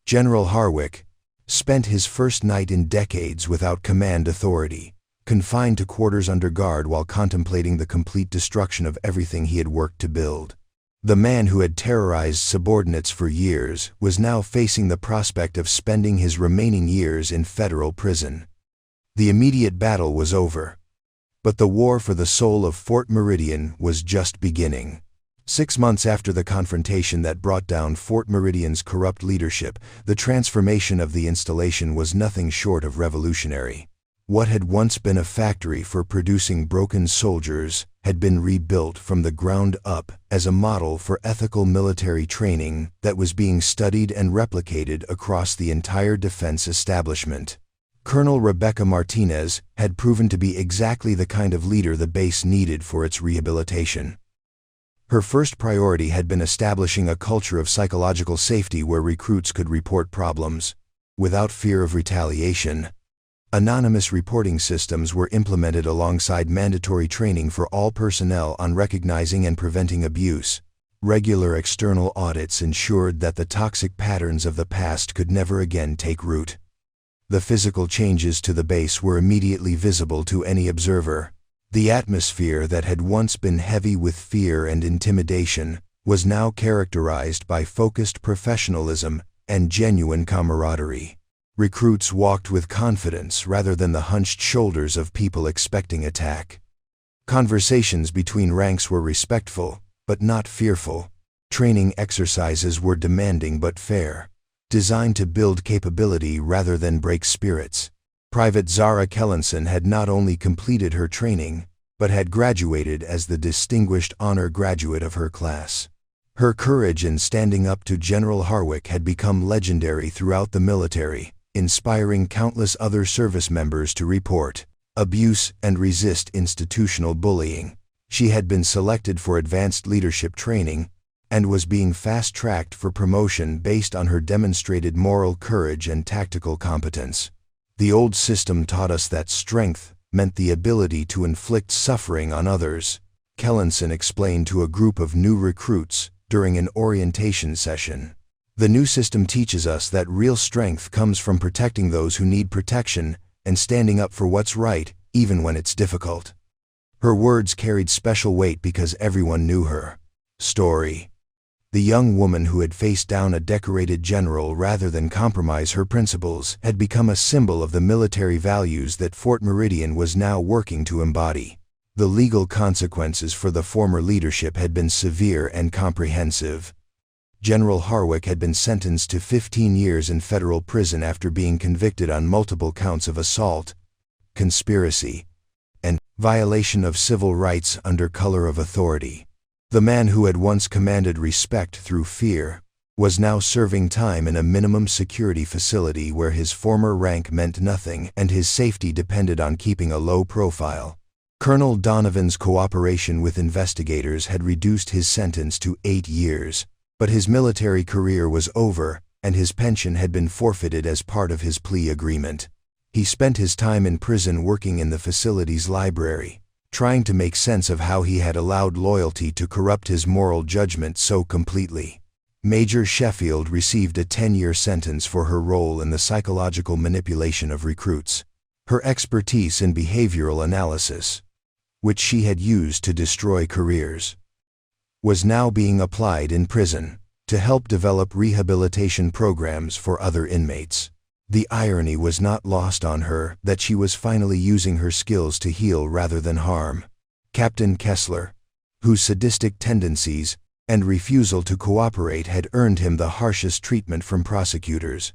General Harwick spent his first night in decades without command authority, confined to quarters under guard while contemplating the complete destruction of everything he had worked to build. The man who had terrorized subordinates for years was now facing the prospect of spending his remaining years in federal prison. The immediate battle was over, but the war for the soul of Fort Meridian was just beginning. 6 months after the confrontation that brought down Fort Meridian's corrupt leadership, the transformation of the installation was nothing short of revolutionary. What had once been a factory for producing broken soldiers had been rebuilt from the ground up as a model for ethical military training that was being studied and replicated across the entire defense establishment. Colonel Rebecca Martinez had proven to be exactly the kind of leader the base needed for its rehabilitation. Her first priority had been establishing a culture of psychological safety where recruits could report problems without fear of retaliation. Anonymous reporting systems were implemented alongside mandatory training for all personnel on recognizing and preventing abuse. Regular external audits ensured that the toxic patterns of the past could never again take root. The physical changes to the base were immediately visible to any observer. The atmosphere that had once been heavy with fear and intimidation was now characterized by focused professionalism and genuine camaraderie. Recruits walked with confidence rather than the hunched shoulders of people expecting attack. Conversations between ranks were respectful, but not fearful. Training exercises were demanding but fair, designed to build capability rather than break spirits. Private Zara Kellenson had not only completed her training, but had graduated as the distinguished honor graduate of her class. Her courage in standing up to General Harwick had become legendary throughout the military, inspiring countless other service members to report abuse and resist institutional bullying. She had been selected for advanced leadership training and was being fast-tracked for promotion based on her demonstrated moral courage and tactical competence. The old system taught us that strength meant the ability to inflict suffering on others. Kellenson explained to a group of new recruits during an orientation session. The new system teaches us that real strength comes from protecting those who need protection and standing up for what's right, even when it's difficult. Her words carried special weight because everyone knew her story. The young woman who had faced down a decorated general rather than compromise her principles had become a symbol of the military values that Fort Meridian was now working to embody. The legal consequences for the former leadership had been severe and comprehensive. General Harwick had been sentenced to 15 years in federal prison after being convicted on multiple counts of assault, conspiracy, and violation of civil rights under color of authority. The man who had once commanded respect through fear was now serving time in a minimum security facility where his former rank meant nothing and his safety depended on keeping a low profile. Colonel Donovan's cooperation with investigators had reduced his sentence to 8 years, but his military career was over and his pension had been forfeited as part of his plea agreement. He spent his time in prison working in the facility's library, trying to make sense of how he had allowed loyalty to corrupt his moral judgment so completely. Major Sheffield received a 10-year sentence for her role in the psychological manipulation of recruits. Her expertise in behavioral analysis, which she had used to destroy careers, was now being applied in prison to help develop rehabilitation programs for other inmates. The irony was not lost on her that she was finally using her skills to heal rather than harm. Captain Kessler, whose sadistic tendencies and refusal to cooperate had earned him the harshest treatment from prosecutors,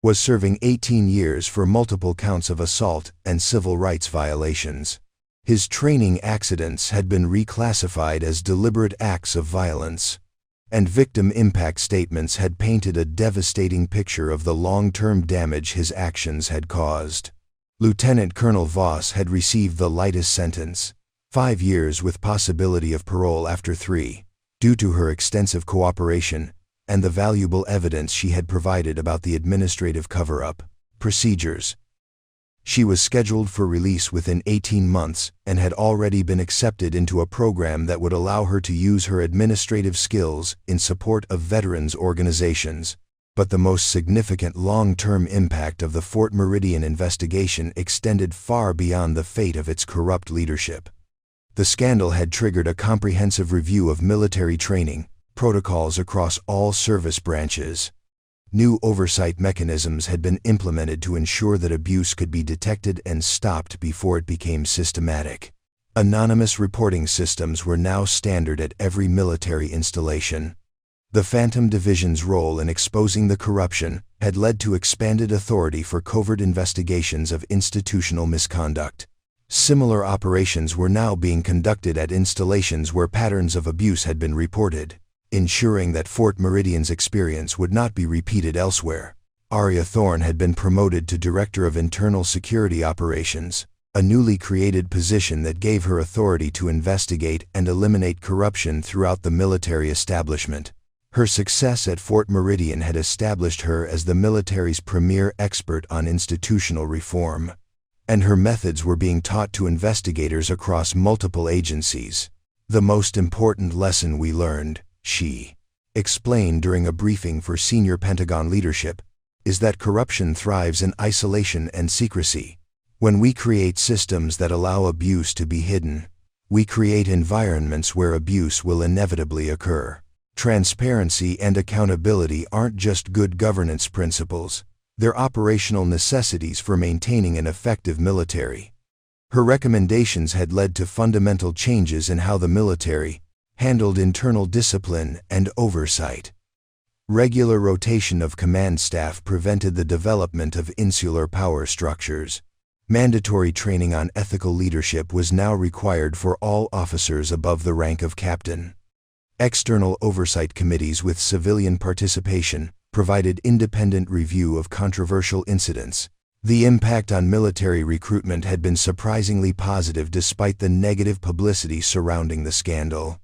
was serving 18 years for multiple counts of assault and civil rights violations. His training accidents had been reclassified as deliberate acts of violence, and victim impact statements had painted a devastating picture of the long-term damage his actions had caused. Lieutenant Colonel Voss had received the lightest sentence, 5 years with possibility of parole after 3, due to her extensive cooperation and the valuable evidence she had provided about the administrative cover-up procedures. She was scheduled for release within 18 months and had already been accepted into a program that would allow her to use her administrative skills in support of veterans organizations. But the most significant long-term impact of the Fort Meridian investigation extended far beyond the fate of its corrupt leadership. The scandal had triggered a comprehensive review of military training protocols across all service branches. New oversight mechanisms had been implemented to ensure that abuse could be detected and stopped before it became systematic. Anonymous reporting systems were now standard at every military installation. The Phantom Division's role in exposing the corruption had led to expanded authority for covert investigations of institutional misconduct. Similar operations were now being conducted at installations where patterns of abuse had been reported, ensuring that Fort Meridian's experience would not be repeated elsewhere. Aria Thorne had been promoted to Director of Internal Security Operations, a newly created position that gave her authority to investigate and eliminate corruption throughout the military establishment. Her success at Fort Meridian had established her as the military's premier expert on institutional reform, and her methods were being taught to investigators across multiple agencies. The most important lesson we learned, she explained during a briefing for senior Pentagon leadership, is that corruption thrives in isolation and secrecy. When we create systems that allow abuse to be hidden, we create environments where abuse will inevitably occur. Transparency and accountability aren't just good governance principles, they're operational necessities for maintaining an effective military. Her recommendations had led to fundamental changes in how the military handled internal discipline and oversight. Regular rotation of command staff prevented the development of insular power structures. Mandatory training on ethical leadership was now required for all officers above the rank of captain. External oversight committees with civilian participation provided independent review of controversial incidents. The impact on military recruitment had been surprisingly positive despite the negative publicity surrounding the scandal.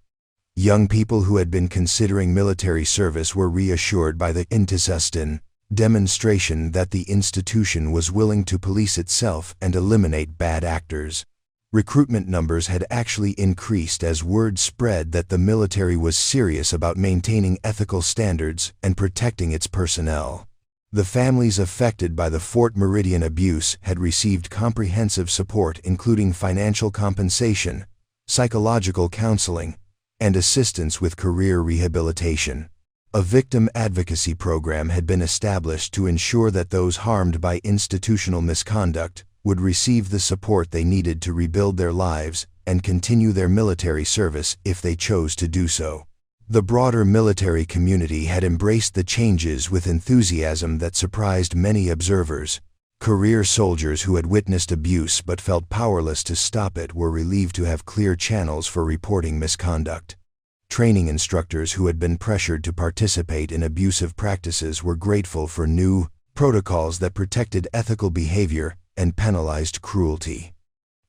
Young people who had been considering military service were reassured by the intestine demonstration that the institution was willing to police itself and eliminate bad actors. Recruitment numbers had actually increased as word spread that the military was serious about maintaining ethical standards and protecting its personnel. The families affected by the Fort Meridian abuse had received comprehensive support, including financial compensation, psychological counseling, and assistance with career rehabilitation. A victim advocacy program had been established to ensure that those harmed by institutional misconduct would receive the support they needed to rebuild their lives and continue their military service if they chose to do so. The broader military community had embraced the changes with enthusiasm that surprised many observers. Career soldiers who had witnessed abuse but felt powerless to stop it were relieved to have clear channels for reporting misconduct. Training instructors who had been pressured to participate in abusive practices were grateful for new protocols that protected ethical behavior and penalized cruelty.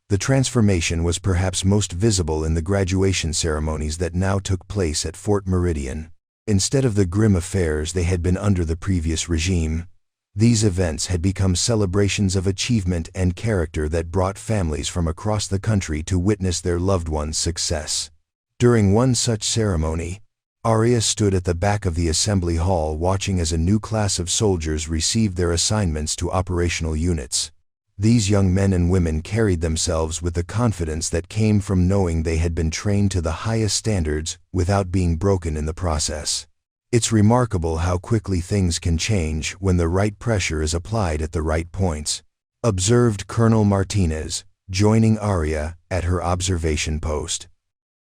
The transformation was perhaps most visible in the graduation ceremonies that now took place at Fort Meridian. Instead of the grim affairs they had been under the previous regime, these events had become celebrations of achievement and character that brought families from across the country to witness their loved ones' success. During one such ceremony, Aria stood at the back of the assembly hall watching as a new class of soldiers received their assignments to operational units. These young men and women carried themselves with the confidence that came from knowing they had been trained to the highest standards without being broken in the process. It's remarkable how quickly things can change when the right pressure is applied at the right points, observed Colonel Martinez, joining Aria at her observation post.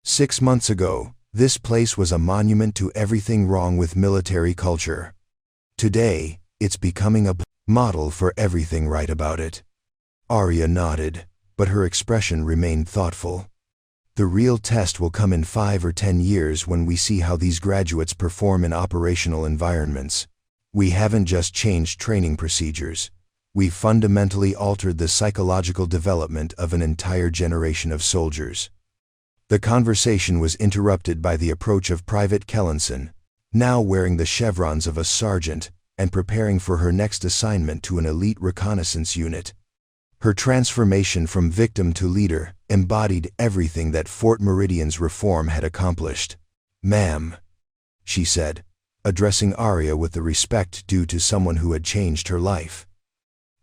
6 months ago, this place was a monument to everything wrong with military culture. Today, it's becoming a model for everything right about it. Aria nodded, but her expression remained thoughtful. The real test will come in 5 or 10 years when we see how these graduates perform in operational environments. We haven't just changed training procedures. We've fundamentally altered the psychological development of an entire generation of soldiers. The conversation was interrupted by the approach of Private Kellenson, now wearing the chevrons of a sergeant and preparing for her next assignment to an elite reconnaissance unit. Her transformation from victim to leader embodied everything that Fort Meridian's reform had accomplished. "Ma'am," she said, addressing Aria with the respect due to someone who had changed her life.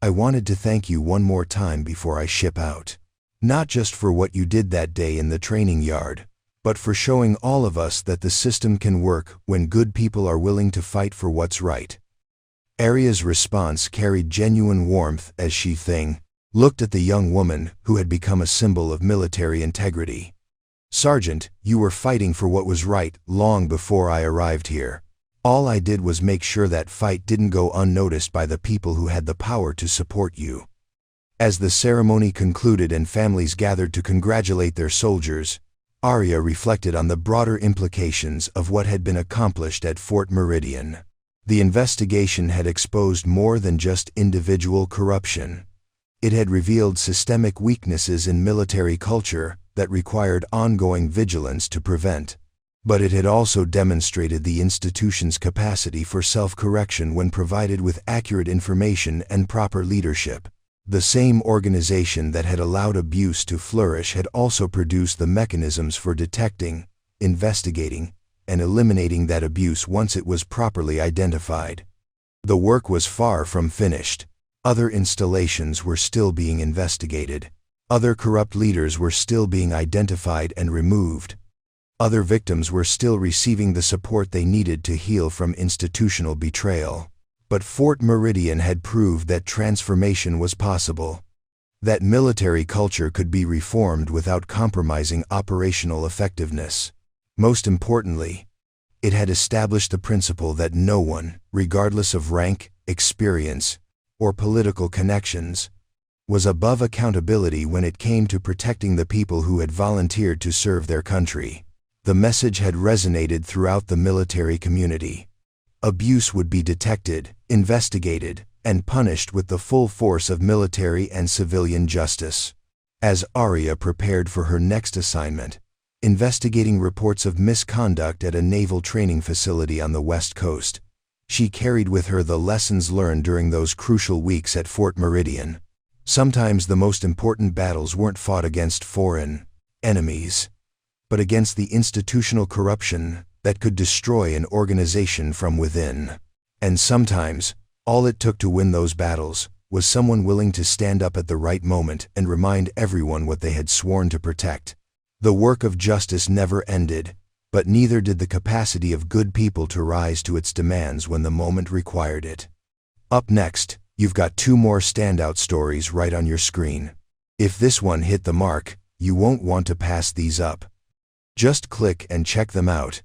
"I wanted to thank you one more time before I ship out. Not just for what you did that day in the training yard, but for showing all of us that the system can work when good people are willing to fight for what's right." Aria's response carried genuine warmth as she looked at the young woman who had become a symbol of military integrity. "Sergeant, you were fighting for what was right long before I arrived here. All I did was make sure that fight didn't go unnoticed by the people who had the power to support you." As the ceremony concluded and families gathered to congratulate their soldiers, Aria reflected on the broader implications of what had been accomplished at Fort Meridian. The investigation had exposed more than just individual corruption. It had revealed systemic weaknesses in military culture that required ongoing vigilance to prevent. But it had also demonstrated the institution's capacity for self-correction when provided with accurate information and proper leadership. The same organization that had allowed abuse to flourish had also produced the mechanisms for detecting, investigating, and eliminating that abuse once it was properly identified. The work was far from finished. Other installations were still being investigated. Other corrupt leaders were still being identified and removed. Other victims were still receiving the support they needed to heal from institutional betrayal. But Fort Meridian had proved that transformation was possible, that military culture could be reformed without compromising operational effectiveness. Most importantly, it had established the principle that no one, regardless of rank, experience, or political connections, was above accountability when it came to protecting the people who had volunteered to serve their country. The message had resonated throughout the military community. Abuse would be detected, investigated, and punished with the full force of military and civilian justice. As Aria prepared for her next assignment, investigating reports of misconduct at a naval training facility on the West Coast, She carried with her the lessons learned during those crucial weeks at Fort Meridian. Sometimes the most important battles weren't fought against foreign enemies, but against the institutional corruption that could destroy an organization from within. And sometimes, all it took to win those battles was someone willing to stand up at the right moment and remind everyone what they had sworn to protect. The work of justice never ended, but neither did the capacity of good people to rise to its demands when the moment required it. Up next, you've got 2 more standout stories right on your screen. If this one hit the mark, you won't want to pass these up. Just click and check them out,